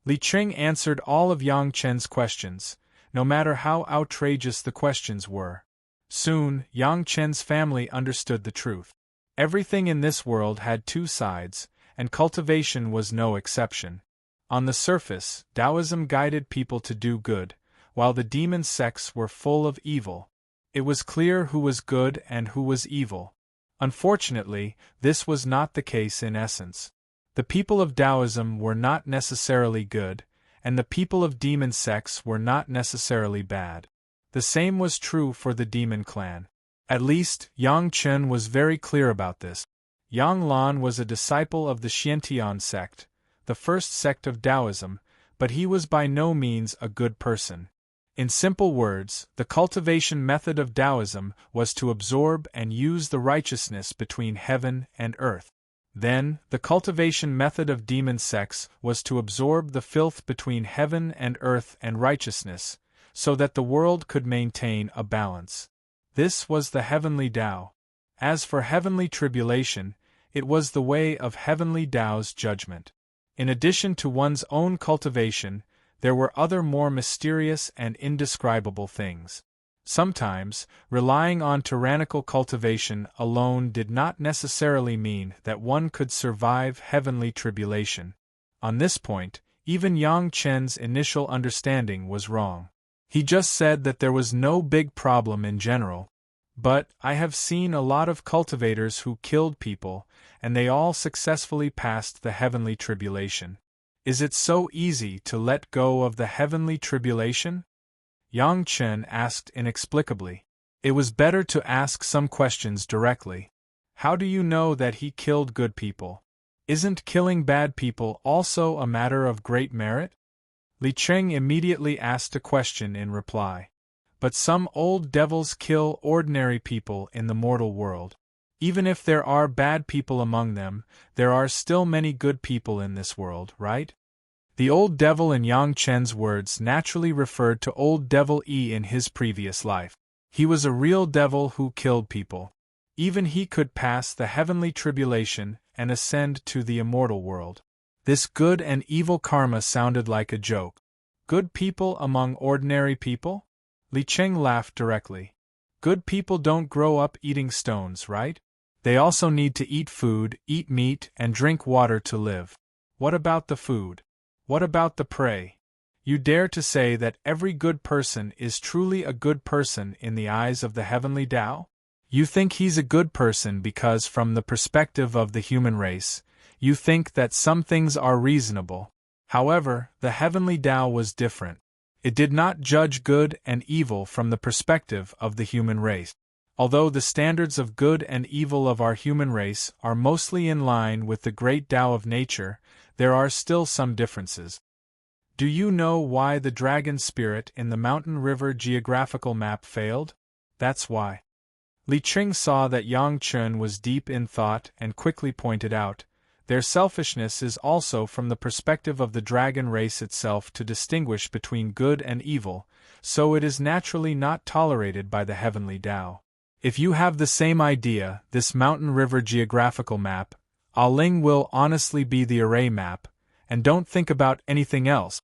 Li Qing answered all of Yang Chen's questions, no matter how outrageous the questions were. Soon, Yang Chen's family understood the truth. Everything in this world had two sides, and cultivation was no exception. On the surface, Taoism guided people to do good, while the demon sects were full of evil. It was clear who was good and who was evil. Unfortunately, this was not the case in essence. The people of Taoism were not necessarily good, and the people of demon sects were not necessarily bad. The same was true for the demon clan. At least, Yang Chen was very clear about this. Yang Lan was a disciple of the Xiantian sect, the first sect of Taoism, but he was by no means a good person. In simple words, the cultivation method of Taoism was to absorb and use the righteousness between heaven and earth. Then, the cultivation method of demon sects was to absorb the filth between heaven and earth and righteousness, so that the world could maintain a balance. This was the heavenly Tao. As for heavenly tribulation, it was the way of heavenly Tao's judgment. In addition to one's own cultivation, there were other more mysterious and indescribable things. Sometimes, relying on tyrannical cultivation alone did not necessarily mean that one could survive heavenly tribulation. On this point, even Yang Chen's initial understanding was wrong. He just said that there was no big problem in general. But, I have seen a lot of cultivators who killed people, and they all successfully passed the heavenly tribulation. Is it so easy to let go of the heavenly tribulation? Yang Chen asked inexplicably. It was better to ask some questions directly. How do you know that he killed good people? Isn't killing bad people also a matter of great merit? Li Qing immediately asked a question in reply. But some old devils kill ordinary people in the mortal world. Even if there are bad people among them, there are still many good people in this world, right? The old devil in Yang Chen's words naturally referred to Old Devil E in his previous life. He was a real devil who killed people. Even he could pass the heavenly tribulation and ascend to the immortal world. This good and evil karma sounded like a joke. Good people among ordinary people? Li Qing laughed directly. Good people don't grow up eating stones, right? They also need to eat food, eat meat, and drink water to live. What about the food? What about the prey? You dare to say that every good person is truly a good person in the eyes of the heavenly Tao? You think he's a good person because from the perspective of the human race, you think that some things are reasonable. However, the heavenly Tao was different. It did not judge good and evil from the perspective of the human race. Although the standards of good and evil of our human race are mostly in line with the great Tao of nature, there are still some differences. Do you know why the dragon spirit in the mountain river geographical map failed? That's why. Li Qing saw that Yang Chen was deep in thought and quickly pointed out, their selfishness is also from the perspective of the dragon race itself to distinguish between good and evil, so it is naturally not tolerated by the heavenly Tao. If you have the same idea, this mountain river geographical map, Ling will honestly be the array map, and don't think about anything else.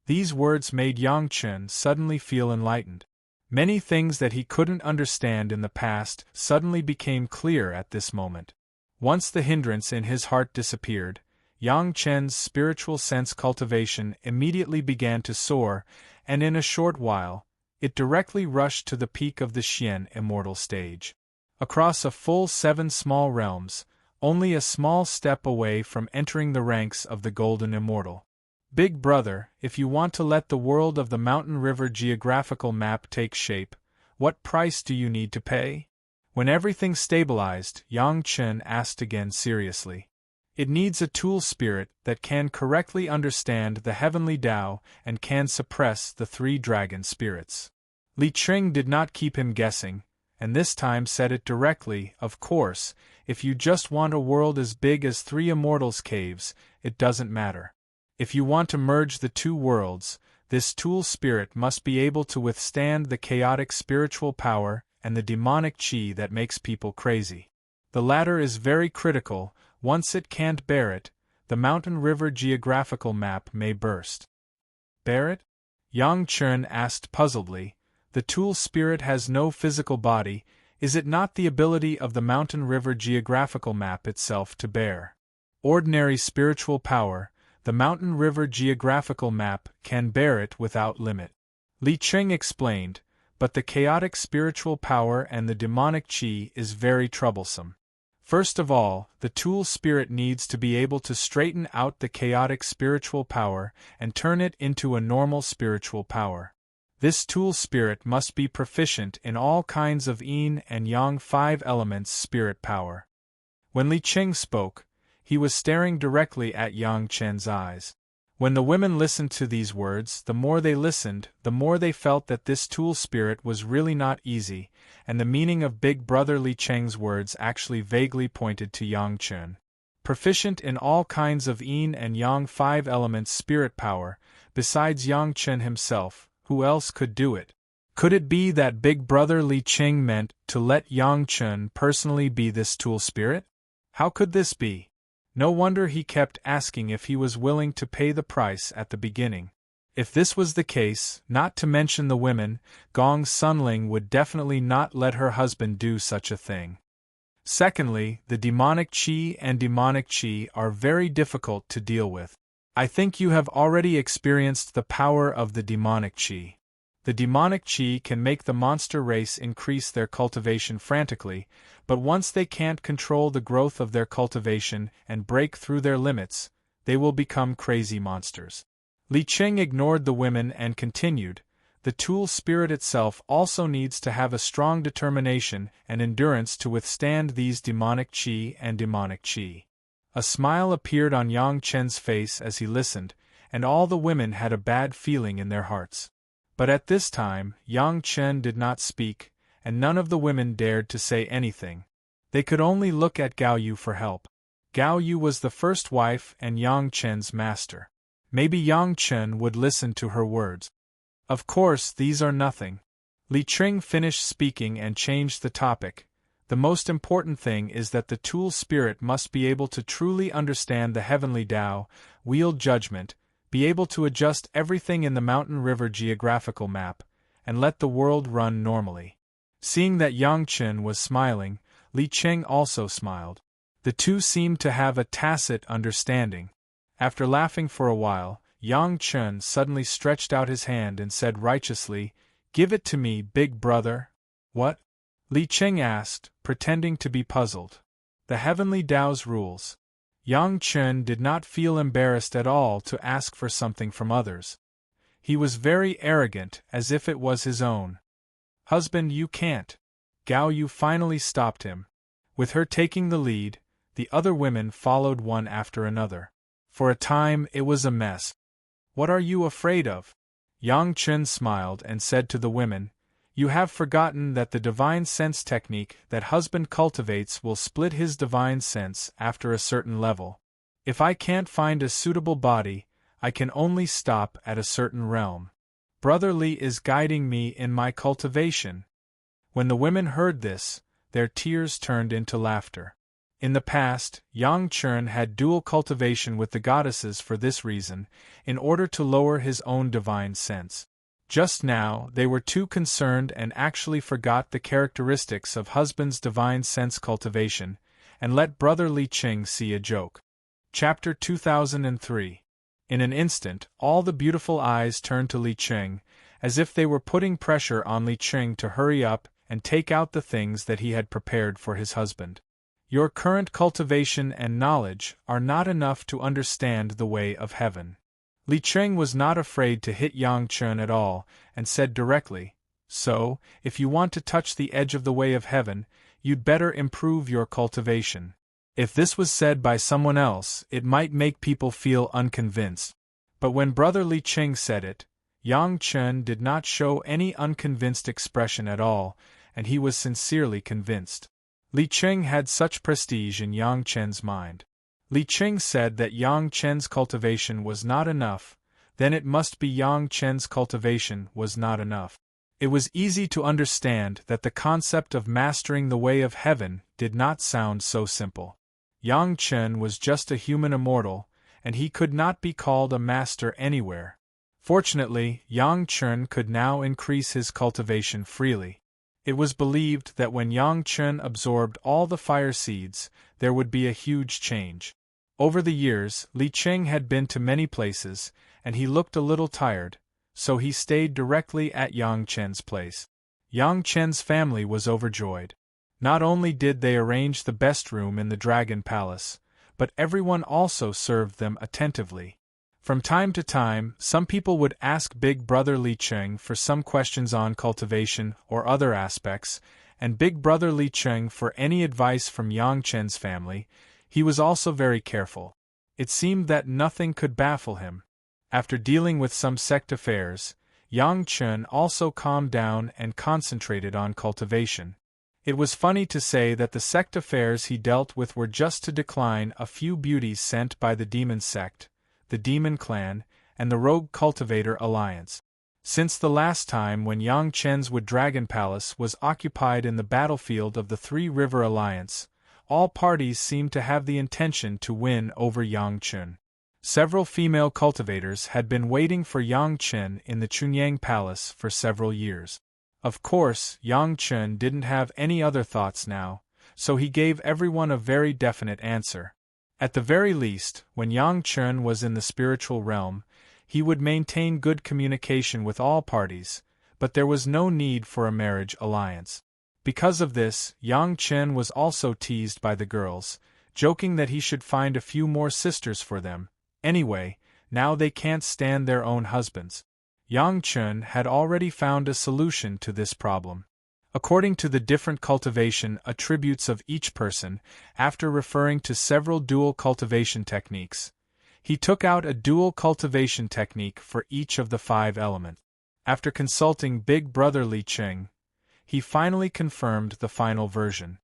These words made Yang Chen suddenly feel enlightened. Many things that he couldn't understand in the past suddenly became clear at this moment. Once the hindrance in his heart disappeared, Yang Chen's spiritual sense cultivation immediately began to soar, and in a short while, it directly rushed to the peak of the Xian Immortal stage. Across a full 7 small realms, only a small step away from entering the ranks of the Golden Immortal. Big brother, if you want to let the world of the mountain river geographical map take shape, what price do you need to pay? When everything stabilized, Yang Chen asked again seriously. It needs a tool spirit that can correctly understand the heavenly Tao and can suppress the 3 dragon spirits. Li Qing did not keep him guessing, and this time said it directly. Of course, if you just want a world as big as 3 immortals' caves, it doesn't matter. If you want to merge the 2 worlds, this tool spirit must be able to withstand the chaotic spiritual power and the demonic chi that makes people crazy. The latter is very critical. Once it can't bear it, the mountain river geographical map may burst. Bear it? Yang Chen asked puzzledly. The tool spirit has no physical body, is it not the ability of the mountain river geographical map itself to bear ordinary spiritual power? The mountain river geographical map can bear it without limit. Li Qing explained, but the chaotic spiritual power and the demonic qi is very troublesome. First of all, the tool spirit needs to be able to straighten out the chaotic spiritual power and turn it into a normal spiritual power. This tool spirit must be proficient in all kinds of yin and yang 5 elements spirit power. When Li Qing spoke, he was staring directly at Yang Chen's eyes. When the women listened to these words, the more they listened, the more they felt that this tool spirit was really not easy, and the meaning of Big Brother Li Cheng's words actually vaguely pointed to Yang Chen. Proficient in all kinds of yin and yang 5 elements spirit power, besides Yang Chen himself, who else could do it? Could it be that Big Brother Li Cheng meant to let Yang Chen personally be this tool spirit? How could this be? No wonder he kept asking if he was willing to pay the price at the beginning. If this was the case, not to mention the women, Gong Sunling would definitely not let her husband do such a thing. Secondly, the demonic qi and demonic qi are very difficult to deal with. I think you have already experienced the power of the demonic qi. The demonic qi can make the monster race increase their cultivation frantically, but once they can't control the growth of their cultivation and break through their limits, they will become crazy monsters. Li Qing ignored the women and continued, the tool spirit itself also needs to have a strong determination and endurance to withstand these demonic qi and demonic qi. A smile appeared on Yang Chen's face as he listened, and all the women had a bad feeling in their hearts. But at this time, Yang Chen did not speak, and none of the women dared to say anything. They could only look at Gao Yu for help. Gao Yu was the first wife and Yang Chen's master. Maybe Yang Chen would listen to her words. Of course, these are nothing. Li Qing finished speaking and changed the topic. The most important thing is that the tool spirit must be able to truly understand the heavenly Tao, wield judgment, be able to adjust everything in the mountain river geographical map, and let the world run normally. Seeing that Yang Chen was smiling, Li Qing also smiled. The two seemed to have a tacit understanding. After laughing for a while, Yang Chen suddenly stretched out his hand and said righteously, "Give it to me, big brother." "What?" Li Qing asked, pretending to be puzzled. "The heavenly Tao's rules." Yang Chen did not feel embarrassed at all to ask for something from others. He was very arrogant, as if it was his own. "Husband, you can't." Gao Yu finally stopped him. With her taking the lead, the other women followed one after another. For a time it was a mess. "What are you afraid of?" Yang Chen smiled and said to the women, "You have forgotten that the divine sense technique that husband cultivates will split his divine sense after a certain level. If I can't find a suitable body, I can only stop at a certain realm. Brother Li is guiding me in my cultivation." When the women heard this, their tears turned into laughter. In the past, Yang Chen had dual cultivation with the goddesses for this reason, in order to lower his own divine sense. Just now, they were too concerned and actually forgot the characteristics of husband's divine sense cultivation, and let Brother Li Qing see a joke. Chapter 2003. In an instant, all the beautiful eyes turned to Li Qing, as if they were putting pressure on Li Qing to hurry up and take out the things that he had prepared for his husband. Your current cultivation and knowledge are not enough to understand the way of heaven. Li Qing was not afraid to hit Yang Chen at all, and said directly, "So, if you want to touch the edge of the way of heaven, you'd better improve your cultivation." If this was said by someone else, it might make people feel unconvinced. But when Brother Li Qing said it, Yang Chen did not show any unconvinced expression at all, and he was sincerely convinced. Li Qing had such prestige in Yang Chen's mind. Li Qing said that Yang Chen's cultivation was not enough, then it must be Yang Chen's cultivation was not enough. It was easy to understand that the concept of mastering the way of heaven did not sound so simple. Yang Chen was just a human immortal, and he could not be called a master anywhere. Fortunately, Yang Chun could now increase his cultivation freely. It was believed that when Yang Chun absorbed all the fire seeds, there would be a huge change. Over the years, Li Qing had been to many places, and he looked a little tired, so he stayed directly at Yang Chen's place. Yang Chen's family was overjoyed. Not only did they arrange the best room in the Dragon Palace, but everyone also served them attentively. From time to time, some people would ask Big Brother Li Qing for some questions on cultivation or other aspects, and Big Brother Li Qing for any advice from Yang Chen's family. He was also very careful. It seemed that nothing could baffle him. After dealing with some sect affairs, Yang Chun also calmed down and concentrated on cultivation. It was funny to say that the sect affairs he dealt with were just to decline a few beauties sent by the demon sect, the demon clan, and the rogue cultivator alliance. Since the last time when Yang Chen's Wood Dragon Palace was occupied in the battlefield of the Three River Alliance, all parties seemed to have the intention to win over Yang Chun. Several female cultivators had been waiting for Yang Chun in the Chunyang Palace for several years. Of course, Yang Chun didn't have any other thoughts now, so he gave everyone a very definite answer. At the very least, when Yang Chun was in the spiritual realm, he would maintain good communication with all parties, but there was no need for a marriage alliance. Because of this, Yang Chun was also teased by the girls, joking that he should find a few more sisters for them. Anyway, now they can't stand their own husbands. Yang Chun had already found a solution to this problem. According to the different cultivation attributes of each person, after referring to several dual cultivation techniques, he took out a dual cultivation technique for each of the 5 elements. After consulting Big Brother Li Qing, he finally confirmed the final version.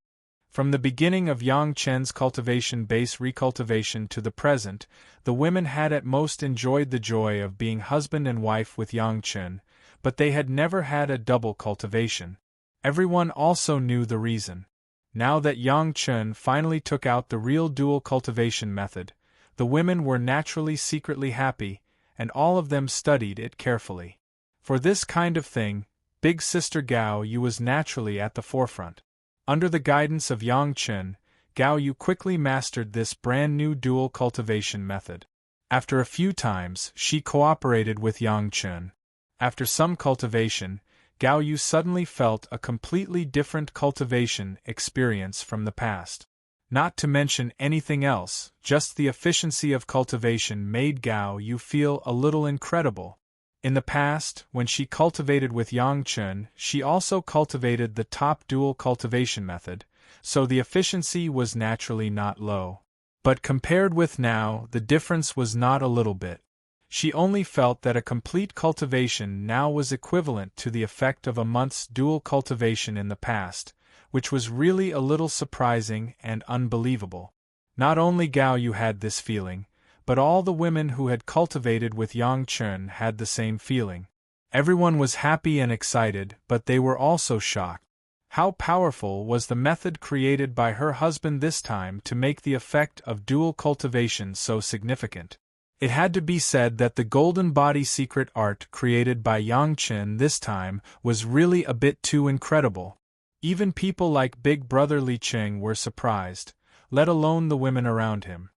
From the beginning of Yang Chen's cultivation base recultivation to the present, the women had at most enjoyed the joy of being husband and wife with Yang Chen, but they had never had a double cultivation. Everyone also knew the reason. Now that Yang Chen finally took out the real dual cultivation method, the women were naturally secretly happy, and all of them studied it carefully. For this kind of thing, Big Sister Gao Yu was naturally at the forefront. Under the guidance of Yang Chen, Gao Yu quickly mastered this brand new dual cultivation method. After a few times, she cooperated with Yang Chen. After some cultivation, Gao Yu suddenly felt a completely different cultivation experience from the past. Not to mention anything else, just the efficiency of cultivation made Gao Yu feel a little incredible. In the past, when she cultivated with Yang Chen, she also cultivated the top dual cultivation method, so the efficiency was naturally not low. But compared with now, the difference was not a little bit. She only felt that a complete cultivation now was equivalent to the effect of a month's dual cultivation in the past, which was really a little surprising and unbelievable. Not only Gao Yu had this feeling, but all the women who had cultivated with Yang Chen had the same feeling. Everyone was happy and excited, but they were also shocked. How powerful was the method created by her husband this time to make the effect of dual cultivation so significant? It had to be said that the golden body secret art created by Yang Chen this time was really a bit too incredible. Even people like Big Brother Li Qing were surprised, let alone the women around him.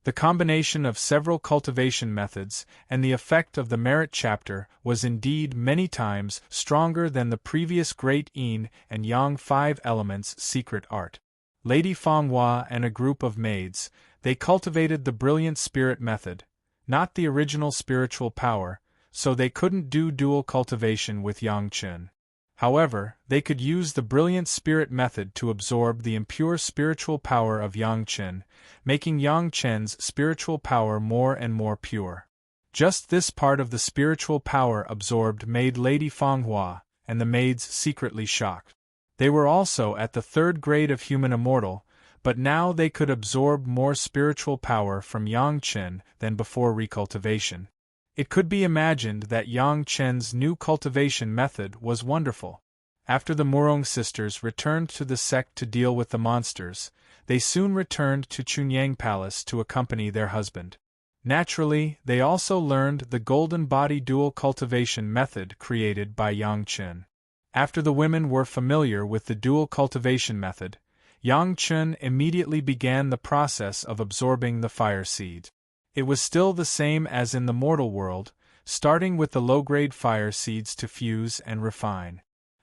The combination of several cultivation methods and the effect of the merit chapter was indeed many times stronger than the previous Great Yin and Yang 5 Elements secret art. Lady Fanghua and a group of maids, they cultivated the brilliant spirit method, not the original spiritual power, so they couldn't do dual cultivation with Yang Chen. However, they could use the brilliant spirit method to absorb the impure spiritual power of Yang Chen, making Yang Chen's spiritual power more and more pure. Just this part of the spiritual power absorbed made Lady Fanghua and the maids secretly shocked. They were also at the 3rd grade of human immortal, but now they could absorb more spiritual power from Yang Chen than before recultivation. It could be imagined that Yang Chen's new cultivation method was wonderful. After the Murong sisters returned to the sect to deal with the monsters, they soon returned to Chunyang Palace to accompany their husband. Naturally, they also learned the golden body dual cultivation method created by Yang Chen. After the women were familiar with the dual cultivation method, Yang Chen immediately began the process of absorbing the fire seeds. It was still the same as in the mortal world, starting with the low-grade fire seeds to fuse and refine.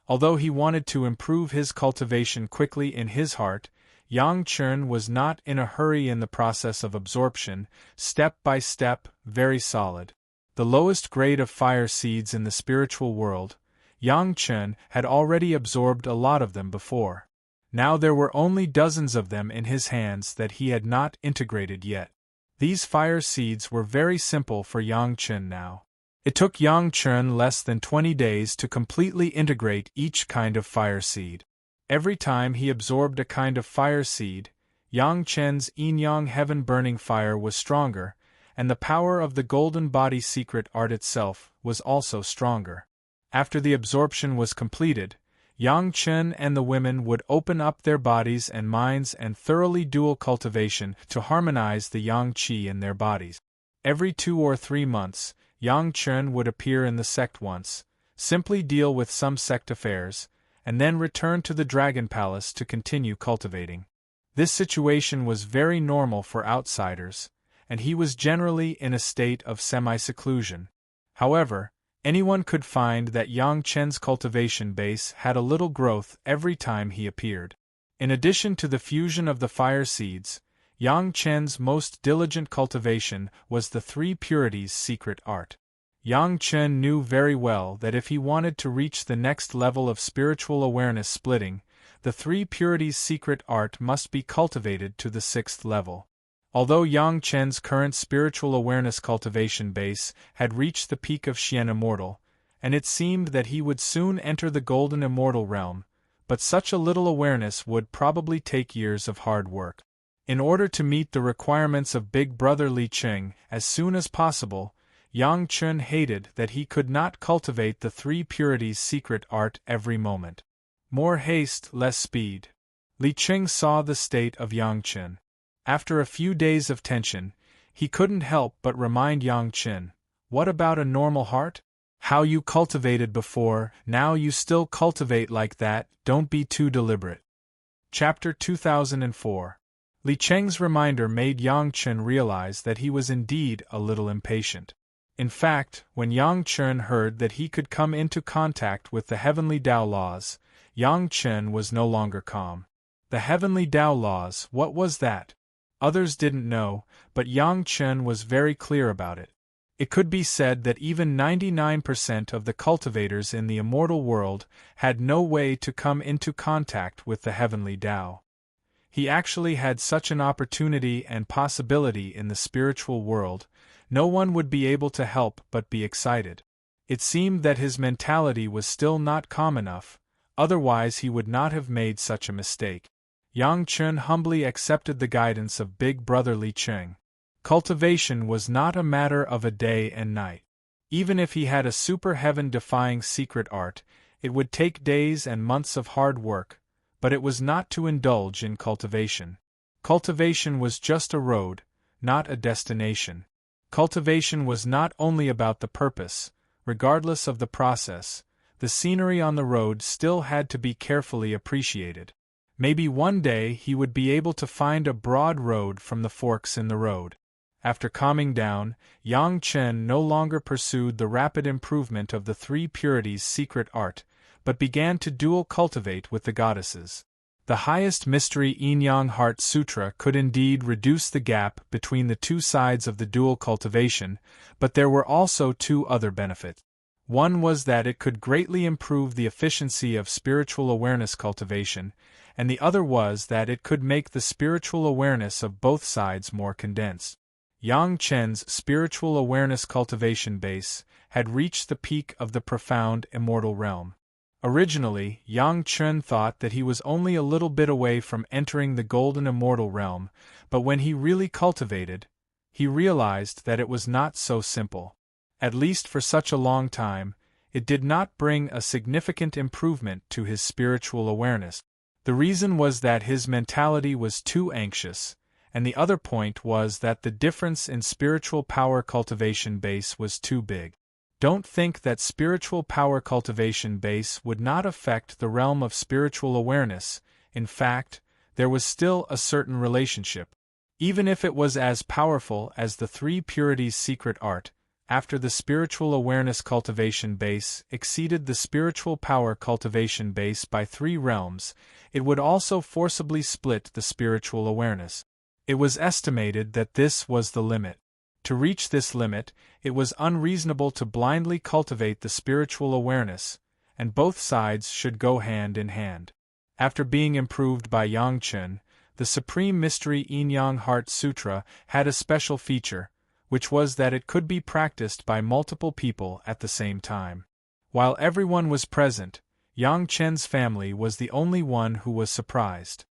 Although he wanted to improve his cultivation quickly in his heart, Yang Chen was not in a hurry in the process of absorption, step by step, very solid. The lowest grade of fire seeds in the spiritual world, Yang Chen had already absorbed a lot of them before. Now there were only dozens of them in his hands that he had not integrated yet. These fire seeds were very simple for Yang Chen now. It took Yang Chen less than 20 days to completely integrate each kind of fire seed. Every time he absorbed a kind of fire seed, Yang Chen's yin-yang heaven-burning fire was stronger, and the power of the golden body secret art itself was also stronger. After the absorption was completed, Yang Chen and the women would open up their bodies and minds and thoroughly dual cultivation to harmonize the yang qi in their bodies. Every 2 or 3 months, Yang Chen would appear in the sect once, simply deal with some sect affairs, and then return to the Dragon Palace to continue cultivating. This situation was very normal for outsiders, and he was generally in a state of semi-seclusion. However, anyone could find that Yang Chen's cultivation base had a little growth every time he appeared. In addition to the fusion of the fire seeds, Yang Chen's most diligent cultivation was the 3 purities secret art. Yang Chen knew very well that if he wanted to reach the next level of spiritual awareness splitting, the 3 purities secret art must be cultivated to the 6th level. Although Yang Chen's current spiritual awareness cultivation base had reached the peak of Xian Immortal, and it seemed that he would soon enter the golden immortal realm, but such a little awareness would probably take years of hard work. In order to meet the requirements of Big Brother Li Qing as soon as possible, Yang Chen hated that he could not cultivate the 3 purities secret art every moment. More haste, less speed. Li Qing saw the state of Yang Chen. After a few days of tension, he couldn't help but remind Yang Chen, "What about a normal heart? How you cultivated before, now you still cultivate like that, don't be too deliberate." Chapter 2004. Li Cheng's reminder made Yang Chen realize that he was indeed a little impatient. In fact, when Yang Chen heard that he could come into contact with the heavenly Tao laws, Yang Chen was no longer calm. The heavenly Tao laws, what was that? Others didn't know, but Yang Chen was very clear about it. It could be said that even 99% of the cultivators in the immortal world had no way to come into contact with the heavenly Tao. He actually had such an opportunity and possibility in the spiritual world, no one would be able to help but be excited. It seemed that his mentality was still not calm enough, otherwise he would not have made such a mistake. Yang Chen humbly accepted the guidance of Big Brother Li Qing. Cultivation was not a matter of a day and night. Even if he had a super heaven-defying secret art, it would take days and months of hard work, but it was not to indulge in cultivation. Cultivation was just a road, not a destination. Cultivation was not only about the purpose, regardless of the process, the scenery on the road still had to be carefully appreciated. Maybe one day he would be able to find a broad road from the forks in the road. After calming down, Yang Chen no longer pursued the rapid improvement of the 3 purities secret art, but began to dual cultivate with the goddesses. The highest mystery Yin-Yang Heart Sutra could indeed reduce the gap between the 2 sides of the dual cultivation, but there were also 2 other benefits. One was that it could greatly improve the efficiency of spiritual awareness cultivation, and the other was that it could make the spiritual awareness of both sides more condensed. Yang Chen's spiritual awareness cultivation base had reached the peak of the profound immortal realm. Originally, Yang Chen thought that he was only a little bit away from entering the golden immortal realm, but when he really cultivated, he realized that it was not so simple. At least for such a long time, it did not bring a significant improvement to his spiritual awareness. The reason was that his mentality was too anxious, and the other point was that the difference in spiritual power cultivation base was too big. Don't think that spiritual power cultivation base would not affect the realm of spiritual awareness. In fact, there was still a certain relationship. Even if it was as powerful as the three purities secret art, after the spiritual awareness cultivation base exceeded the spiritual power cultivation base by 3 realms, it would also forcibly split the spiritual awareness. It was estimated that this was the limit. To reach this limit, it was unreasonable to blindly cultivate the spiritual awareness, and both sides should go hand in hand. After being improved by Yangchen, the Supreme Mystery Yin-Yang Heart Sutra had a special feature, which was that it could be practiced by multiple people at the same time. While everyone was present, Yang Chen's family was the only one who was surprised.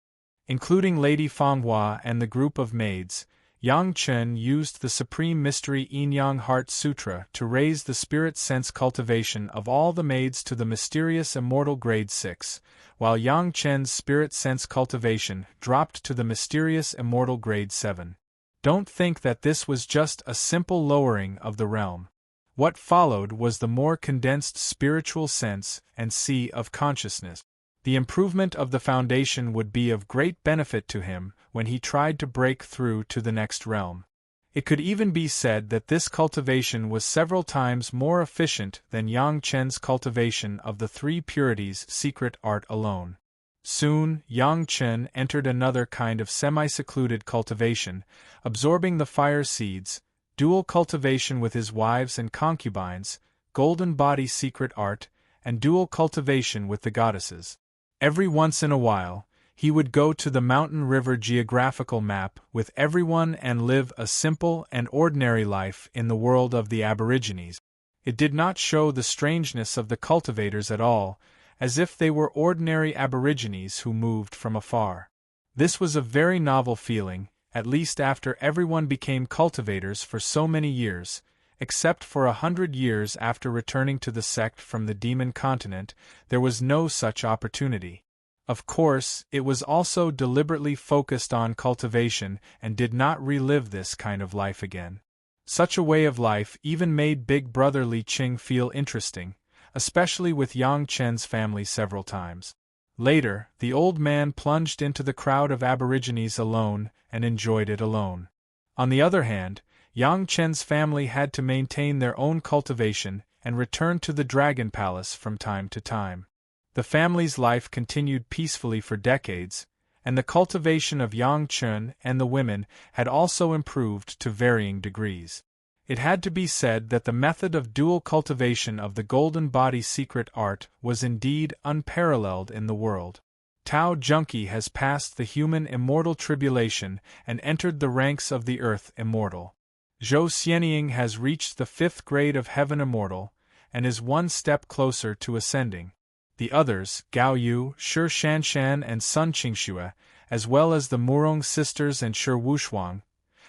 Including Lady Fanghua and the group of maids, Yang Chen used the Supreme Mystery Yin-Yang Heart Sutra to raise the spirit sense cultivation of all the maids to the mysterious Immortal Grade 6, while Yang Chen's spirit sense cultivation dropped to the mysterious Immortal Grade 7. Don't think that this was just a simple lowering of the realm. What followed was the more condensed spiritual sense and sea of consciousness. The improvement of the foundation would be of great benefit to him when he tried to break through to the next realm. It could even be said that this cultivation was several times more efficient than Yang Chen's cultivation of the 3 purities secret art alone. Soon, Yang Chen entered another kind of semi-secluded cultivation, absorbing the fire seeds, dual cultivation with his wives and concubines, golden body secret art, and dual cultivation with the goddesses. Every once in a while, he would go to the mountain river geographical map with everyone and live a simple and ordinary life in the world of the Aborigines. It did not show the strangeness of the cultivators at all, as if they were ordinary Aborigines who moved from afar. This was a very novel feeling, at least after everyone became cultivators for so many years, except for 100 years after returning to the sect from the demon continent, there was no such opportunity. Of course, it was also deliberately focused on cultivation and did not relive this kind of life again. Such a way of life even made Big Brother Li Qing feel interesting, especially with Yang Chen's family several times. Later, the old man plunged into the crowd of Aborigines alone and enjoyed it alone. On the other hand, Yang Chen's family had to maintain their own cultivation and return to the Dragon Palace from time to time. The family's life continued peacefully for decades, and the cultivation of Yang Chen and the women had also improved to varying degrees. It had to be said that the method of dual cultivation of the golden body secret art was indeed unparalleled in the world. Tao Junki has passed the human immortal tribulation and entered the ranks of the earth immortal. Zhou Xianying has reached the 5th grade of heaven immortal, and is one step closer to ascending. The others, Gao Yu, Shi Shanshan and Sun Qingxue, as well as the Murong sisters and Shi Wushuang,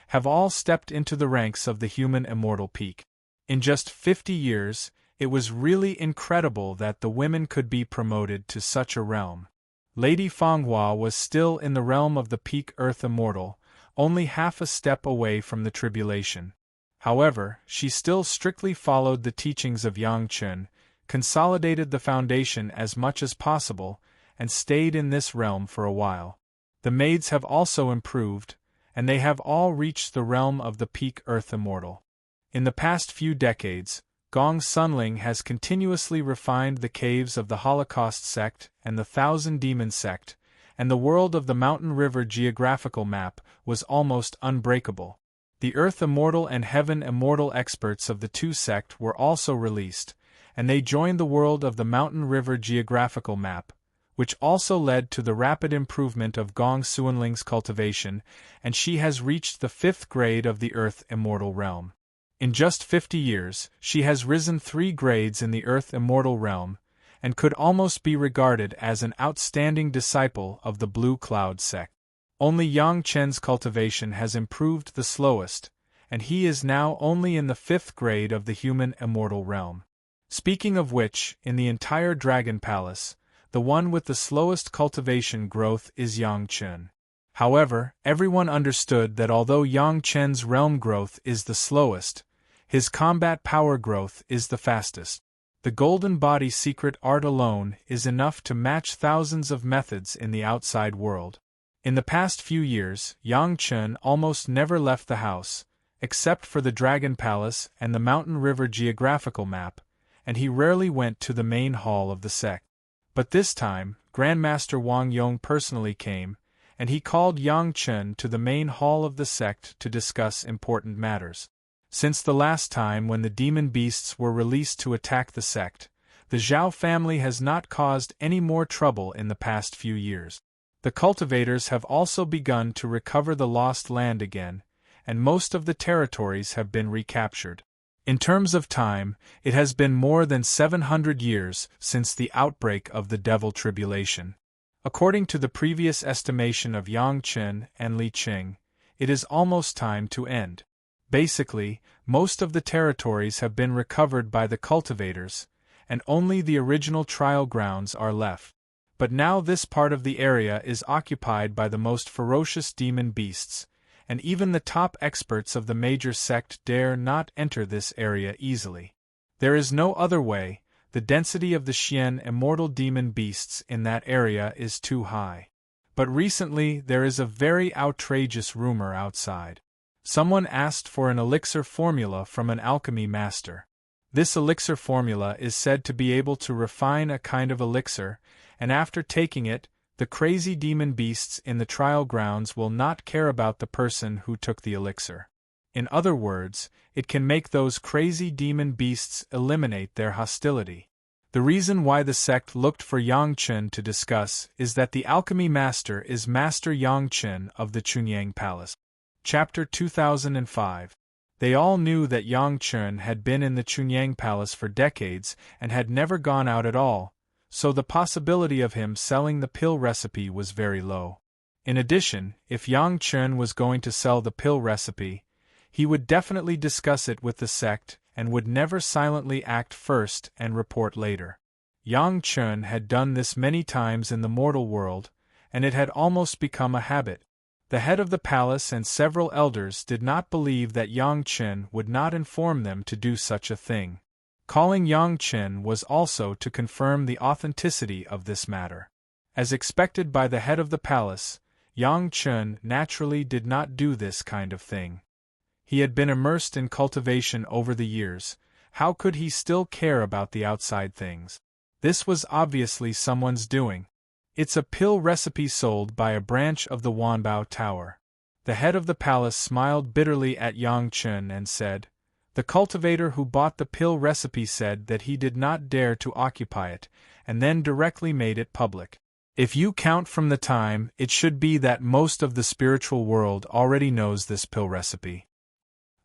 have all stepped into the ranks of the human immortal peak. In just 50 years, it was really incredible that the women could be promoted to such a realm. Lady Fanghua was still in the realm of the peak earth immortal, only half a step away from the tribulation. However, she still strictly followed the teachings of Yang Chen, consolidated the foundation as much as possible, and stayed in this realm for a while. The maids have also improved, and they have all reached the realm of the peak earth immortal. In the past few decades, Gong Sunling has continuously refined the caves of the Holocaust sect and the Thousand Demon sect, and the world of the Mountain River geographical map was almost unbreakable. The Earth Immortal and Heaven Immortal experts of the two sect were also released, and they joined the world of the Mountain River geographical map, which also led to the rapid improvement of Gong Sunling's cultivation, and she has reached the 5th grade of the Earth Immortal realm. In just 50 years, she has risen 3 grades in the Earth Immortal realm, and could almost be regarded as an outstanding disciple of the Blue Cloud sect. Only Yang Chen's cultivation has improved the slowest, and he is now only in the 5th grade of the human immortal realm. Speaking of which, in the entire Dragon Palace, the one with the slowest cultivation growth is Yang Chen. However, everyone understood that although Yang Chen's realm growth is the slowest, his combat power growth is the fastest. The golden body secret art alone is enough to match thousands of methods in the outside world. In the past few years, Yang Chen almost never left the house, except for the Dragon Palace and the Mountain River geographical map, and he rarely went to the main hall of the sect. But this time, Grandmaster Wang Yong personally came, and he called Yang Chen to the main hall of the sect to discuss important matters. Since the last time when the demon beasts were released to attack the sect, the Zhao family has not caused any more trouble in the past few years. The cultivators have also begun to recover the lost land again, and most of the territories have been recaptured. In terms of time, it has been more than 700 years since the outbreak of the Devil Tribulation. According to the previous estimation of Yang Chen and Li Qing, it is almost time to end. Basically, most of the territories have been recovered by the cultivators, and only the original trial grounds are left. But now this part of the area is occupied by the most ferocious demon beasts, and even the top experts of the major sect dare not enter this area easily. There is no other way. The density of the Xian immortal demon beasts in that area is too high. But recently there is a very outrageous rumor outside. Someone asked for an elixir formula from an alchemy master. This elixir formula is said to be able to refine a kind of elixir, and after taking it, the crazy demon beasts in the trial grounds will not care about the person who took the elixir. In other words, it can make those crazy demon beasts eliminate their hostility. The reason why the sect looked for Yang Chen to discuss is that the alchemy master is Master Yang Chen of the Chunyang Palace. Chapter 2005. They all knew that Yang Chen had been in the Chunyang Palace for decades and had never gone out at all, so the possibility of him selling the pill recipe was very low. In addition, if Yang Chen was going to sell the pill recipe, he would definitely discuss it with the sect and would never silently act first and report later. Yang Chen had done this many times in the mortal world, and it had almost become a habit. The head of the palace and several elders did not believe that Yang Chen would not inform them to do such a thing. Calling Yang Chen was also to confirm the authenticity of this matter. As expected by the head of the palace, Yang Chen naturally did not do this kind of thing. He had been immersed in cultivation over the years. How could he still care about the outside things? This was obviously someone's doing. It's a pill recipe sold by a branch of the Wanbao Tower. The head of the palace smiled bitterly at Yang Chen and said, "The cultivator who bought the pill recipe said that he did not dare to occupy it, and then directly made it public. If you count from the time, it should be that most of the spiritual world already knows this pill recipe."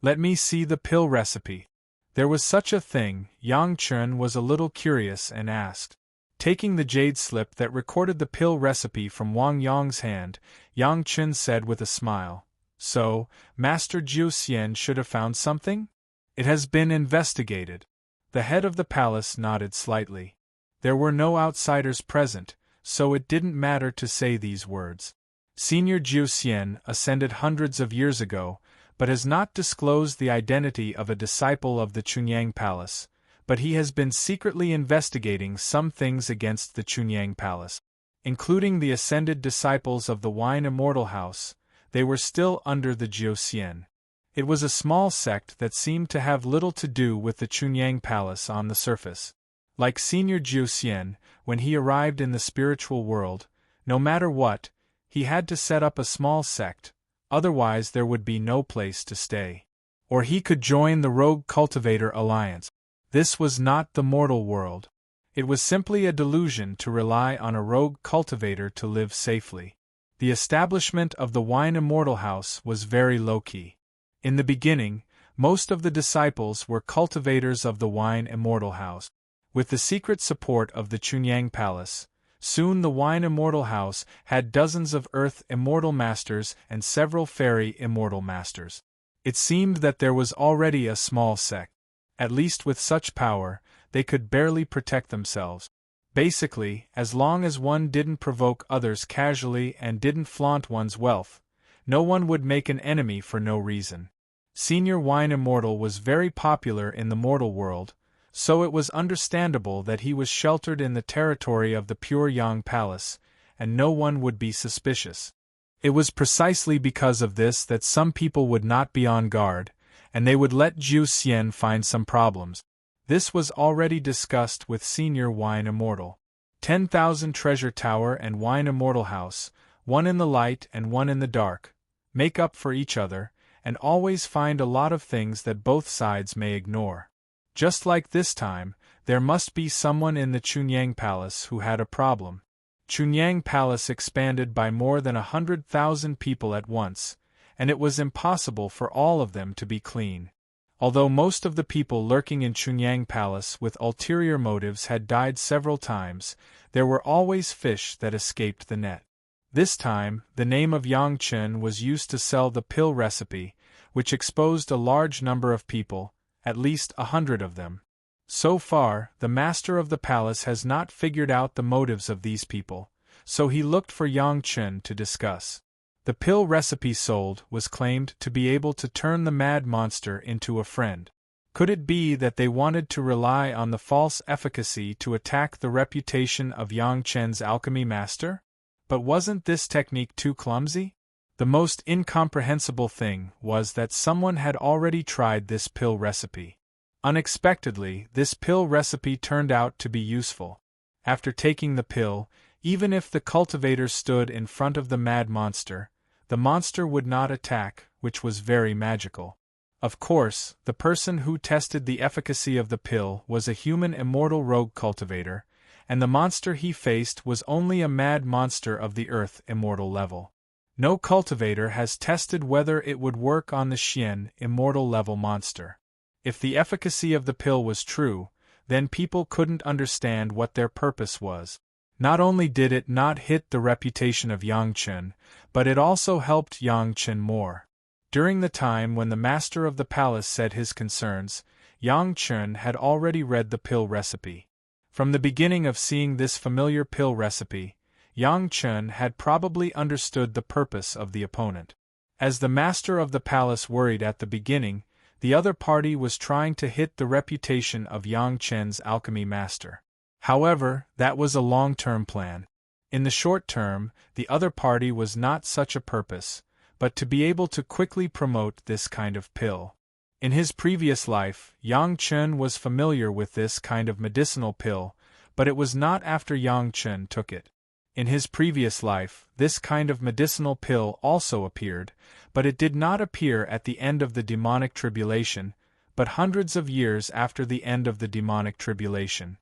Let me see the pill recipe. There was such a thing. Yang Chen was a little curious and asked. Taking the jade slip that recorded the pill recipe from Wang Yong's hand, Yang Chen said with a smile, "So, Master Jiu Xian should have found something? It has been investigated." The head of the palace nodded slightly. There were no outsiders present, so it didn't matter to say these words. Senior Jiu Xian ascended hundreds of years ago, but has not disclosed the identity of a disciple of the Chunyang Palace, but he has been secretly investigating some things against the Chunyang Palace. Including the ascended disciples of the Wine Immortal House, they were still under the Jiuxian. It was a small sect that seemed to have little to do with the Chunyang Palace on the surface. Like Senior Jiuxian, when he arrived in the spiritual world, no matter what, he had to set up a small sect. Otherwise there would be no place to stay. Or he could join the Rogue Cultivator Alliance. This was not the mortal world. It was simply a delusion to rely on a rogue cultivator to live safely. The establishment of the Wine Immortal House was very low-key. In the beginning, most of the disciples were cultivators of the Wine Immortal House. With the secret support of the Chunyang Palace, soon the Wine Immortal House had dozens of Earth Immortal Masters and several Fairy Immortal Masters. It seemed that there was already a small sect. At least with such power, they could barely protect themselves. Basically, as long as one didn't provoke others casually and didn't flaunt one's wealth, no one would make an enemy for no reason. Senior Wine Immortal was very popular in the mortal world, so it was understandable that he was sheltered in the territory of the pure Yang Palace, and no one would be suspicious. It was precisely because of this that some people would not be on guard, and they would let Zhu Xian find some problems. This was already discussed with Senior Wine Immortal. 10,000 Treasure Tower and Wine Immortal House, one in the light and one in the dark, make up for each other, and always find a lot of things that both sides may ignore. Just like this time, there must be someone in the Chunyang Palace who had a problem. Chunyang Palace expanded by more than 100,000 people at once, and it was impossible for all of them to be clean. Although most of the people lurking in Chunyang Palace with ulterior motives had died several times, there were always fish that escaped the net. This time, the name of Yang Chen was used to sell the pill recipe, which exposed a large number of people, at least 100 of them. So far, the master of the palace has not figured out the motives of these people, so he looked for Yang Chen to discuss. The pill recipe sold was claimed to be able to turn the mad monster into a friend. Could it be that they wanted to rely on the false efficacy to attack the reputation of Yang Chen's alchemy master? But wasn't this technique too clumsy? The most incomprehensible thing was that someone had already tried this pill recipe. Unexpectedly, this pill recipe turned out to be useful. After taking the pill, even if the cultivator stood in front of the mad monster, the monster would not attack, which was very magical. Of course, the person who tested the efficacy of the pill was a human immortal rogue cultivator, and the monster he faced was only a mad monster of the earth immortal level. No cultivator has tested whether it would work on the Xian immortal level monster. If the efficacy of the pill was true, then people couldn't understand what their purpose was. Not only did it not hit the reputation of Yang Chen, but it also helped Yang Chen more. During the time when the master of the palace said his concerns, Yang Chen had already read the pill recipe. From the beginning of seeing this familiar pill recipe, Yang Chen had probably understood the purpose of the opponent. As the master of the palace worried at the beginning, the other party was trying to hit the reputation of Yang Chen's alchemy master. However, that was a long-term plan. In the short term, the other party was not such a purpose, but to be able to quickly promote this kind of pill. In his previous life, Yang Chen was familiar with this kind of medicinal pill, but it was not after Yang Chen took it. In his previous life, this kind of medicinal pill also appeared, but it did not appear at the end of the demonic tribulation, but hundreds of years after the end of the demonic tribulation.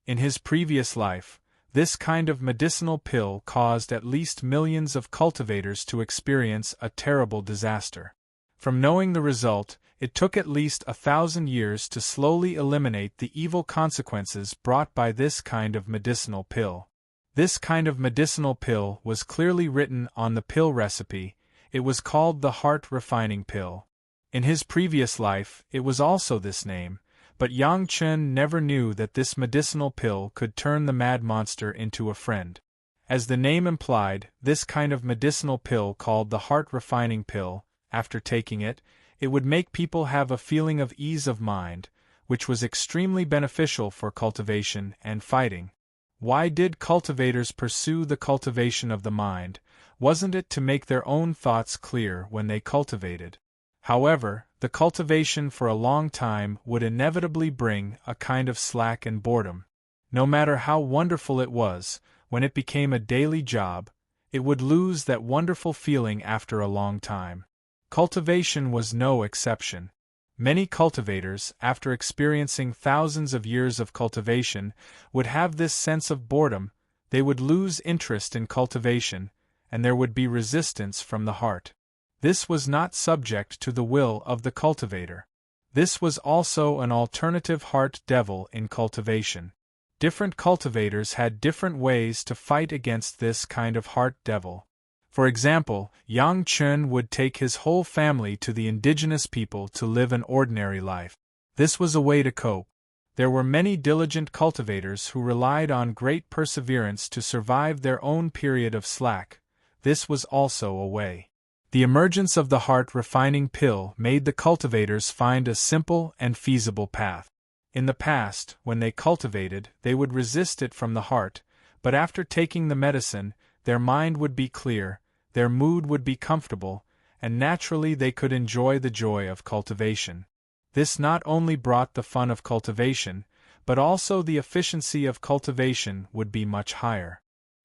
In his previous life, this kind of medicinal pill caused at least millions of cultivators to experience a terrible disaster. From knowing the result, it took at least 1,000 years to slowly eliminate the evil consequences brought by this kind of medicinal pill. This kind of medicinal pill was clearly written on the pill recipe. It was called the heart refining pill. In his previous life, it was also this name. But Yang Chen never knew that this medicinal pill could turn the mad monster into a friend. As the name implied, this kind of medicinal pill called the heart refining pill, after taking it, it would make people have a feeling of ease of mind, which was extremely beneficial for cultivation and fighting. Why did cultivators pursue the cultivation of the mind? Wasn't it to make their own thoughts clear when they cultivated? However, the cultivation for a long time would inevitably bring a kind of slack and boredom. No matter how wonderful it was, when it became a daily job, it would lose that wonderful feeling after a long time. Cultivation was no exception. Many cultivators, after experiencing thousands of years of cultivation, would have this sense of boredom. They would lose interest in cultivation, and there would be resistance from the heart. This was not subject to the will of the cultivator. This was also an alternative heart devil in cultivation. Different cultivators had different ways to fight against this kind of heart devil. For example, Yang Chen would take his whole family to the indigenous people to live an ordinary life. This was a way to cope. There were many diligent cultivators who relied on great perseverance to survive their own period of slack. This was also a way. The emergence of the heart-refining pill made the cultivators find a simple and feasible path. In the past, when they cultivated, they would resist it from the heart, but after taking the medicine, their mind would be clear, their mood would be comfortable, and naturally they could enjoy the joy of cultivation. This not only brought the fun of cultivation, but also the efficiency of cultivation would be much higher.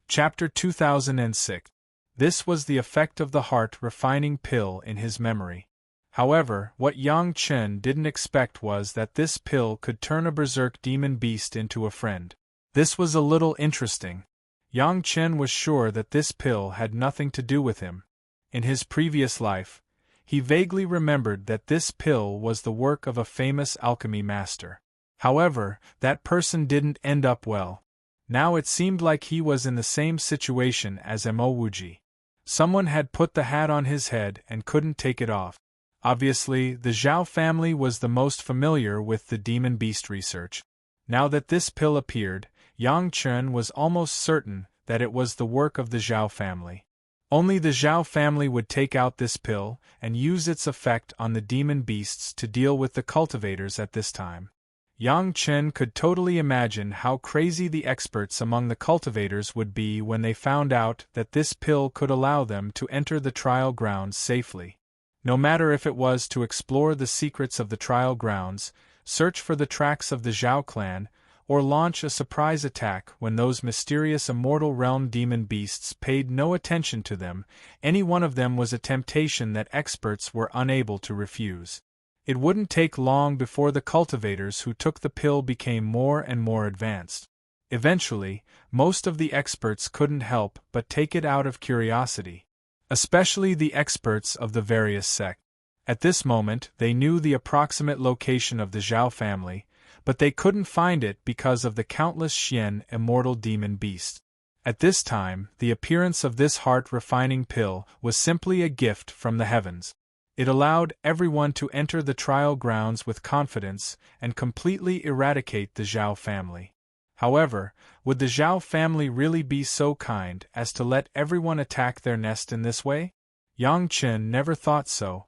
Chapter 2006. This was the effect of the heart-refining pill in his memory. However, what Yang Chen didn't expect was that this pill could turn a berserk demon beast into a friend. This was a little interesting. Yang Chen was sure that this pill had nothing to do with him. In his previous life, he vaguely remembered that this pill was the work of a famous alchemy master. However, that person didn't end up well. Now it seemed like he was in the same situation as Emowuji. Someone had put the hat on his head and couldn't take it off. Obviously, the Zhao family was the most familiar with the demon beast research. Now that this pill appeared, Yang Chen was almost certain that it was the work of the Zhao family. Only the Zhao family would take out this pill and use its effect on the demon beasts to deal with the cultivators at this time. Yang Chen could totally imagine how crazy the experts among the cultivators would be when they found out that this pill could allow them to enter the trial grounds safely. No matter if it was to explore the secrets of the trial grounds, search for the tracks of the Zhao clan, or launch a surprise attack when those mysterious immortal realm demon beasts paid no attention to them, any one of them was a temptation that experts were unable to refuse. It wouldn't take long before the cultivators who took the pill became more and more advanced. Eventually, most of the experts couldn't help but take it out of curiosity. Especially the experts of the various sects. At this moment, they knew the approximate location of the Zhao family, but they couldn't find it because of the countless Xian immortal demon beasts. At this time, the appearance of this heart-refining pill was simply a gift from the heavens. It allowed everyone to enter the trial grounds with confidence and completely eradicate the Zhao family. However, would the Zhao family really be so kind as to let everyone attack their nest in this way? Yang Chen never thought so.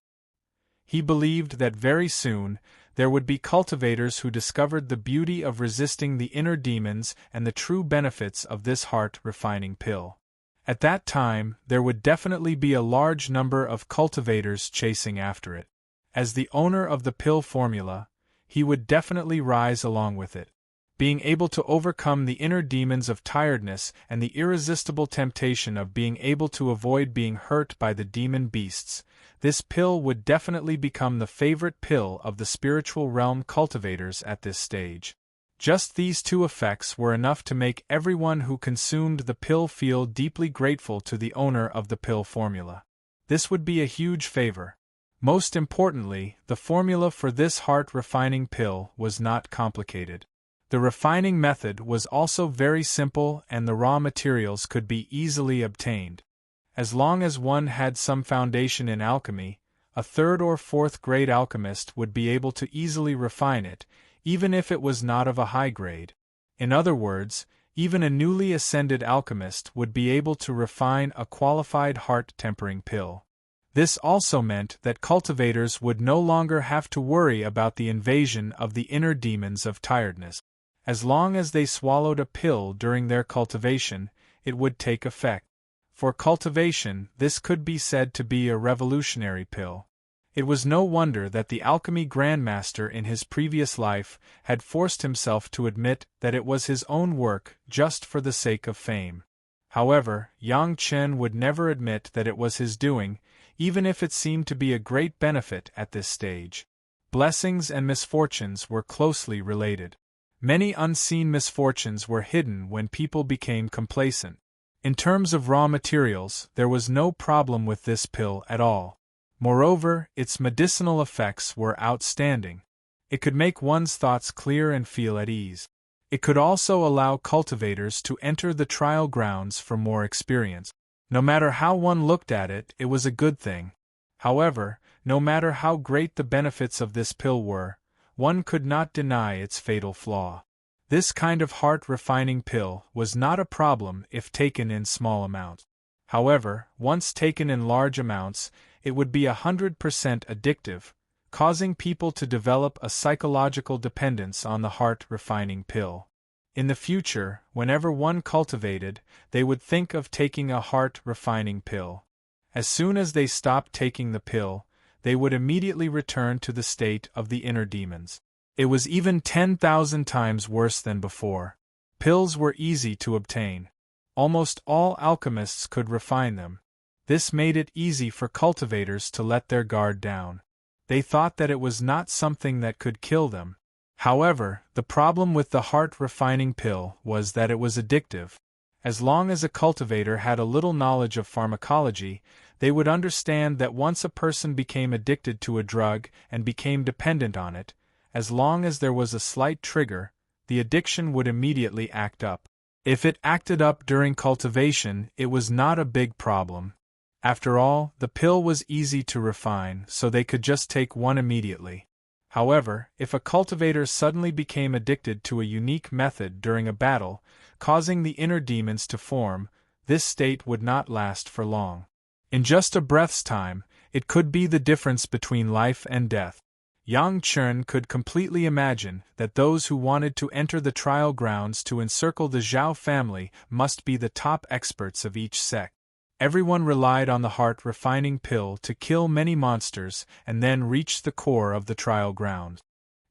He believed that very soon there would be cultivators who discovered the beauty of resisting the inner demons and the true benefits of this heart-refining pill. At that time, there would definitely be a large number of cultivators chasing after it. As the owner of the pill formula, he would definitely rise along with it. Being able to overcome the inner demons of tiredness and the irresistible temptation of being able to avoid being hurt by the demon beasts, this pill would definitely become the favorite pill of the spiritual realm cultivators at this stage. Just these two effects were enough to make everyone who consumed the pill feel deeply grateful to the owner of the pill formula. This would be a huge favor. Most importantly, the formula for this heart-refining pill was not complicated. The refining method was also very simple and the raw materials could be easily obtained. As long as one had some foundation in alchemy, a third or fourth grade alchemist would be able to easily refine it, even if it was not of a high grade. In other words, even a newly ascended alchemist would be able to refine a qualified heart-tempering pill. This also meant that cultivators would no longer have to worry about the invasion of the inner demons of tiredness. As long as they swallowed a pill during their cultivation, it would take effect. For cultivation, this could be said to be a revolutionary pill. It was no wonder that the alchemy grandmaster in his previous life had forced himself to admit that it was his own work just for the sake of fame. However, Yang Chen would never admit that it was his doing, even if it seemed to be a great benefit at this stage. Blessings and misfortunes were closely related. Many unseen misfortunes were hidden when people became complacent. In terms of raw materials, there was no problem with this pill at all. Moreover, its medicinal effects were outstanding. It could make one's thoughts clear and feel at ease. It could also allow cultivators to enter the trial grounds for more experience. No matter how one looked at it, it was a good thing. However, no matter how great the benefits of this pill were, one could not deny its fatal flaw. This kind of heart-refining pill was not a problem if taken in small amounts. However, once taken in large amounts, it would be 100% addictive, causing people to develop a psychological dependence on the heart-refining pill. In the future, whenever one cultivated, they would think of taking a heart-refining pill. As soon as they stopped taking the pill, they would immediately return to the state of the inner demons. It was even 10,000 times worse than before. Pills were easy to obtain. Almost all alchemists could refine them. This made it easy for cultivators to let their guard down. They thought that it was not something that could kill them. However, the problem with the heart-refining pill was that it was addictive. As long as a cultivator had a little knowledge of pharmacology, they would understand that once a person became addicted to a drug and became dependent on it, as long as there was a slight trigger, the addiction would immediately act up. If it acted up during cultivation, it was not a big problem. After all, the pill was easy to refine, so they could just take one immediately. However, if a cultivator suddenly became addicted to a unique method during a battle, causing the inner demons to form, this state would not last for long. In just a breath's time, it could be the difference between life and death. Yang Chen could completely imagine that those who wanted to enter the trial grounds to encircle the Zhao family must be the top experts of each sect. Everyone relied on the heart-refining pill to kill many monsters and then reach the core of the trial ground.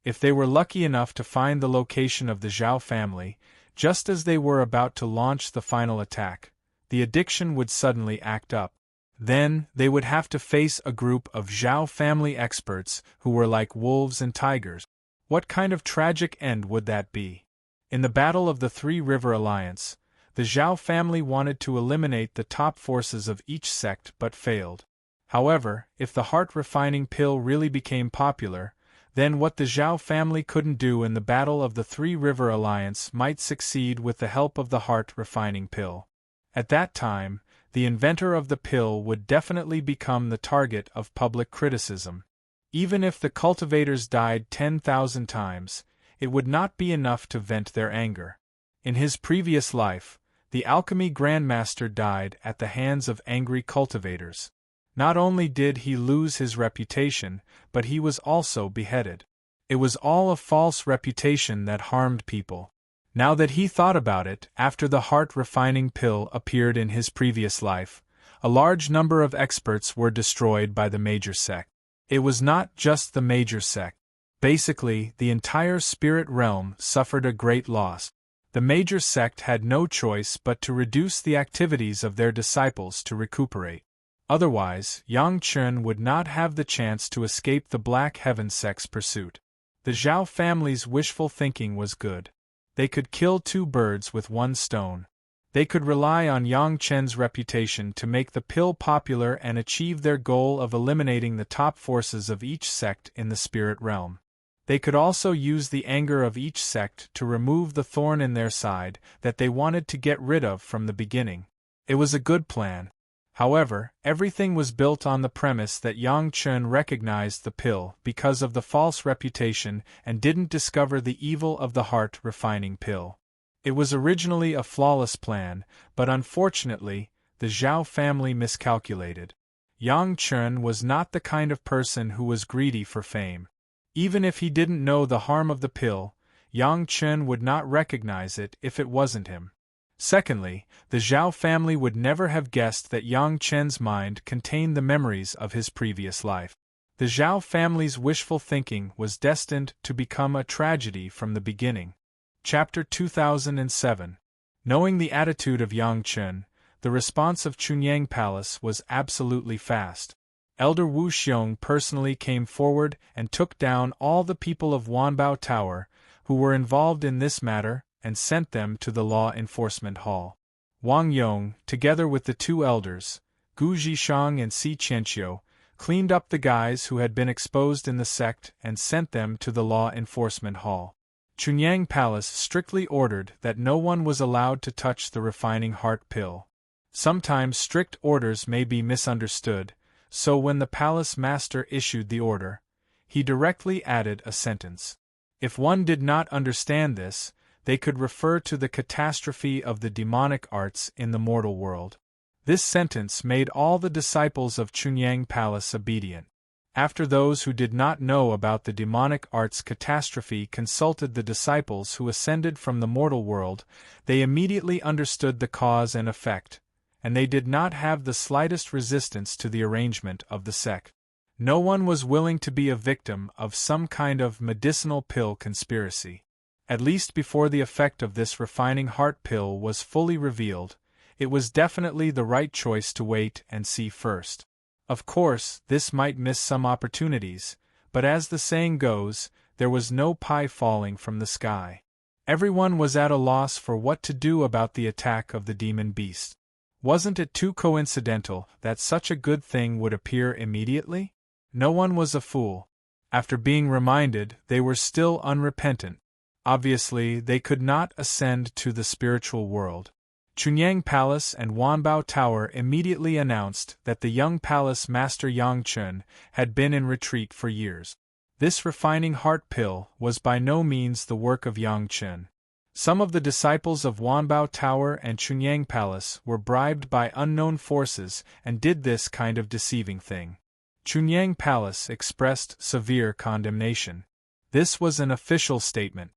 If they were lucky enough to find the location of the Zhao family, just as they were about to launch the final attack, the addiction would suddenly act up. Then, they would have to face a group of Zhao family experts who were like wolves and tigers. What kind of tragic end would that be? In the Battle of the Three River Alliance, the Zhao family wanted to eliminate the top forces of each sect but failed. However, if the heart-refining pill really became popular, then what the Zhao family couldn't do in the Battle of the Three River Alliance might succeed with the help of the heart-refining pill. At that time, the inventor of the pill would definitely become the target of public criticism. Even if the cultivators died 10,000 times, it would not be enough to vent their anger. In his previous life, the alchemy grandmaster died at the hands of angry cultivators. Not only did he lose his reputation, but he was also beheaded. It was all a false reputation that harmed people. Now that he thought about it, after the heart-refining pill appeared in his previous life, a large number of experts were destroyed by the major sect. It was not just the major sect. Basically, the entire spirit realm suffered a great loss. The major sect had no choice but to reduce the activities of their disciples to recuperate. Otherwise, Yang Chen would not have the chance to escape the Black Heaven sect's pursuit. The Zhao family's wishful thinking was good. They could kill two birds with one stone. They could rely on Yang Chen's reputation to make the pill popular and achieve their goal of eliminating the top forces of each sect in the spirit realm. They could also use the anger of each sect to remove the thorn in their side that they wanted to get rid of from the beginning. It was a good plan. However, everything was built on the premise that Yang Chen recognized the pill because of the false reputation and didn't discover the evil of the heart-refining pill. It was originally a flawless plan, but unfortunately, the Zhao family miscalculated. Yang Chen was not the kind of person who was greedy for fame. Even if he didn't know the harm of the pill, Yang Chen would not recognize it if it wasn't him. Secondly, the Zhao family would never have guessed that Yang Chen's mind contained the memories of his previous life. The Zhao family's wishful thinking was destined to become a tragedy from the beginning. Chapter 2007. Knowing the attitude of Yang Chen, the response of Chunyang Palace was absolutely fast. Elder Wu Xiong personally came forward and took down all the people of Wanbao Tower who were involved in this matter and sent them to the Law Enforcement Hall. Wang Yong, together with the two elders, Gu Zhishang and Si Qianqiu, cleaned up the guys who had been exposed in the sect and sent them to the Law Enforcement Hall. Chunyang Palace strictly ordered that no one was allowed to touch the refining heart pill. Sometimes strict orders may be misunderstood, so when the palace master issued the order, he directly added a sentence. If one did not understand this, they could refer to the catastrophe of the demonic arts in the mortal world. This sentence made all the disciples of Chunyang Palace obedient. After those who did not know about the demonic arts catastrophe consulted the disciples who ascended from the mortal world, they immediately understood the cause and effect, and they did not have the slightest resistance to the arrangement of the sect. No one was willing to be a victim of some kind of medicinal pill conspiracy. At least before the effect of this refining heart pill was fully revealed, it was definitely the right choice to wait and see first. Of course, this might miss some opportunities, but as the saying goes, there was no pie falling from the sky. Everyone was at a loss for what to do about the attack of the demon beast. Wasn't it too coincidental that such a good thing would appear immediately? No one was a fool. After being reminded, they were still unrepentant. Obviously, they could not ascend to the spiritual world. Chunyang Palace and Wanbao Tower immediately announced that the young palace master Yang Chun had been in retreat for years. This refining heart pill was by no means the work of Yang Chun. Some of the disciples of Wanbao Tower and Chunyang Palace were bribed by unknown forces and did this kind of deceiving thing. Chunyang Palace expressed severe condemnation. This was an official statement.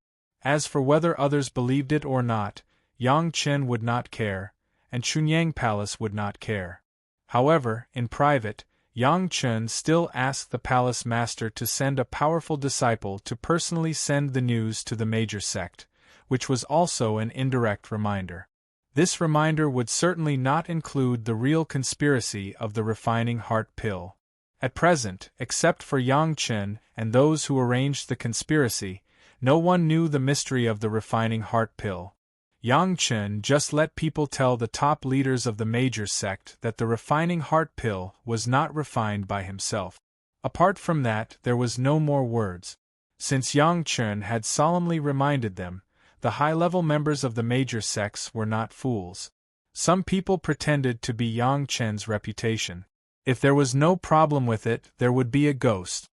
As for whether others believed it or not, Yang Chen would not care, and Chunyang Palace would not care. However, in private, Yang Chen still asked the palace master to send a powerful disciple to personally send the news to the major sect, which was also an indirect reminder. This reminder would certainly not include the real conspiracy of the refining heart pill. At present, except for Yang Chen and those who arranged the conspiracy, no one knew the mystery of the refining heart pill. Yang Chen just let people tell the top leaders of the major sect that the refining heart pill was not refined by himself. Apart from that, there was no more words. Since Yang Chen had solemnly reminded them, the high-level members of the major sects were not fools. Some people pretended to be Yang Chen's reputation. If there was no problem with it, there would be a ghost.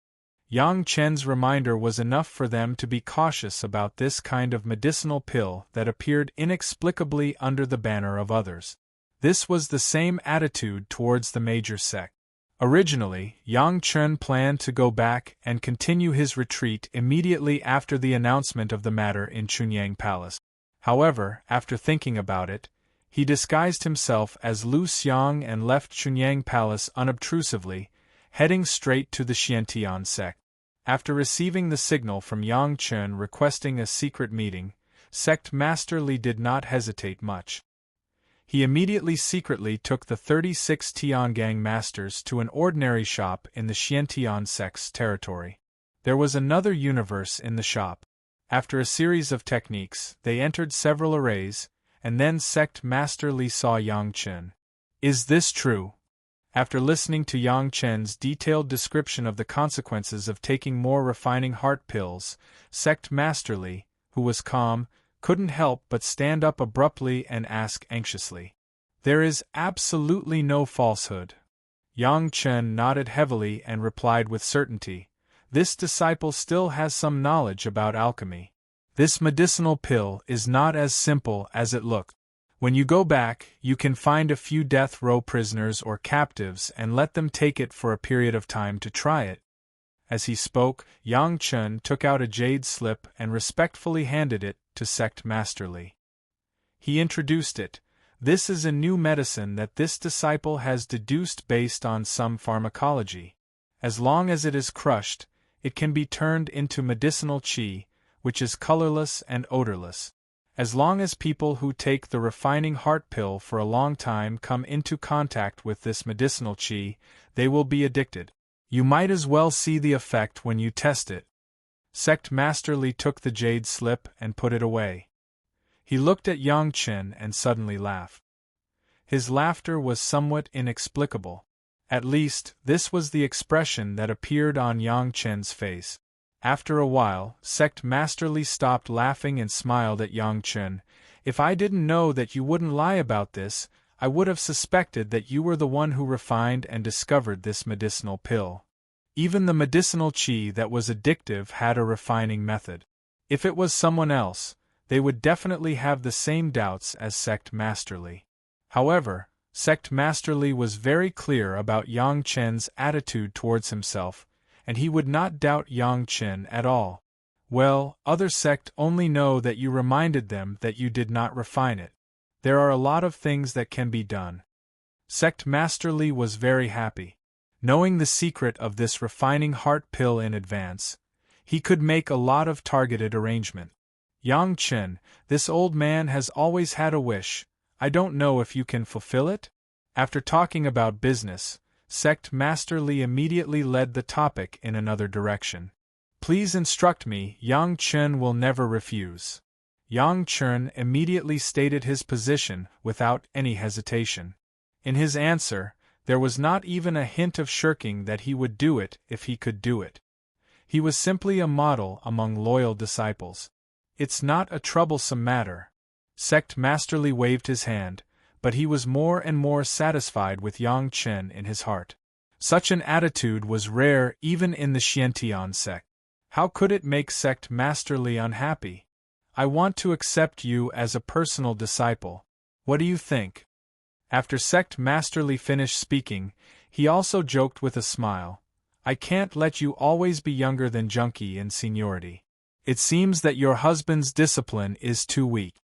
Yang Chen's reminder was enough for them to be cautious about this kind of medicinal pill that appeared inexplicably under the banner of others. This was the same attitude towards the major sect. Originally, Yang Chen planned to go back and continue his retreat immediately after the announcement of the matter in Chunyang Palace. However, after thinking about it, he disguised himself as Lu Xiang and left Chunyang Palace unobtrusively, heading straight to the Xiantian sect. After receiving the signal from Yang Chen requesting a secret meeting, Sect Master Li did not hesitate much. He immediately secretly took the 36 Tiangang masters to an ordinary shop in the Xiantian sect's territory. There was another universe in the shop. After a series of techniques, they entered several arrays, and then Sect Master Li saw Yang Chen. Is this true? After listening to Yang Chen's detailed description of the consequences of taking more refining heart pills, Sect Master Li, who was calm, couldn't help but stand up abruptly and ask anxiously. There is absolutely no falsehood. Yang Chen nodded heavily and replied with certainty. This disciple still has some knowledge about alchemy. This medicinal pill is not as simple as it looked. When you go back, you can find a few death row prisoners or captives and let them take it for a period of time to try it. As he spoke, Yang Chen took out a jade slip and respectfully handed it to Sect Master Li. He introduced it. This is a new medicine that this disciple has deduced based on some pharmacology. As long as it is crushed, it can be turned into medicinal qi, which is colorless and odorless. As long as people who take the refining heart pill for a long time come into contact with this medicinal qi, they will be addicted. You might as well see the effect when you test it. Sect Master Li took the jade slip and put it away. He looked at Yang Chen and suddenly laughed. His laughter was somewhat inexplicable. At least, this was the expression that appeared on Yang Chen's face. After a while, Sect Master Li stopped laughing and smiled at Yang Chen. If I didn't know that you wouldn't lie about this, I would have suspected that you were the one who refined and discovered this medicinal pill. Even the medicinal qi that was addictive had a refining method. If it was someone else, they would definitely have the same doubts as Sect Masterly. However, Sect Masterly was very clear about Yang Chen's attitude towards himself, and he would not doubt Yang Chen at all. Well, other sect only know that you reminded them that you did not refine it. There are a lot of things that can be done. Sect Masterly was very happy. Knowing the secret of this refining heart pill in advance, he could make a lot of targeted arrangement. Yang Chen, this old man has always had a wish. I don't know if you can fulfill it? After talking about business, Sect Masterly immediately led the topic in another direction. Please instruct me, Yang Chen will never refuse. Yang Chen immediately stated his position without any hesitation. In his answer, there was not even a hint of shirking that he would do it if he could do it. He was simply a model among loyal disciples. It's not a troublesome matter. Sect Masterly waved his hand, but he was more and more satisfied with Yang Chen in his heart. Such an attitude was rare even in the Xiantian sect. How could it make Sect Masterly unhappy? I want to accept you as a personal disciple. What do you think? After Sect Masterly finished speaking, he also joked with a smile. I can't let you always be younger than Junkie in seniority. It seems that your husband's discipline is too weak.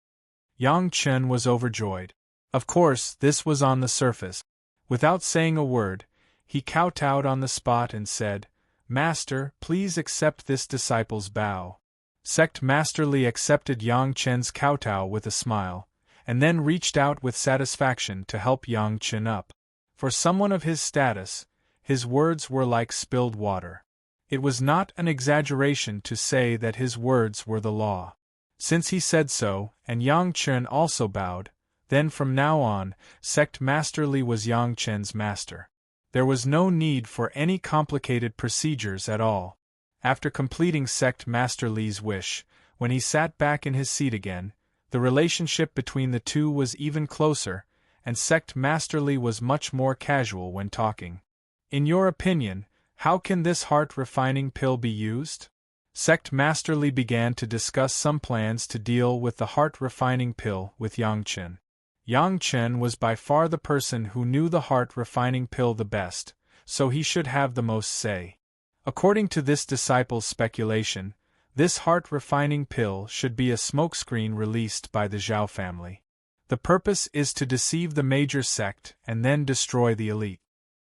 Yang Chen was overjoyed. Of course, this was on the surface. Without saying a word, he kowtowed on the spot and said, Master, please accept this disciple's bow. Sect Masterly accepted Yang Chen's kowtow with a smile, and then reached out with satisfaction to help Yang Chen up. For someone of his status, his words were like spilled water. It was not an exaggeration to say that his words were the law. Since he said so, and Yang Chen also bowed, then from now on, Sect Masterly was Yang Chen's master. There was no need for any complicated procedures at all. After completing Sect Masterly's wish, when he sat back in his seat again, the relationship between the two was even closer, and Sect Masterly was much more casual when talking. In your opinion, how can this heart-refining pill be used? Sect Masterly began to discuss some plans to deal with the heart-refining pill with Yang Chen. Yang Chen was by far the person who knew the heart-refining pill the best, so he should have the most say. According to this disciple's speculation, this heart-refining pill should be a smokescreen released by the Zhao family. The purpose is to deceive the major sect and then destroy the elite.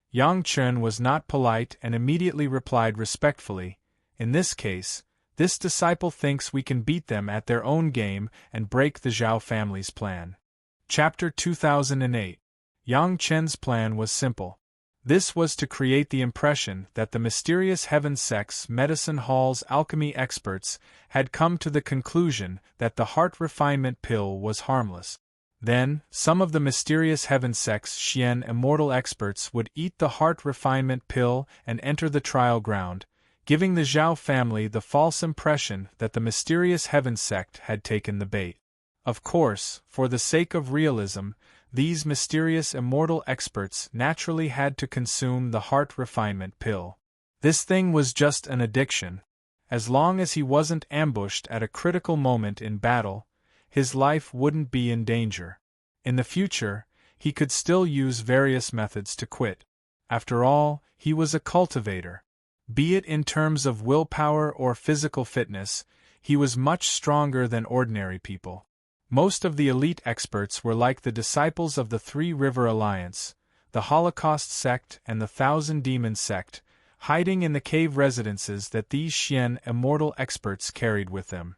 Yang Chen was not polite and immediately replied respectfully, in this case, this disciple thinks we can beat them at their own game and break the Zhao family's plan. Chapter 2008. Yang Chen's plan was simple. This was to create the impression that the mysterious Heaven Sect's medicine hall's alchemy experts had come to the conclusion that the heart refinement pill was harmless. Then, some of the mysterious Heaven Sect's Xian Immortal experts would eat the heart refinement pill and enter the trial ground, giving the Zhao family the false impression that the mysterious Heaven Sect had taken the bait. Of course, for the sake of realism, these mysterious immortal experts naturally had to consume the heart refinement pill. This thing was just an addiction. As long as he wasn't ambushed at a critical moment in battle, his life wouldn't be in danger. In the future, he could still use various methods to quit. After all, he was a cultivator. Be it in terms of willpower or physical fitness, he was much stronger than ordinary people. Most of the elite experts were like the disciples of the Three River Alliance, the Holocaust sect and the Thousand Demon sect, hiding in the cave residences that these Xian Immortal experts carried with them.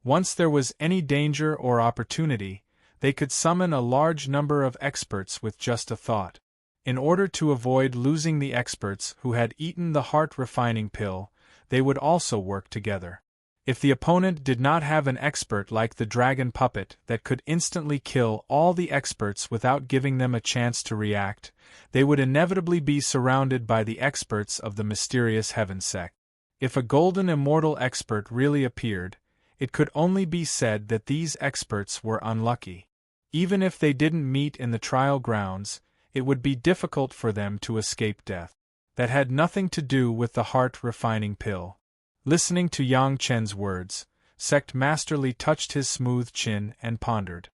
Once there was any danger or opportunity, they could summon a large number of experts with just a thought. In order to avoid losing the experts who had eaten the heart-refining pill, they would also work together. If the opponent did not have an expert like the dragon puppet that could instantly kill all the experts without giving them a chance to react, they would inevitably be surrounded by the experts of the mysterious Heaven Sect. If a golden immortal expert really appeared, it could only be said that these experts were unlucky. Even if they didn't meet in the trial grounds, it would be difficult for them to escape death. That had nothing to do with the heart-refining pill. Listening to Yang Chen's words, Sect Master Li touched his smooth chin and pondered.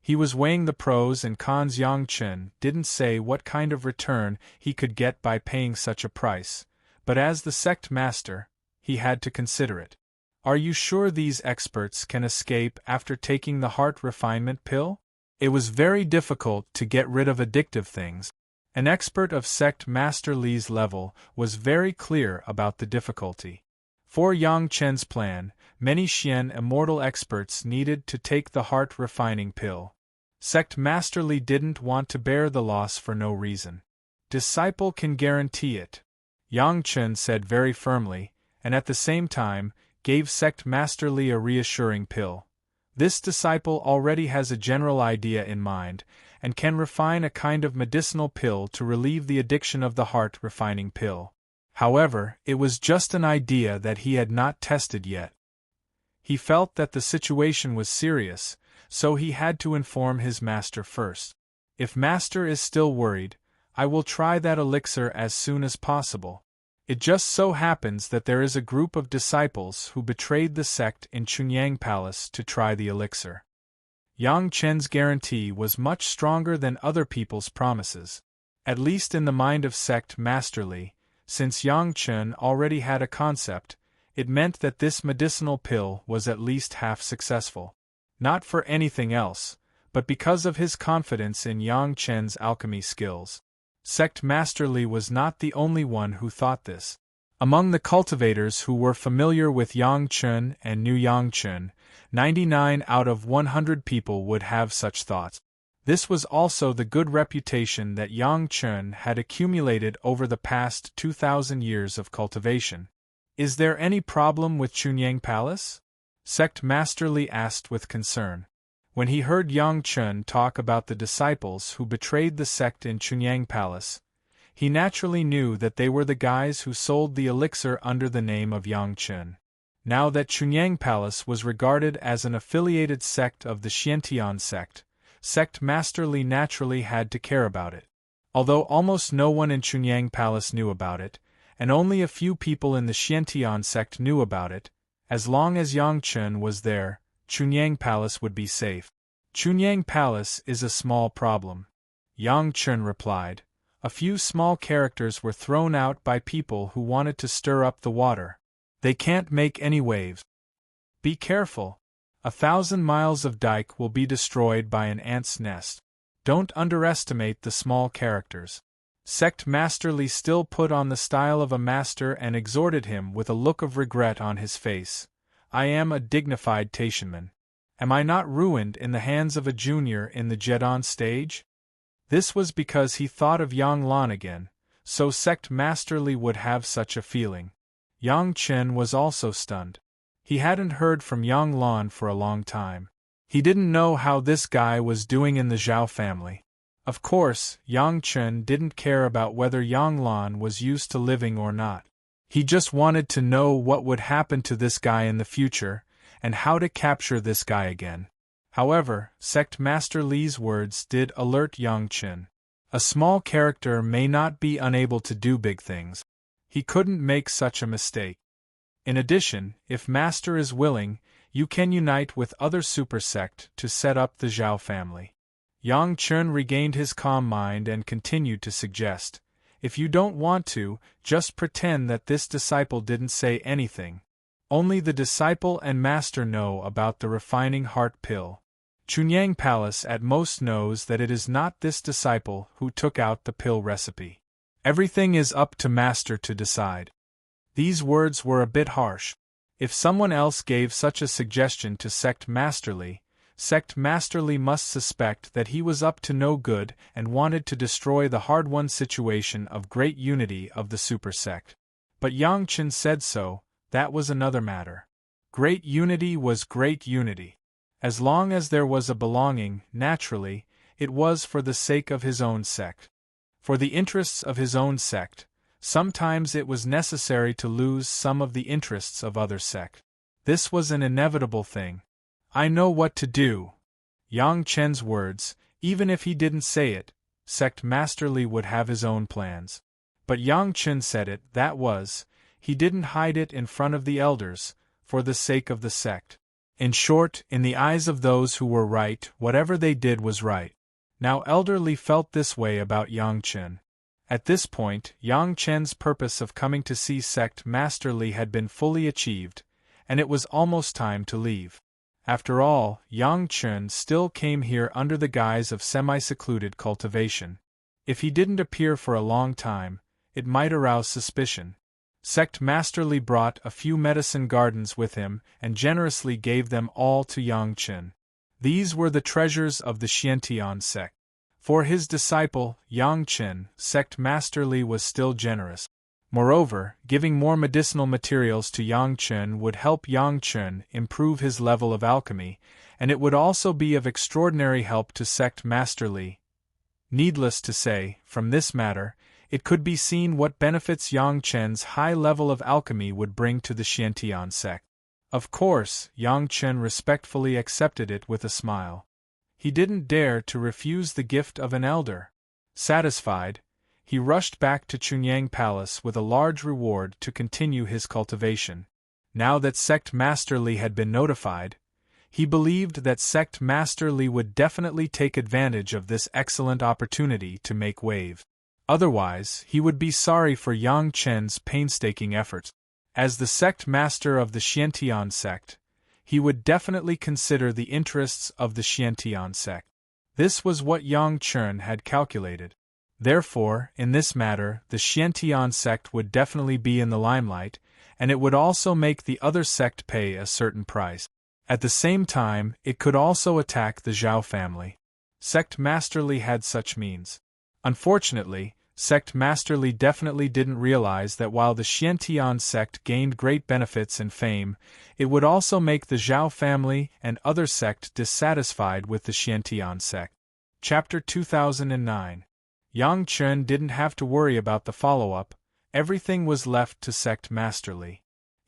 He was weighing the pros and cons. Yang Chen didn't say what kind of return he could get by paying such a price, but as the sect master, he had to consider it. Are you sure these experts can escape after taking the heart refinement pill? It was very difficult to get rid of addictive things. An expert of sect Master Li's level was very clear about the difficulty. For Yang Chen's plan, many Xian Immortal experts needed to take the heart refining pill. Sect Master Li didn't want to bear the loss for no reason. Disciple can guarantee it, Yang Chen said very firmly, and at the same time, gave Sect Master Li a reassuring pill. This disciple already has a general idea in mind, and can refine a kind of medicinal pill to relieve the addiction of the heart-refining pill. However, it was just an idea that he had not tested yet. He felt that the situation was serious, so he had to inform his master first. If master is still worried, I will try that elixir as soon as possible. It just so happens that there is a group of disciples who betrayed the sect in Chunyang Palace to try the elixir. Yang Chen's guarantee was much stronger than other people's promises, at least in the mind of sect Master Li. Since Yang Chen already had a concept, it meant that this medicinal pill was at least half successful. Not for anything else, but because of his confidence in Yang Chen's alchemy skills. Sect Master Li was not the only one who thought this. Among the cultivators who were familiar with Yang Chen and knew Yang Chen, 99 out of 100 people would have such thoughts. This was also the good reputation that Yang Chen had accumulated over the past 2,000 years of cultivation. Is there any problem with Chunyang Palace? Sect Master Li asked with concern. When he heard Yang Chen talk about the disciples who betrayed the sect in Chunyang Palace, he naturally knew that they were the guys who sold the elixir under the name of Yang Chen. Now that Chunyang Palace was regarded as an affiliated sect of the Xiantian sect, Sect Master Li naturally had to care about it. Although almost no one in Chunyang Palace knew about it, and only a few people in the Xiantian sect knew about it, as long as Yang Chen was there, Chunyang Palace would be safe. Chunyang Palace is a small problem, Yang Chen replied. A few small characters were thrown out by people who wanted to stir up the water. They can't make any waves. Be careful. 1,000 miles of dike will be destroyed by an ant's nest. Don't underestimate the small characters. Sect Master Li still put on the style of a master and exhorted him with a look of regret on his face. I am a dignified Taishanman. Am I not ruined in the hands of a junior in the Jedon stage? This was because he thought of Yang Lan again, so Sect Master Li would have such a feeling. Yang Chen was also stunned. He hadn't heard from Yang Lan for a long time. He didn't know how this guy was doing in the Zhao family. Of course, Yang Chen didn't care about whether Yang Lan was used to living or not. He just wanted to know what would happen to this guy in the future, and how to capture this guy again. However, Sect Master Li's words did alert Yang Chen. A small character may not be unable to do big things. He couldn't make such a mistake. In addition, if Master is willing, you can unite with other super sect to set up the Zhao family. Yang Chen regained his calm mind and continued to suggest, if you don't want to, just pretend that this disciple didn't say anything. Only the disciple and master know about the refining heart pill. Chunyang Palace at most knows that it is not this disciple who took out the pill recipe. Everything is up to master to decide. These words were a bit harsh. If someone else gave such a suggestion to Sect Master Li, Sect Master Li must suspect that he was up to no good and wanted to destroy the hard-won situation of great unity of the super sect. But Yang Chen said so, that was another matter. Great unity was great unity. As long as there was a belonging, naturally, it was for the sake of his own sect. For the interests of his own sect, sometimes it was necessary to lose some of the interests of other sect. This was an inevitable thing. I know what to do. Yang Chen's words, even if he didn't say it, Sect Master Li would have his own plans. But Yang Chen said it, that was, he didn't hide it in front of the elders, for the sake of the sect. In short, in the eyes of those who were right, whatever they did was right. Now Elder Li felt this way about Yang Chen. At this point, Yang Chen's purpose of coming to see Sect Master Li had been fully achieved, and it was almost time to leave. After all, Yang Chen still came here under the guise of semi-secluded cultivation. If he didn't appear for a long time, it might arouse suspicion. Sect Master Li brought a few medicine gardens with him and generously gave them all to Yang Chen. These were the treasures of the Xiantian sect. For his disciple, Yang Chen, Sect Master Li was still generous. Moreover, giving more medicinal materials to Yang Chen would help Yang Chen improve his level of alchemy, and it would also be of extraordinary help to Sect Master Li. Needless to say, from this matter, it could be seen what benefits Yang Chen's high level of alchemy would bring to the Xiantian sect. Of course, Yang Chen respectfully accepted it with a smile. He didn't dare to refuse the gift of an elder. Satisfied, he rushed back to Chunyang Palace with a large reward to continue his cultivation. Now that Sect Master Li had been notified, he believed that Sect Master Li would definitely take advantage of this excellent opportunity to make wave. Otherwise, he would be sorry for Yang Chen's painstaking efforts. As the sect master of the Xiantian sect, he would definitely consider the interests of the Xiantian sect. This was what Yang Chen had calculated. Therefore, in this matter, the Xiantian sect would definitely be in the limelight, and it would also make the other sect pay a certain price. At the same time, it could also attack the Zhao family. Sect Master Li had such means. Unfortunately, Sect Master Li definitely didn't realize that while the Xiantian sect gained great benefits and fame, it would also make the Zhao family and other sect dissatisfied with the Xiantian sect. Chapter 2009. Yang Chen didn't have to worry about the follow-up, everything was left to Sect Master Li.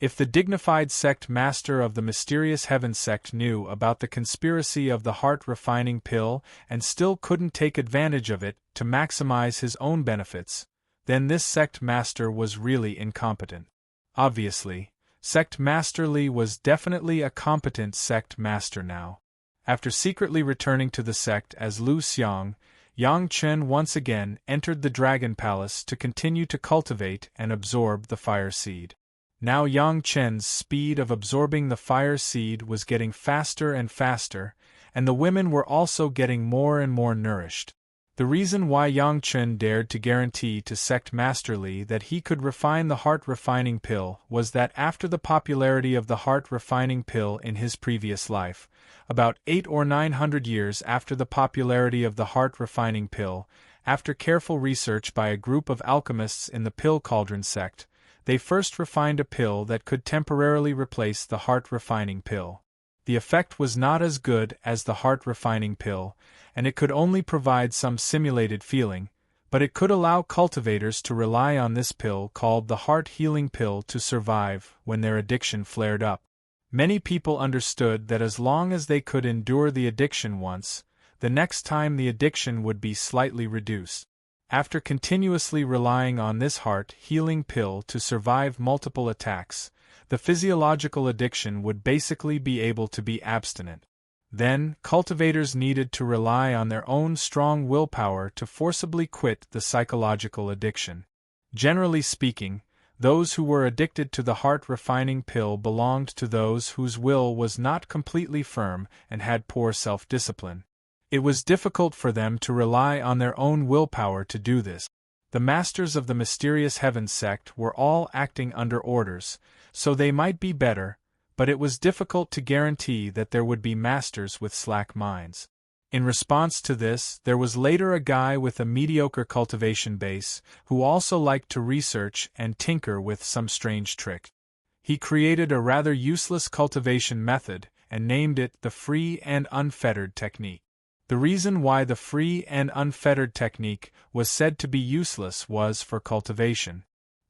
If the dignified sect master of the mysterious heaven sect knew about the conspiracy of the heart-refining pill and still couldn't take advantage of it to maximize his own benefits, then this sect master was really incompetent. Obviously, Sect Master Li was definitely a competent sect master now. After secretly returning to the sect as Lu Xiang, Yang Chen once again entered the Dragon Palace to continue to cultivate and absorb the fire seed. Now Yang Chen's speed of absorbing the fire seed was getting faster and faster, and the women were also getting more and more nourished. The reason why Yang Chen dared to guarantee to Sect Master Li that he could refine the heart-refining pill was that after the popularity of the heart-refining pill in his previous life, about 800 or 900 years after the popularity of the heart-refining pill, after careful research by a group of alchemists in the Pill Cauldron sect, they first refined a pill that could temporarily replace the heart-refining pill. The effect was not as good as the heart-refining pill, and it could only provide some simulated feeling, but it could allow cultivators to rely on this pill called the heart-healing pill to survive when their addiction flared up. Many people understood that as long as they could endure the addiction once, the next time the addiction would be slightly reduced. After continuously relying on this heart-healing pill to survive multiple attacks, the physiological addiction would basically be able to be abstinent. Then, cultivators needed to rely on their own strong willpower to forcibly quit the psychological addiction. Generally speaking, those who were addicted to the heart-refining pill belonged to those whose will was not completely firm and had poor self-discipline. It was difficult for them to rely on their own willpower to do this. The masters of the mysterious heaven sect were all acting under orders, so they might be better, but it was difficult to guarantee that there would be masters with slack minds. In response to this, there was later a guy with a mediocre cultivation base, who also liked to research and tinker with some strange trick. He created a rather useless cultivation method, and named it the free and unfettered technique. The reason why the free and unfettered technique was said to be useless was for cultivation.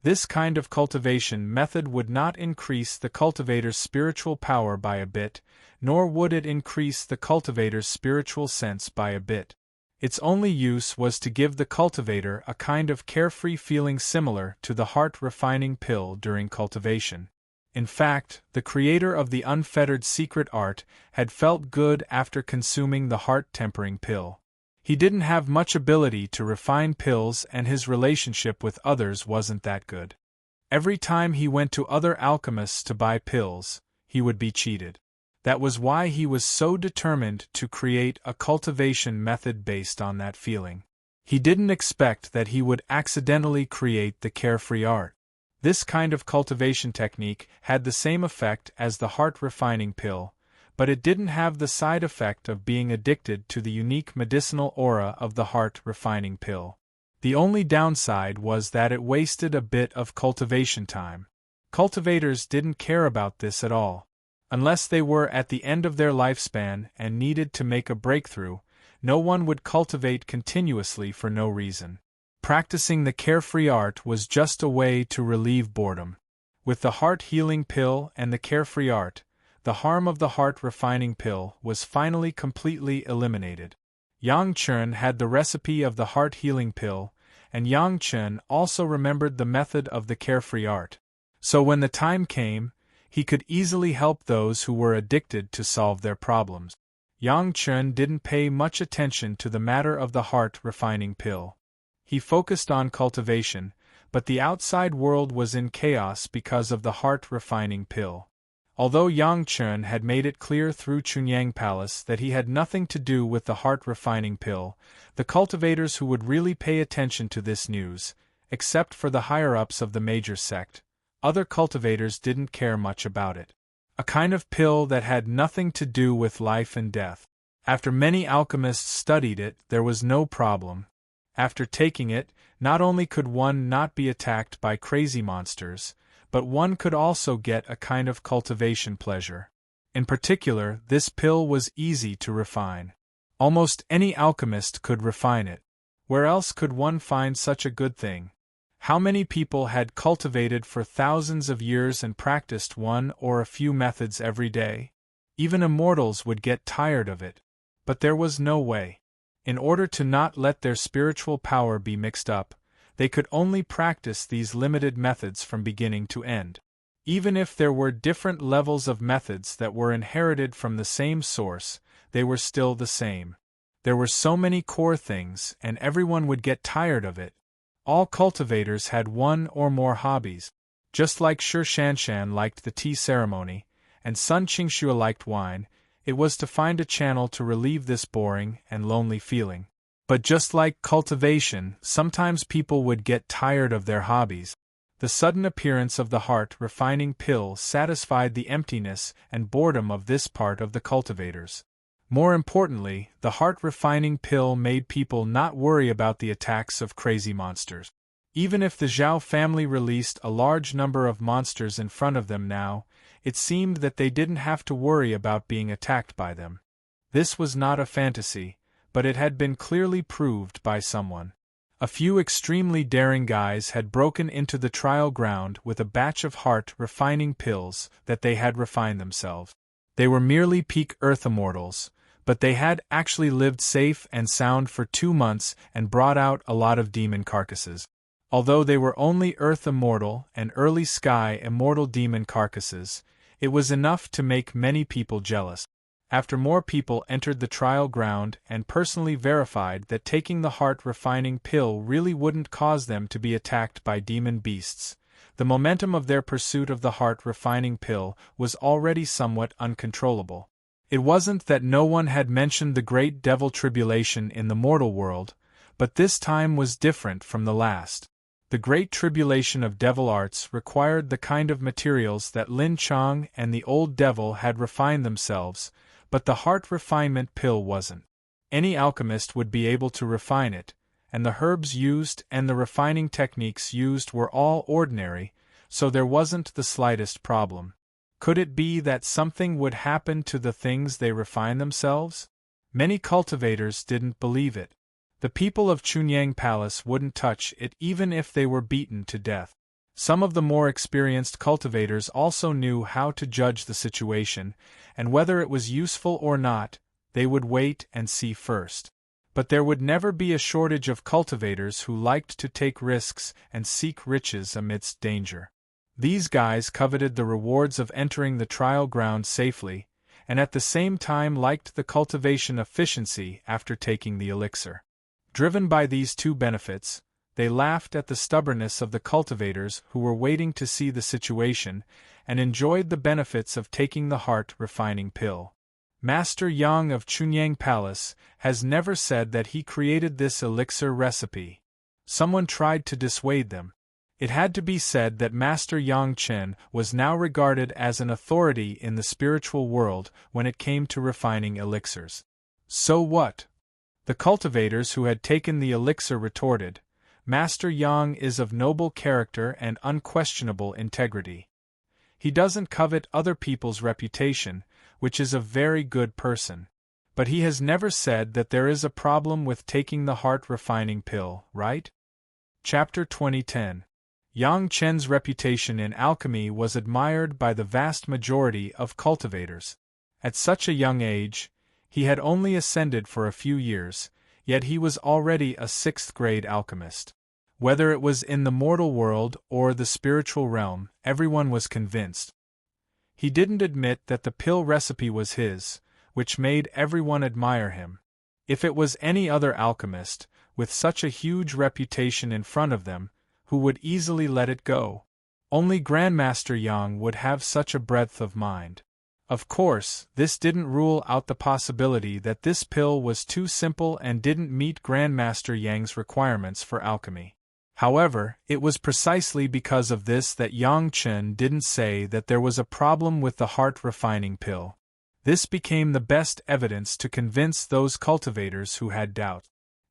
This kind of cultivation method would not increase the cultivator's spiritual power by a bit, nor would it increase the cultivator's spiritual sense by a bit. Its only use was to give the cultivator a kind of carefree feeling similar to the heart-refining pill during cultivation. In fact, the creator of the unfettered secret art had felt good after consuming the heart-tempering pill. He didn't have much ability to refine pills, and his relationship with others wasn't that good. Every time he went to other alchemists to buy pills, he would be cheated. That was why he was so determined to create a cultivation method based on that feeling. He didn't expect that he would accidentally create the carefree art. This kind of cultivation technique had the same effect as the heart-refining pill, but it didn't have the side effect of being addicted to the unique medicinal aura of the heart-refining pill. The only downside was that it wasted a bit of cultivation time. Cultivators didn't care about this at all. Unless they were at the end of their lifespan and needed to make a breakthrough, no one would cultivate continuously for no reason. Practicing the carefree art was just a way to relieve boredom. With the heart-healing pill and the carefree art, the harm of the heart-refining pill was finally completely eliminated. Yang Chen had the recipe of the heart-healing pill, and Yang Chen also remembered the method of the carefree art. So when the time came, he could easily help those who were addicted to solve their problems. Yang Chen didn't pay much attention to the matter of the heart-refining pill. He focused on cultivation, but the outside world was in chaos because of the heart-refining pill. Although Yang Chen had made it clear through Chunyang Palace that he had nothing to do with the heart-refining pill, the cultivators who would really pay attention to this news, except for the higher-ups of the major sect, other cultivators didn't care much about it. A kind of pill that had nothing to do with life and death. After many alchemists studied it, there was no problem. After taking it, not only could one not be attacked by crazy monsters, but one could also get a kind of cultivation pleasure. In particular, this pill was easy to refine. Almost any alchemist could refine it. Where else could one find such a good thing? How many people had cultivated for thousands of years and practiced one or a few methods every day? Even immortals would get tired of it. But there was no way. In order to not let their spiritual power be mixed up, they could only practice these limited methods from beginning to end. Even if there were different levels of methods that were inherited from the same source, they were still the same. There were so many core things, and everyone would get tired of it. All cultivators had one or more hobbies. Just like Shi Shanshan liked the tea ceremony, and Sun Qingxue liked wine, it was to find a channel to relieve this boring and lonely feeling. But just like cultivation, sometimes people would get tired of their hobbies. The sudden appearance of the heart-refining pill satisfied the emptiness and boredom of this part of the cultivators. More importantly, the heart-refining pill made people not worry about the attacks of crazy monsters. Even if the Zhao family released a large number of monsters in front of them now, it seemed that they didn't have to worry about being attacked by them. This was not a fantasy, but it had been clearly proved by someone. A few extremely daring guys had broken into the trial ground with a batch of heart-refining pills that they had refined themselves. They were merely peak Earth immortals, but they had actually lived safe and sound for 2 months and brought out a lot of demon carcasses. Although they were only Earth immortal and early sky immortal demon carcasses, it was enough to make many people jealous. After more people entered the trial ground and personally verified that taking the heart-refining pill really wouldn't cause them to be attacked by demon beasts, the momentum of their pursuit of the heart-refining pill was already somewhat uncontrollable. It wasn't that no one had mentioned the great devil tribulation in the mortal world, but this time was different from the last. The great tribulation of devil arts required the kind of materials that Lin Chang and the old devil had refined themselves, but the heart refinement pill wasn't. Any alchemist would be able to refine it, and the herbs used and the refining techniques used were all ordinary, so there wasn't the slightest problem. Could it be that something would happen to the things they refine themselves? Many cultivators didn't believe it. The people of Chunyang Palace wouldn't touch it even if they were beaten to death. Some of the more experienced cultivators also knew how to judge the situation, and whether it was useful or not, they would wait and see first. But there would never be a shortage of cultivators who liked to take risks and seek riches amidst danger. These guys coveted the rewards of entering the trial ground safely, and at the same time liked the cultivation efficiency after taking the elixir. Driven by these two benefits, they laughed at the stubbornness of the cultivators who were waiting to see the situation, and enjoyed the benefits of taking the heart-refining pill. Master Yang of Chunyang Palace has never said that he created this elixir recipe. Someone tried to dissuade them. It had to be said that Master Yang Chen was now regarded as an authority in the spiritual world when it came to refining elixirs. So what? The cultivators who had taken the elixir retorted, Master Yang is of noble character and unquestionable integrity. He doesn't covet other people's reputation, which is a very good person. But he has never said that there is a problem with taking the heart-refining pill, right? Chapter 2010. Yang Chen's reputation in alchemy was admired by the vast majority of cultivators. At such a young age, he had only ascended for a few years, yet he was already a 6th-grade alchemist. Whether it was in the mortal world or the spiritual realm, everyone was convinced. He didn't admit that the pill recipe was his, which made everyone admire him. If it was any other alchemist, with such a huge reputation in front of them, who would easily let it go? Only Grandmaster Yang would have such a breadth of mind. Of course, this didn't rule out the possibility that this pill was too simple and didn't meet Grandmaster Yang's requirements for alchemy. However, it was precisely because of this that Yang Chen didn't say that there was a problem with the heart-refining pill. This became the best evidence to convince those cultivators who had doubt.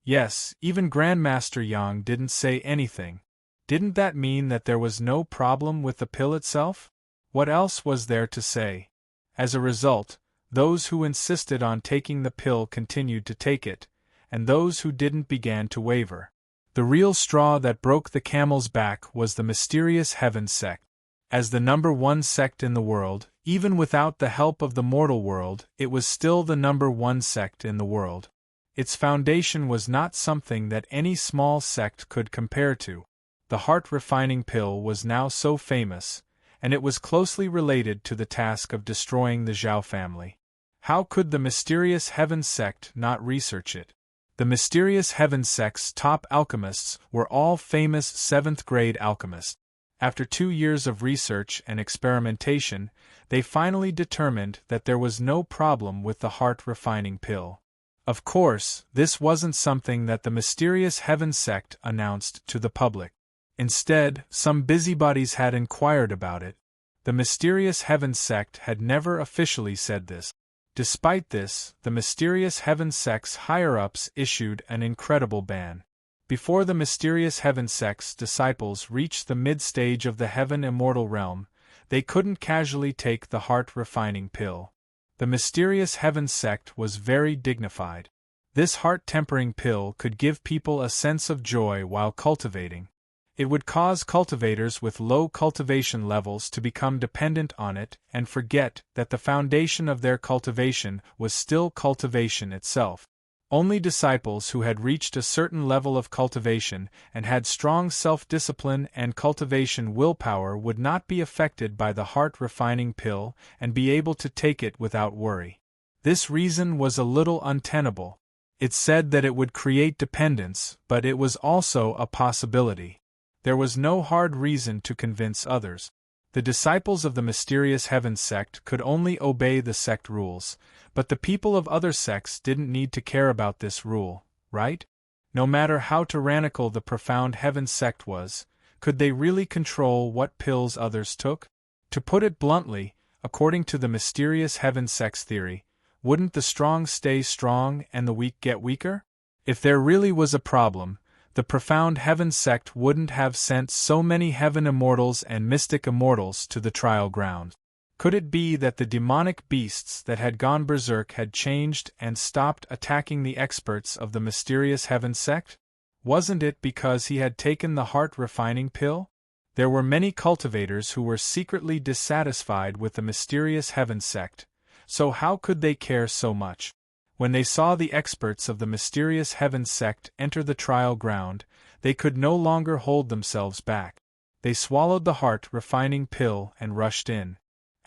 Yes, even Grandmaster Yang didn't say anything. Didn't that mean that there was no problem with the pill itself? What else was there to say? As a result, those who insisted on taking the pill continued to take it, and those who didn't began to waver. The real straw that broke the camel's back was the mysterious Heaven sect. As the #1 sect in the world, even without the help of the mortal world, it was still the #1 sect in the world. Its foundation was not something that any small sect could compare to. The heart-refining pill was now so famous, and it was closely related to the task of destroying the Zhao family. How could the mysterious Heaven sect not research it? The mysterious Heaven sect's top alchemists were all famous 7th-grade alchemists. After 2 years of research and experimentation, they finally determined that there was no problem with the heart-refining pill. Of course, this wasn't something that the mysterious Heaven sect announced to the public. Instead, some busybodies had inquired about it. The mysterious Heaven sect had never officially said this. Despite this, the mysterious Heaven sect's higher-ups issued an incredible ban. Before the mysterious Heaven sect's disciples reached the mid-stage of the Heaven Immortal realm, they couldn't casually take the heart-refining pill. The mysterious Heaven sect was very dignified. This heart-tempering pill could give people a sense of joy while cultivating. It would cause cultivators with low cultivation levels to become dependent on it and forget that the foundation of their cultivation was still cultivation itself. Only disciples who had reached a certain level of cultivation and had strong self-discipline and cultivation willpower would not be affected by the heart-refining pill and be able to take it without worry. This reason was a little untenable. It said that it would create dependence, but it was also a possibility. There was no hard reason to convince others. The disciples of the mysterious Heaven sect could only obey the sect rules, but the people of other sects didn't need to care about this rule, right? No matter how tyrannical the profound Heaven sect was, could they really control what pills others took? To put it bluntly, according to the mysterious Heaven sect's theory, wouldn't the strong stay strong and the weak get weaker? If there really was a problem, the profound Heaven sect wouldn't have sent so many Heaven Immortals and Mystic Immortals to the trial ground. Could it be that the demonic beasts that had gone berserk had changed and stopped attacking the experts of the mysterious Heaven sect? Wasn't it because he had taken the heart-refining pill? There were many cultivators who were secretly dissatisfied with the mysterious Heaven sect, so how could they care so much? When they saw the experts of the mysterious Heaven sect enter the trial ground, they could no longer hold themselves back. They swallowed the heart-refining pill and rushed in.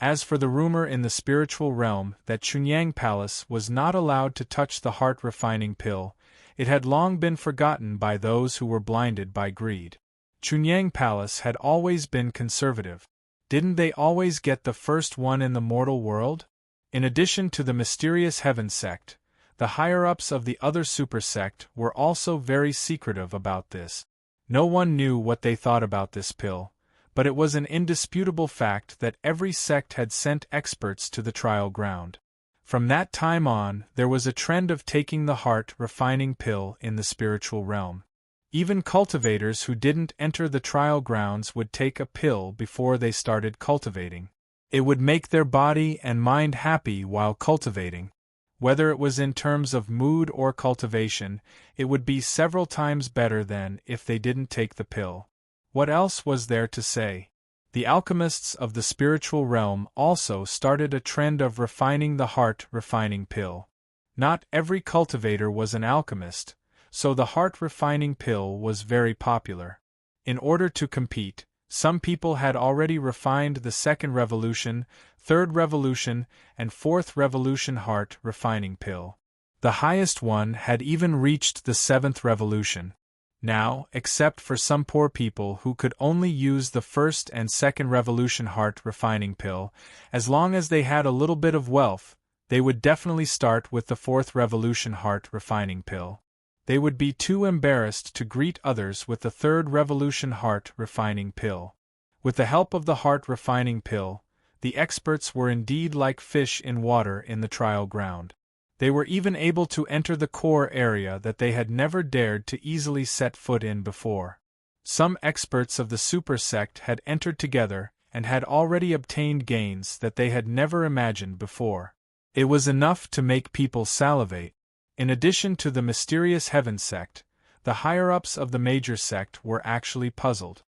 As for the rumor in the spiritual realm that Chunyang Palace was not allowed to touch the heart-refining pill, it had long been forgotten by those who were blinded by greed. Chunyang Palace had always been conservative. Didn't they always get the first one in the mortal world? In addition to the mysterious heaven sect, the higher-ups of the other super sect were also very secretive about this. No one knew what they thought about this pill, but it was an indisputable fact that every sect had sent experts to the trial ground. From that time on, there was a trend of taking the heart-refining pill in the spiritual realm. Even cultivators who didn't enter the trial grounds would take a pill before they started cultivating. It would make their body and mind happy while cultivating. Whether it was in terms of mood or cultivation, it would be several times better than if they didn't take the pill. What else was there to say? The alchemists of the spiritual realm also started a trend of refining the heart-refining pill. Not every cultivator was an alchemist, so the heart-refining pill was very popular. In order to compete, some people had already refined the second revolution, third revolution, and fourth revolution heart-refining pill. The highest one had even reached the seventh revolution. Now, except for some poor people who could only use the first and second revolution heart-refining pill, as long as they had a little bit of wealth, they would definitely start with the fourth revolution heart-refining pill. They would be too embarrassed to greet others with the third revolution heart-refining pill. With the help of the heart-refining pill, the experts were indeed like fish in water in the trial ground. They were even able to enter the core area that they had never dared to easily set foot in before. Some experts of the super sect had entered together and had already obtained gains that they had never imagined before. It was enough to make people salivate. In addition to the mysterious heaven sect, the higher-ups of the major sect were actually puzzled.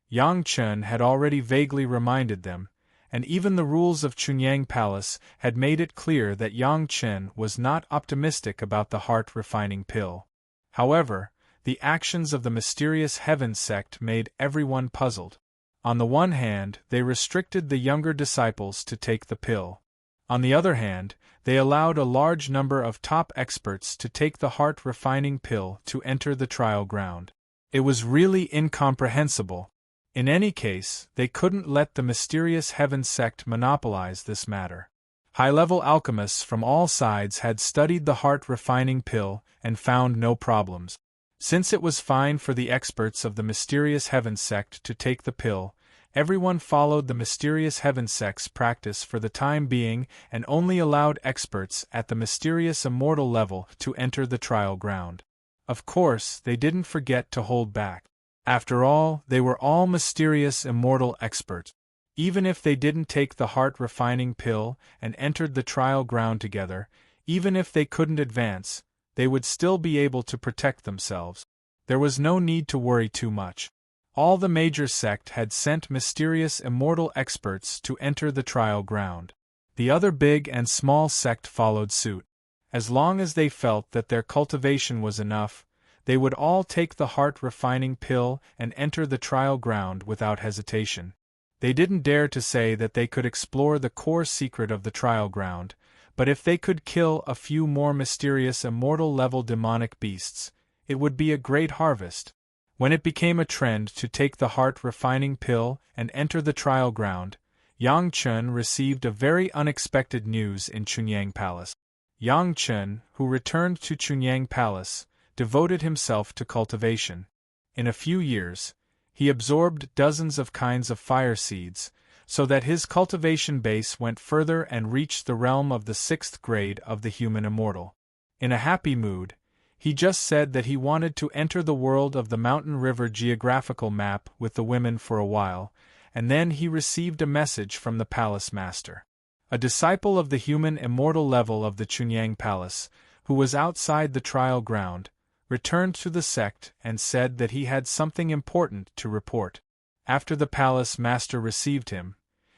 Yang Chen had already vaguely reminded them, and even the rules of Chunyang Palace had made it clear that Yang Chen was not optimistic about the heart-refining pill. However, the actions of the mysterious heaven sect made everyone puzzled. On the one hand, they restricted the younger disciples to take the pill. On the other hand, they allowed a large number of top experts to take the heart-refining pill to enter the trial ground. It was really incomprehensible. In any case, they couldn't let the mysterious heaven sect monopolize this matter. High-level alchemists from all sides had studied the heart-refining pill and found no problems. Since it was fine for the experts of the mysterious heaven sect to take the pill, everyone followed the mysterious heaven sect's practice for the time being and only allowed experts at the mysterious immortal level to enter the trial ground. Of course, they didn't forget to hold back. After all, they were all mysterious immortal experts. Even if they didn't take the heart-refining pill and entered the trial ground together, even if they couldn't advance, they would still be able to protect themselves. There was no need to worry too much. All the major sect had sent mysterious immortal experts to enter the trial ground. The other big and small sect followed suit. As long as they felt that their cultivation was enough, they would all take the heart-refining pill and enter the trial ground without hesitation. They didn't dare to say that they could explore the core secret of the trial ground, but if they could kill a few more mysterious immortal-level demonic beasts, it would be a great harvest. When it became a trend to take the heart-refining pill and enter the trial ground, Yang Chen received a very unexpected news in Chunyang Palace. Yang Chen, who returned to Chunyang Palace, devoted himself to cultivation. In a few years, he absorbed dozens of kinds of fire seeds, so that his cultivation base went further and reached the realm of the 6th grade of the human immortal. In a happy mood, he just said that he wanted to enter the world of the Mountain River geographical map with the women for a while, and then he received a message from the palace master. A disciple of the human immortal level of the Chunyang Palace, who was outside the trial ground, returned to the sect and said that he had something important to report. After the palace master received him,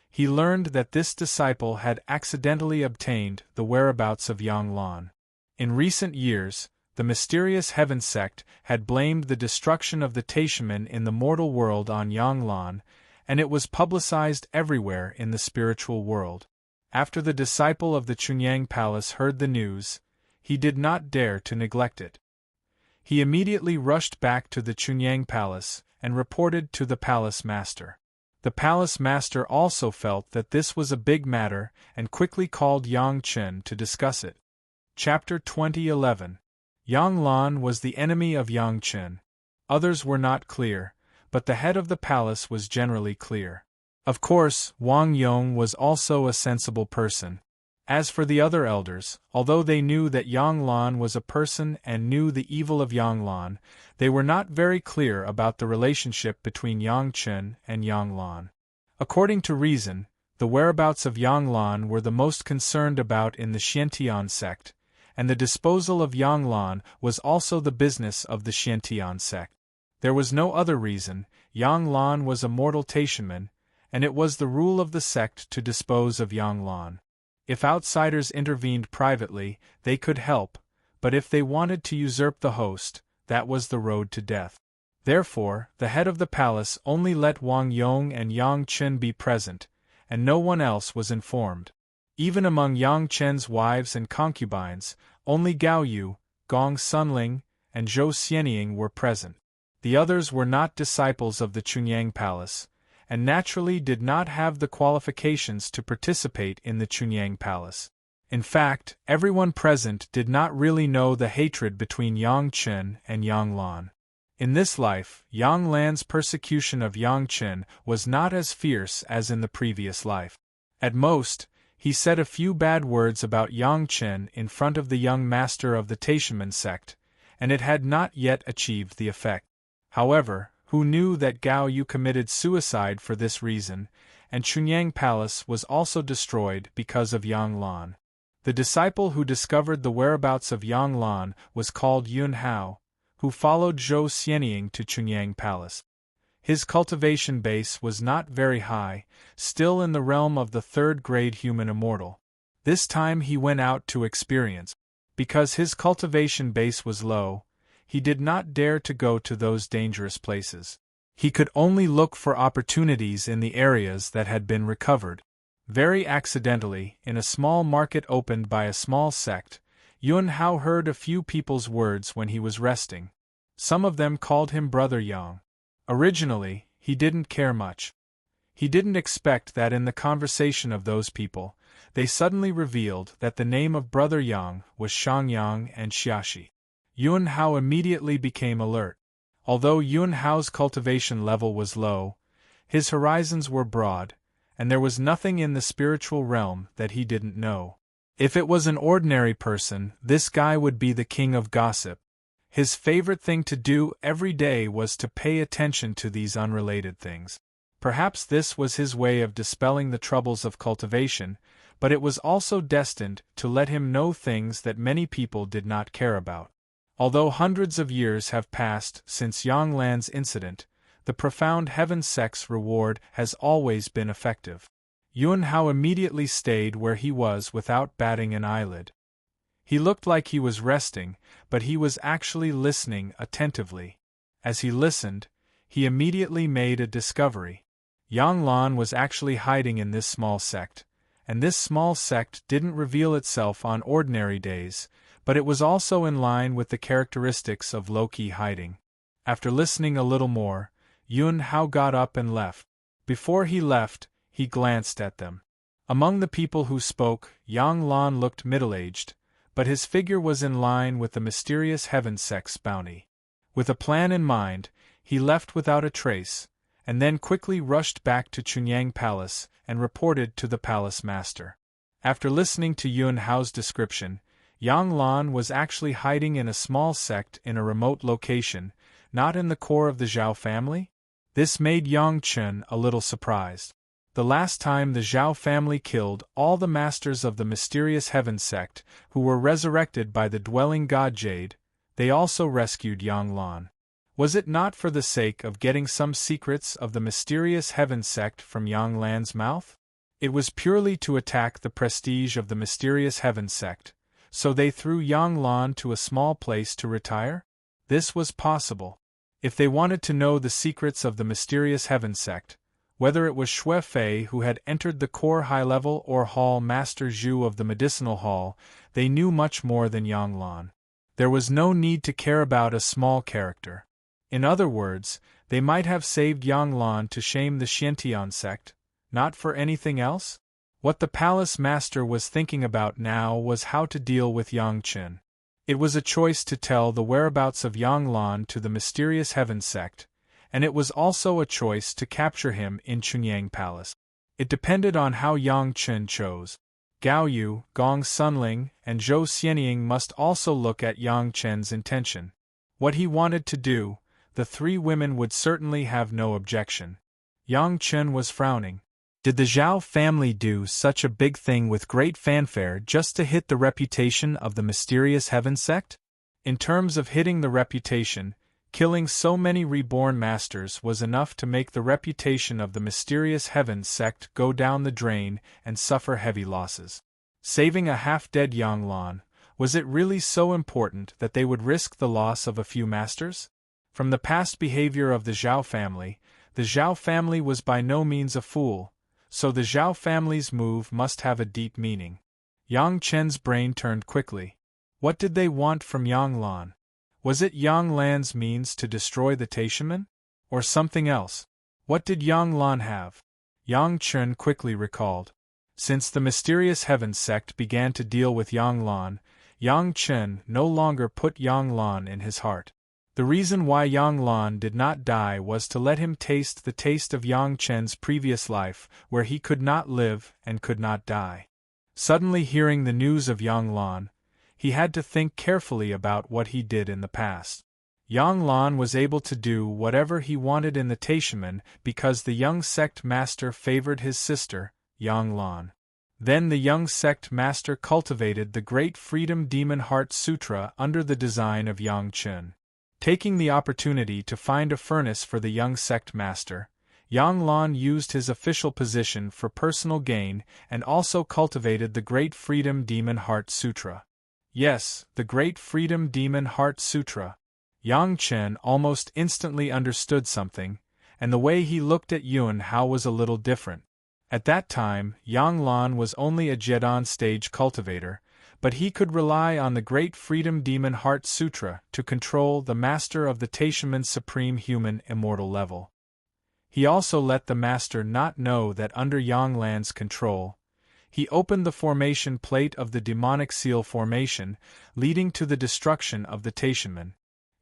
he learned that this disciple had accidentally obtained the whereabouts of Yang Lan. In recent years, The mysterious heaven sect had blamed the destruction of the Taishaman in the mortal world on Yang Lan, and it was publicized everywhere in the spiritual world. After the disciple of the Chunyang Palace heard the news, he did not dare to neglect it. He immediately rushed back to the Chunyang Palace and reported to the palace master. The palace master also felt that this was a big matter and quickly called Yang Chen to discuss it. Chapter 2011. Yang Lan was the enemy of Yang Chen. Others were not clear, but the head of the palace was generally clear. Of course, Wang Yong was also a sensible person. As for the other elders, although they knew that Yang Lan was a person and knew the evil of Yang Lan, they were not very clear about the relationship between Yang Chen and Yang Lan. According to reason, the whereabouts of Yang Lan were the most concerned about in the Xiantian sect, and the disposal of Yang Lan was also the business of the Xiantian sect. There was no other reason. Yang Lan was a mortal Taishaman, and it was the rule of the sect to dispose of Yang Lan. If outsiders intervened privately, they could help, but if they wanted to usurp the host, that was the road to death. Therefore, the head of the palace only let Wang Yong and Yang Chen be present, and no one else was informed. Even among Yang Chen's wives and concubines, only Gao Yu, Gong Sunling, and Zhou Xianying were present. The others were not disciples of the Chunyang Palace, and naturally did not have the qualifications to participate in the Chunyang Palace. In fact, everyone present did not really know the hatred between Yang Chen and Yang Lan. In this life, Yang Lan's persecution of Yang Chen was not as fierce as in the previous life. At most, he said a few bad words about Yang Chen in front of the young master of the Taishaman sect, and it had not yet achieved the effect. However, who knew that Gao Yu committed suicide for this reason, and Chunyang Palace was also destroyed because of Yang Lan. The disciple who discovered the whereabouts of Yang Lan was called Yun Hao, who followed Zhou Xianying to Chunyang Palace. His cultivation base was not very high, still in the realm of the third-grade human immortal. This time he went out to experience. Because his cultivation base was low, he did not dare to go to those dangerous places. He could only look for opportunities in the areas that had been recovered. Very accidentally, in a small market opened by a small sect, Yun Hao heard a few people's words when he was resting. Some of them called him Brother Yang. Originally, he didn't care much. He didn't expect that in the conversation of those people, they suddenly revealed that the name of Brother Yang was Shangyang and Xiaxi. Yun Hao immediately became alert. Although Yun Hao's cultivation level was low, his horizons were broad, and there was nothing in the spiritual realm that he didn't know. If it was an ordinary person, this guy would be the king of gossip. His favorite thing to do every day was to pay attention to these unrelated things. Perhaps this was his way of dispelling the troubles of cultivation, but it was also destined to let him know things that many people did not care about. Although hundreds of years have passed since Yang Lan's incident, the profound heaven sect's reward has always been effective. Yun Hao immediately stayed where he was without batting an eyelid. He looked like he was resting, but he was actually listening attentively. As he listened, he immediately made a discovery. Yang Lan was actually hiding in this small sect, and this small sect didn't reveal itself on ordinary days, but it was also in line with the characteristics of low-key hiding. After listening a little more, Yun Hao got up and left. Before he left, he glanced at them. Among the people who spoke, Yang Lan looked middle-aged, but his figure was in line with the mysterious heaven sect's bounty. With a plan in mind, he left without a trace, and then quickly rushed back to Chunyang Palace and reported to the palace master. After listening to Yun Hao's description, Yang Lan was actually hiding in a small sect in a remote location, not in the core of the Zhao family? This made Yang Chen a little surprised. The last time the Zhao family killed all the masters of the mysterious heaven sect, who were resurrected by the dwelling god Jade, they also rescued Yang Lan. Was it not for the sake of getting some secrets of the mysterious heaven sect from Yang Lan's mouth? It was purely to attack the prestige of the mysterious heaven sect, so they threw Yang Lan to a small place to retire? This was possible. If they wanted to know the secrets of the mysterious heaven sect, whether it was Xue Fei who had entered the core high-level or Hall Master Zhu of the medicinal hall, they knew much more than Yang Lan. There was no need to care about a small character. In other words, they might have saved Yang Lan to shame the Xiantian sect, not for anything else? What the palace master was thinking about now was how to deal with Yang Qin. It was a choice to tell the whereabouts of Yang Lan to the mysterious heaven sect, and it was also a choice to capture him in Chunyang Palace. It depended on how Yang Qin chose. Gao Yu, Gong Sunling, and Zhou Xianying must also look at Yang Qin's intention. What he wanted to do, the three women would certainly have no objection. Yang Qin was frowning. Did the Zhao family do such a big thing with great fanfare just to hit the reputation of the mysterious heaven sect? In terms of hitting the reputation, killing so many reborn masters was enough to make the reputation of the mysterious heaven sect go down the drain and suffer heavy losses. Saving a half-dead Yang Lan, was it really so important that they would risk the loss of a few masters? From the past behavior of the Zhao family was by no means a fool, so the Zhao family's move must have a deep meaning. Yang Chen's brain turned quickly. What did they want from Yang Lan? Was it Yang Lan's means to destroy the Taishaman? Or something else? What did Yang Lan have? Yang Chen quickly recalled. Since the mysterious heaven sect began to deal with Yang Lan, Yang Chen no longer put Yang Lan in his heart. The reason why Yang Lan did not die was to let him taste the taste of Yang Chen's previous life, where he could not live and could not die. Suddenly hearing the news of Yang Lan, he had to think carefully about what he did in the past. Yang Lan was able to do whatever he wanted in the Taishaman because the young sect master favored his sister, Yang Lan. Then the young sect master cultivated the Great Freedom Demon Heart Sutra under the design of Yang Chen. Taking the opportunity to find a furnace for the young sect master, Yang Lan used his official position for personal gain and also cultivated the Great Freedom Demon Heart Sutra. Yes, the Great Freedom Demon Heart Sutra. Yang Chen almost instantly understood something, and the way he looked at Yuan Hao was a little different. At that time, Yang Lan was only a Jedan stage cultivator, but he could rely on the Great Freedom Demon Heart Sutra to control the master of the Taishaman's supreme human immortal level. He also let the master not know that under Yang Lan's control, he opened the formation plate of the demonic seal formation, leading to the destruction of the Taishaman.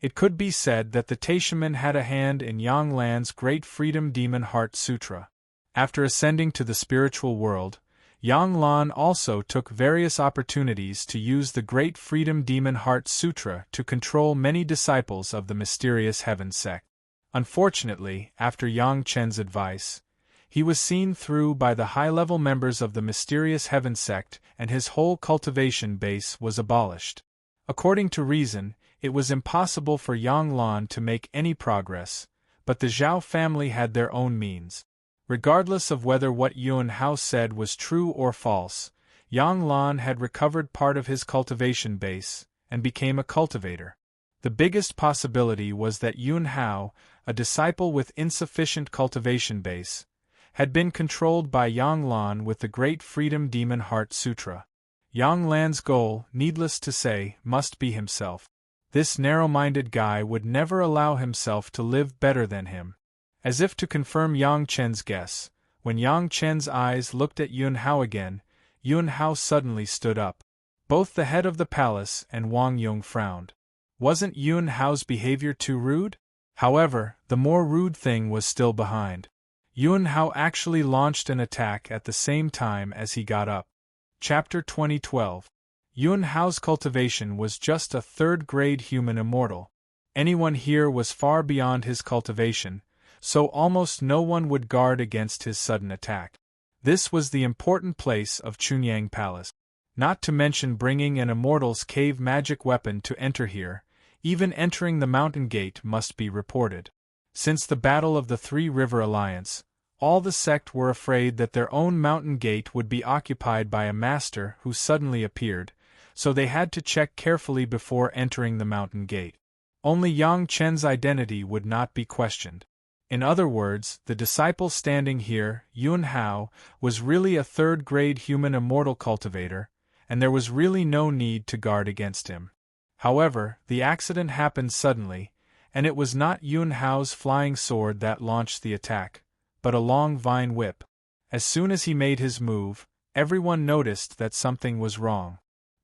It could be said that the Taishaman had a hand in Yang Lan's Great Freedom Demon Heart Sutra. After ascending to the spiritual world, Yang Lan also took various opportunities to use the Great Freedom Demon Heart Sutra to control many disciples of the mysterious heaven sect. Unfortunately, after Yang Chen's advice, he was seen through by the high-level members of the mysterious heaven sect and his whole cultivation base was abolished. According to reason, it was impossible for Yang Lan to make any progress, but the Zhao family had their own means. Regardless of whether what Yuan Hao said was true or false, Yang Lan had recovered part of his cultivation base, and became a cultivator. The biggest possibility was that Yuan Hao, a disciple with insufficient cultivation base, had been controlled by Yang Lan with the Great Freedom Demon Heart Sutra. Yang Lan's goal, needless to say, must be himself. This narrow-minded guy would never allow himself to live better than him. As if to confirm Yang Chen's guess, when Yang Chen's eyes looked at Yuan Hao again, Yuan Hao suddenly stood up. Both the head of the palace and Wang Yong frowned. Wasn't Yuan Hao's behavior too rude? However, the more rude thing was still behind. Yuan Hao actually launched an attack at the same time as he got up. Chapter 2012. Yuan Hao's cultivation was just a third-grade human immortal. Anyone here was far beyond his cultivation, so almost no one would guard against his sudden attack. This was the important place of Chunyang Palace. Not to mention bringing an immortal's cave magic weapon to enter here, even entering the mountain gate must be reported. Since the Battle of the Three River Alliance, all the sect were afraid that their own mountain gate would be occupied by a master who suddenly appeared, so they had to check carefully before entering the mountain gate. Only Yang Chen's identity would not be questioned. In other words, the disciple standing here, Yun Hao, was really a third-grade human immortal cultivator, and there was really no need to guard against him. However, the accident happened suddenly, and it was not Yun Hao's flying sword that launched the attack, but a long vine whip. As soon as he made his move, everyone noticed that something was wrong.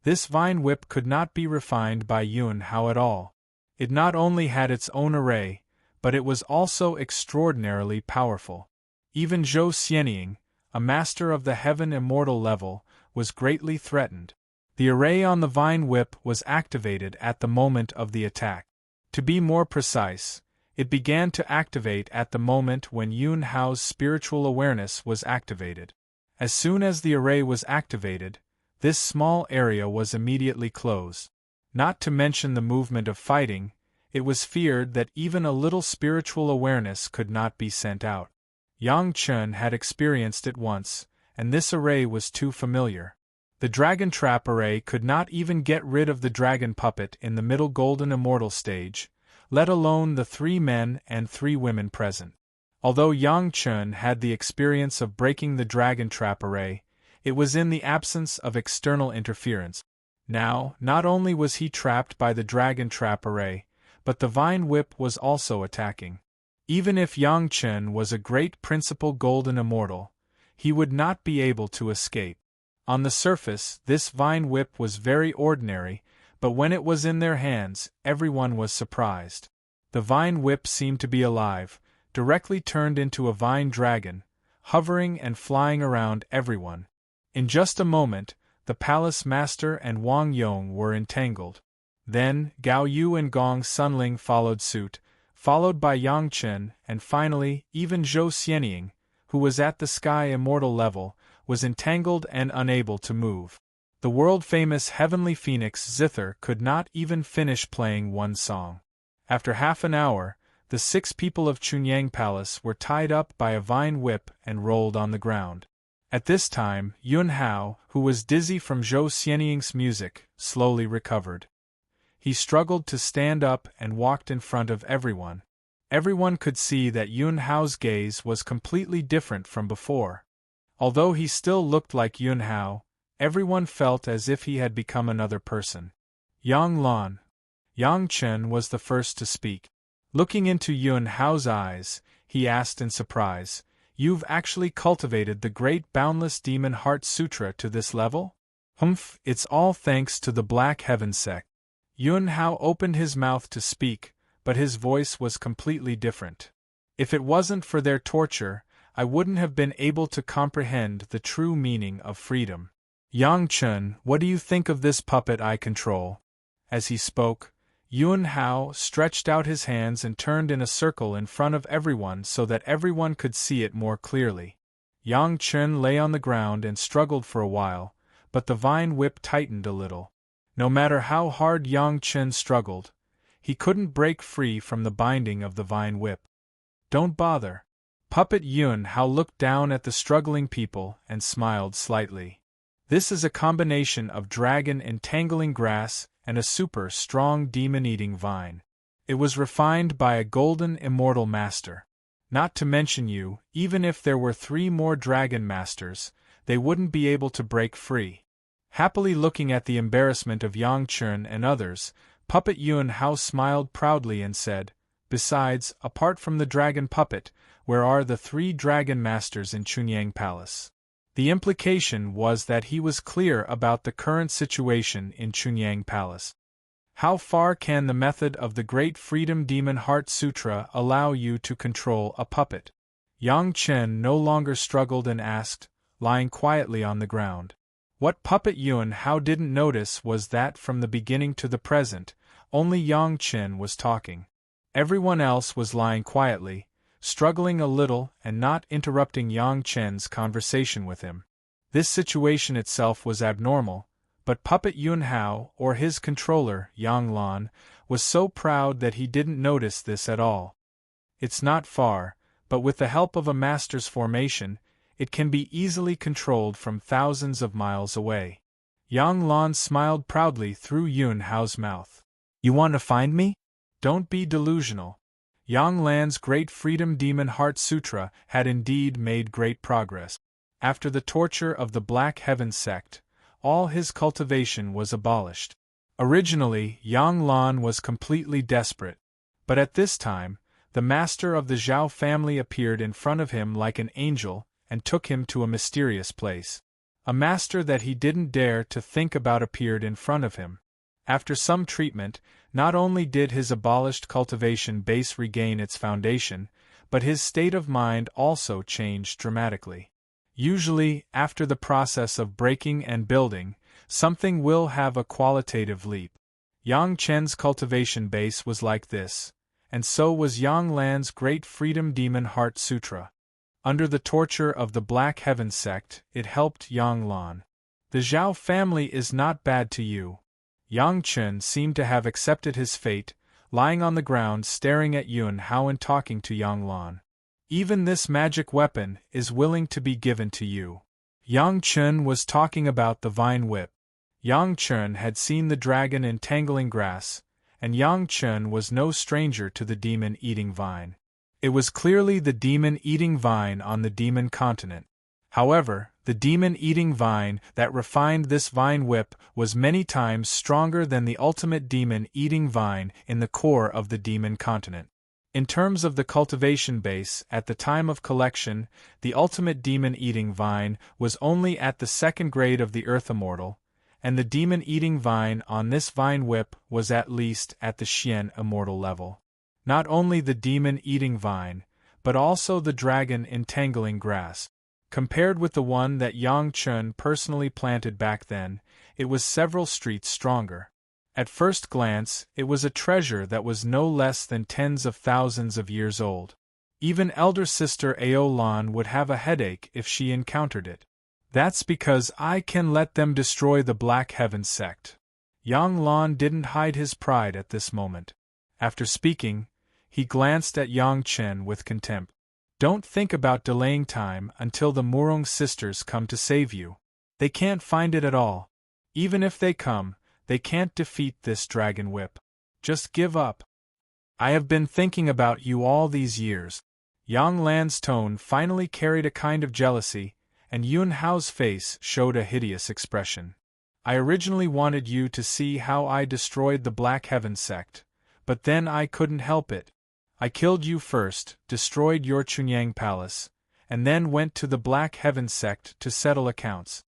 This vine whip could not be refined by Yun Hao at all. It not only had its own array, but it was also extraordinarily powerful. Even Zhou Xianying, a master of the heaven immortal level, was greatly threatened. The array on the vine whip was activated at the moment of the attack. To be more precise, it began to activate at the moment when Yun Hao's spiritual awareness was activated. As soon as the array was activated, this small area was immediately closed. Not to mention the movement of fighting, it was feared that even a little spiritual awareness could not be sent out. Yang Chen had experienced it once, and this array was too familiar. The dragon trap array could not even get rid of the dragon puppet in the middle golden immortal stage, let alone the 3 men and 3 women present. Although Yang Chen had the experience of breaking the dragon trap array, it was in the absence of external interference. Now, not only was he trapped by the dragon trap array, but the vine whip was also attacking. Even if Yang Chen was a great principal golden immortal, he would not be able to escape. On the surface, this vine whip was very ordinary, but when it was in their hands, everyone was surprised. The vine whip seemed to be alive, directly turned into a vine dragon, hovering and flying around everyone. In just a moment, the palace master and Wang Yong were entangled. Then, Gao Yu and Gong Sunling followed suit, followed by Yang Chen, and finally, even Zhou Xianying, who was at the sky immortal level, was entangled and unable to move. The world-famous heavenly phoenix Zither could not even finish playing one song. After half an hour, the 6 people of Chunyang Palace were tied up by a vine whip and rolled on the ground. At this time, Yun Hao, who was dizzy from Zhou Xianying's music, slowly recovered. He struggled to stand up and walked in front of everyone. Everyone could see that Yun Hao's gaze was completely different from before. Although he still looked like Yun Hao, everyone felt as if he had become another person. Yang Lan. Yang Chen was the first to speak. Looking into Yun Hao's eyes, he asked in surprise, "You've actually cultivated the great boundless demon heart sutra to this level?" "Humph, it's all thanks to the Black Heaven sect." Yun Hao opened his mouth to speak, but his voice was completely different. "If it wasn't for their torture, I wouldn't have been able to comprehend the true meaning of freedom. Yang Chen, what do you think of this puppet I control?" As he spoke, Yun Hao stretched out his hands and turned in a circle in front of everyone so that everyone could see it more clearly. Yang Chen lay on the ground and struggled for a while, but the vine whip tightened a little. No matter how hard Yang Chen struggled, he couldn't break free from the binding of the vine whip. "Don't bother." Puppet Yun Hao looked down at the struggling people and smiled slightly. "This is a combination of dragon entangling grass and a super strong demon-eating vine. It was refined by a golden immortal master. Not to mention you, even if there were 3 more dragon masters, they wouldn't be able to break free." Happily looking at the embarrassment of Yang Chen and others, Puppet Yun Hao smiled proudly and said, "Besides, apart from the dragon puppet, where are the 3 dragon masters in Chunyang Palace?" The implication was that he was clear about the current situation in Chunyang Palace. How far can the method of the Great Freedom Demon Heart Sutra allow you to control a puppet? Yang Chen no longer struggled and asked, lying quietly on the ground. What Puppet Yun Hao didn't notice was that from the beginning to the present, only Yang Chen was talking. Everyone else was lying quietly, struggling a little and not interrupting Yang Chen's conversation with him. This situation itself was abnormal, but Puppet Yun Hao, or his controller, Yang Lan, was so proud that he didn't notice this at all. It's not far, but with the help of a master's formation, it can be easily controlled from thousands of miles away. Yang Lan smiled proudly through Yun Hao's mouth. You want to find me? Don't be delusional. Yang Lan's Great Freedom Demon Heart Sutra had indeed made great progress. After the torture of the Black Heaven sect, all his cultivation was abolished. Originally, Yang Lan was completely desperate, but at this time, the master of the Zhao family appeared in front of him like an angel and took him to a mysterious place. A master that he didn't dare to think about appeared in front of him. After some treatment, not only did his abolished cultivation base regain its foundation, but his state of mind also changed dramatically. Usually, after the process of breaking and building, something will have a qualitative leap. Yang Chen's cultivation base was like this, and so was Yang Lan's Great Freedom Demon Heart Sutra. Under the torture of the Black Heaven sect, it helped Yang Lan. The Zhao family is not bad to you. Yang Chen seemed to have accepted his fate, lying on the ground staring at Yun Hao and talking to Yang Lan. Even this magic weapon is willing to be given to you. Yang Chen was talking about the vine whip. Yang Chen had seen the dragon entangling grass, and Yang Chen was no stranger to the demon-eating vine. It was clearly the demon-eating vine on the demon continent. However, the demon-eating vine that refined this vine whip was many times stronger than the ultimate demon-eating vine in the core of the demon continent. In terms of the cultivation base, at the time of collection, the ultimate demon-eating vine was only at the second grade of the Earth Immortal, and the demon-eating vine on this vine whip was at least at the Xian Immortal level. Not only the demon-eating vine, but also the dragon entangling grass. Compared with the one that Yang Chen personally planted back then, it was several streets stronger. At first glance, it was a treasure that was no less than tens of thousands of years old. Even elder sister Ao Lan would have a headache if she encountered it. That's because I can let them destroy the Black Heaven sect. Yang Lan didn't hide his pride at this moment. After speaking, he glanced at Yang Chen with contempt. Don't think about delaying time until the Murong sisters come to save you. They can't find it at all. Even if they come, they can't defeat this dragon whip. Just give up. I have been thinking about you all these years. Yang Lan's tone finally carried a kind of jealousy, and Yun Hao's face showed a hideous expression. I originally wanted you to see how I destroyed the Black Heaven sect, but then I couldn't help it. I killed you first, destroyed your Chunyang palace, and then went to the Black Heaven sect to settle accounts.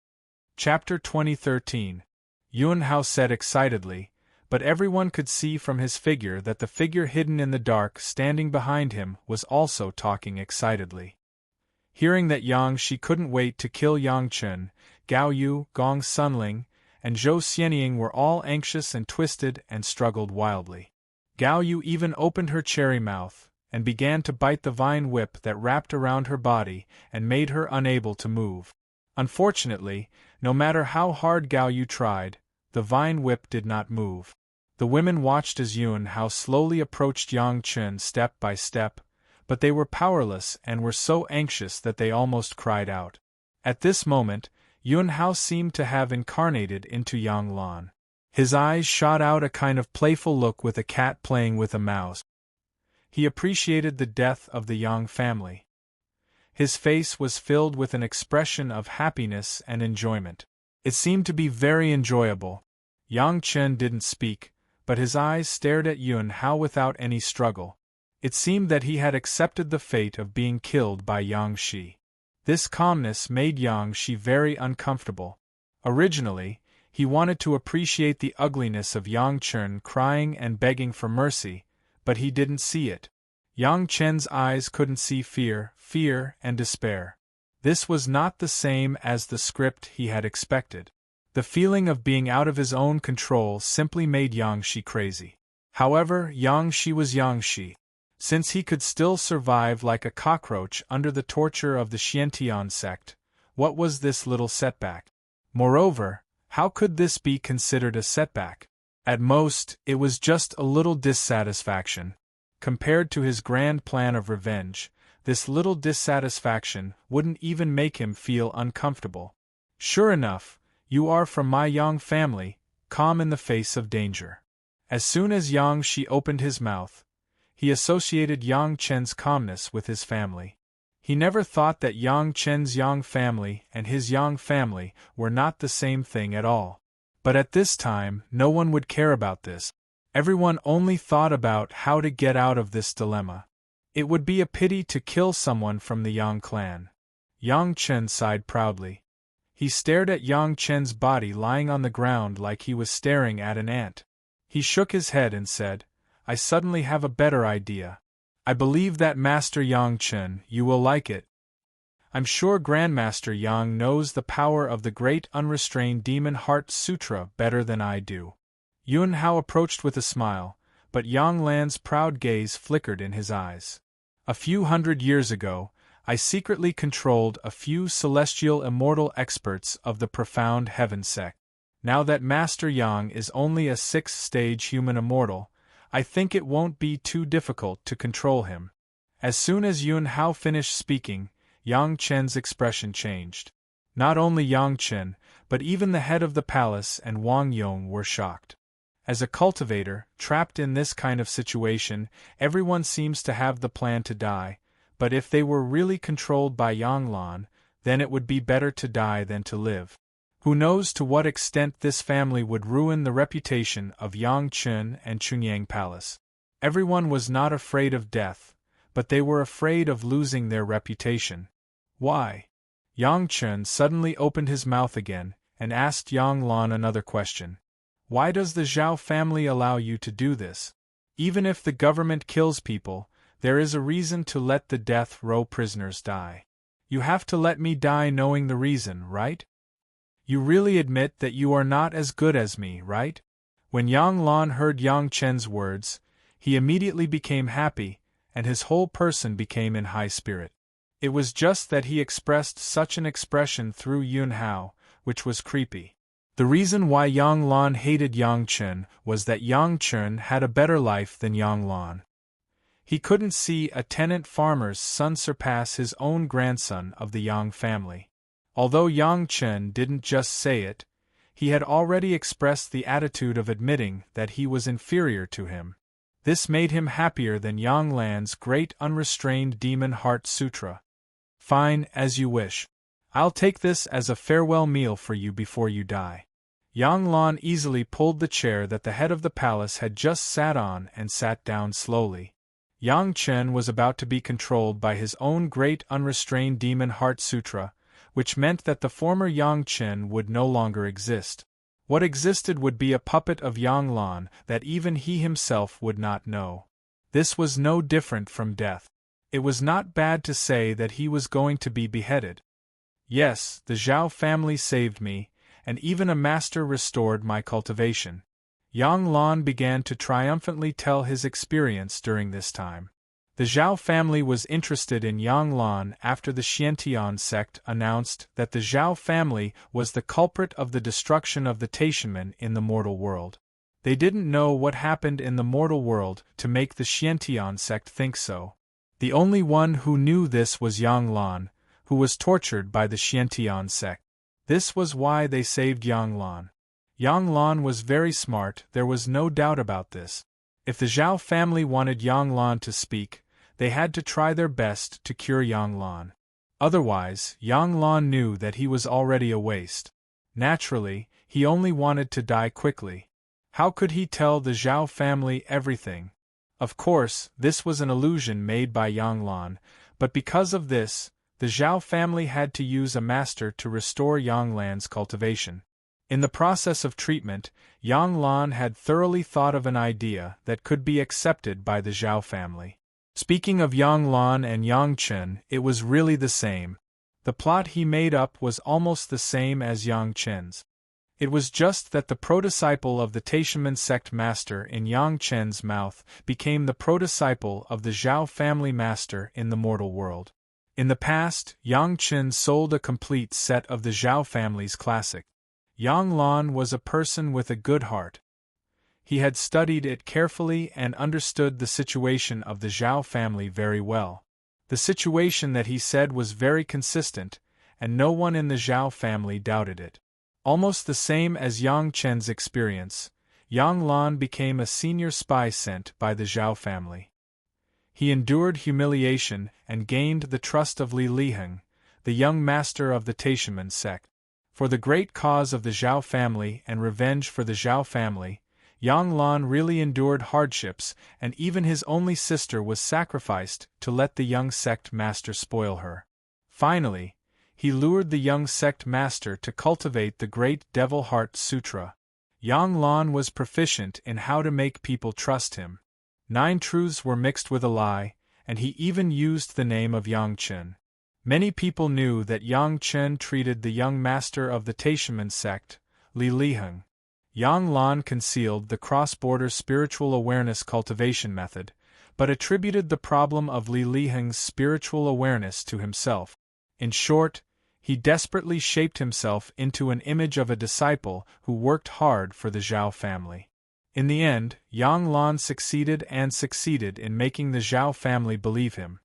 Chapter 2013. Yun Hao said excitedly, but everyone could see from his figure that the figure hidden in the dark standing behind him was also talking excitedly. Hearing that Yang Shi couldn't wait to kill Yang Chen, Gao Yu, Gong Sunling, and Zhou Xianying were all anxious and twisted and struggled wildly. Gao Yu even opened her cherry mouth, and began to bite the vine whip that wrapped around her body and made her unable to move. Unfortunately, no matter how hard Gao Yu tried, the vine whip did not move. The women watched as Yun Hao slowly approached Yang Chen step by step, but they were powerless and were so anxious that they almost cried out. At this moment, Yun Hao seemed to have incarnated into Yang Lan. His eyes shot out a kind of playful look with a cat playing with a mouse. He appreciated the death of the Yang family. His face was filled with an expression of happiness and enjoyment. It seemed to be very enjoyable. Yang Chen didn't speak, but his eyes stared at Yun Hao without any struggle. It seemed that he had accepted the fate of being killed by Yang Shi. This calmness made Yang Shi very uncomfortable. Originally, he wanted to appreciate the ugliness of Yang Chen crying and begging for mercy, but he didn't see it. Yang Chen's eyes couldn't see fear, and despair. This was not the same as the script he had expected. The feeling of being out of his own control simply made Yang Shi crazy. However, Yang Shi was Yang Shi. Since he could still survive like a cockroach under the torture of the Xiantian sect, what was this little setback? Moreover, how could this be considered a setback? At most, it was just a little dissatisfaction. Compared to his grand plan of revenge, this little dissatisfaction wouldn't even make him feel uncomfortable. Sure enough, You are from my Yang family, calm in the face of danger. As soon as Yang Shi opened his mouth, he associated Yang Chen's calmness with his family. He never thought that Yang Chen's Yang family and his Yang family were not the same thing at all. But at this time, no one would care about this. Everyone only thought about how to get out of this dilemma. It would be a pity to kill someone from the Yang clan. Yang Chen sighed proudly. He stared at Yang Chen's body lying on the ground like he was staring at an ant. He shook his head and said, I suddenly have a better idea. I believe that Master Yang Chen, you will like it. I'm sure Grandmaster Yang knows the power of the Great Unrestrained Demon Heart Sutra better than I do. Yun Hao approached with a smile, but Yang Lan's proud gaze flickered in his eyes. A few hundred years ago, I secretly controlled a few celestial immortal experts of the profound heaven sect. Now that Master Yang is only a 6th-stage human immortal, I think it won't be too difficult to control him. As soon as Yun Hao finished speaking, Yang Chen's expression changed. Not only Yang Chen, but even the head of the palace and Wang Yong were shocked. As a cultivator, trapped in this kind of situation, everyone seems to have the plan to die, but if they were really controlled by Yang Lan, then it would be better to die than to live. Who knows to what extent this family would ruin the reputation of Yang Chen and Chungyang Palace. Everyone was not afraid of death, but they were afraid of losing their reputation. Why? Yang Chen suddenly opened his mouth again and asked Yang Lan another question. Why does the Zhao family allow you to do this? Even if the government kills people, there is a reason to let the death row prisoners die. You have to let me die knowing the reason, right? You really admit that you are not as good as me, right? When Yang Lan heard Yang Chen's words, he immediately became happy, and his whole person became in high spirit. It was just that he expressed such an expression through Yun Hao, which was creepy. The reason why Yang Lan hated Yang Chen was that Yang Chen had a better life than Yang Lan. He couldn't see a tenant farmer's son surpass his own grandson of the Yang family. Although Yang Chen didn't just say it, he had already expressed the attitude of admitting that he was inferior to him. This made him happier than Yang Lan's Great Unrestrained Demon Heart Sutra. Fine, as you wish. I'll take this as a farewell meal for you before you die. Yang Lan easily pulled the chair that the head of the palace had just sat on and sat down slowly. Yang Chen was about to be controlled by his own Great Unrestrained Demon Heart Sutra, which meant that the former Yang Chen would no longer exist. What existed would be a puppet of Yang Lan that even he himself would not know. This was no different from death. It was not bad to say that he was going to be beheaded. Yes, the Zhao family saved me, and even a master restored my cultivation. Yang Lan began to triumphantly tell his experience during this time. The Zhao family was interested in Yang Lan after the Xiantian sect announced that the Zhao family was the culprit of the destruction of the Taishanmen in the mortal world. They didn't know what happened in the mortal world to make the Xiantian sect think so. The only one who knew this was Yang Lan, who was tortured by the Xiantian sect. This was why they saved Yang Lan. Yang Lan was very smart, there was no doubt about this. If the Zhao family wanted Yang Lan to speak, they had to try their best to cure Yang Lan. Otherwise, Yang Lan knew that he was already a waste. Naturally, he only wanted to die quickly. How could he tell the Zhao family everything? Of course, this was an illusion made by Yang Lan, but because of this, the Zhao family had to use a master to restore Yang Lan's cultivation. In the process of treatment, Yang Lan had thoroughly thought of an idea that could be accepted by the Zhao family. Speaking of Yang Lan and Yang Chen, it was really the same. The plot he made up was almost the same as Yang Chen's. It was just that the prodisciple of the Taishanmen sect master in Yang Chen's mouth became the prodisciple of the Zhao family master in the mortal world. In the past, Yang Chen sold a complete set of the Zhao family's classic. Yang Lan was a person with a good heart. He had studied it carefully and understood the situation of the Zhao family very well. The situation that he said was very consistent, and no one in the Zhao family doubted it. Almost the same as Yang Chen's experience, Yang Lan became a senior spy sent by the Zhao family. He endured humiliation and gained the trust of Li Liheng, the young master of the Taishaman sect. For the great cause of the Zhao family and revenge for the Zhao family, Yang Lan really endured hardships, and even his only sister was sacrificed to let the young sect master spoil her. Finally, he lured the young sect master to cultivate the great Devil Heart Sutra. Yang Lan was proficient in how to make people trust him. 9 truths were mixed with a lie, and he even used the name of Yang Chen. Many people knew that Yang Chen treated the young master of the Taishaman sect, Li Liheng. Yang Lan concealed the cross-border spiritual awareness cultivation method, but attributed the problem of Li Liheng's spiritual awareness to himself. In short, he desperately shaped himself into an image of a disciple who worked hard for the Zhao family. In the end, Yang Lan succeeded in making the Zhao family believe him.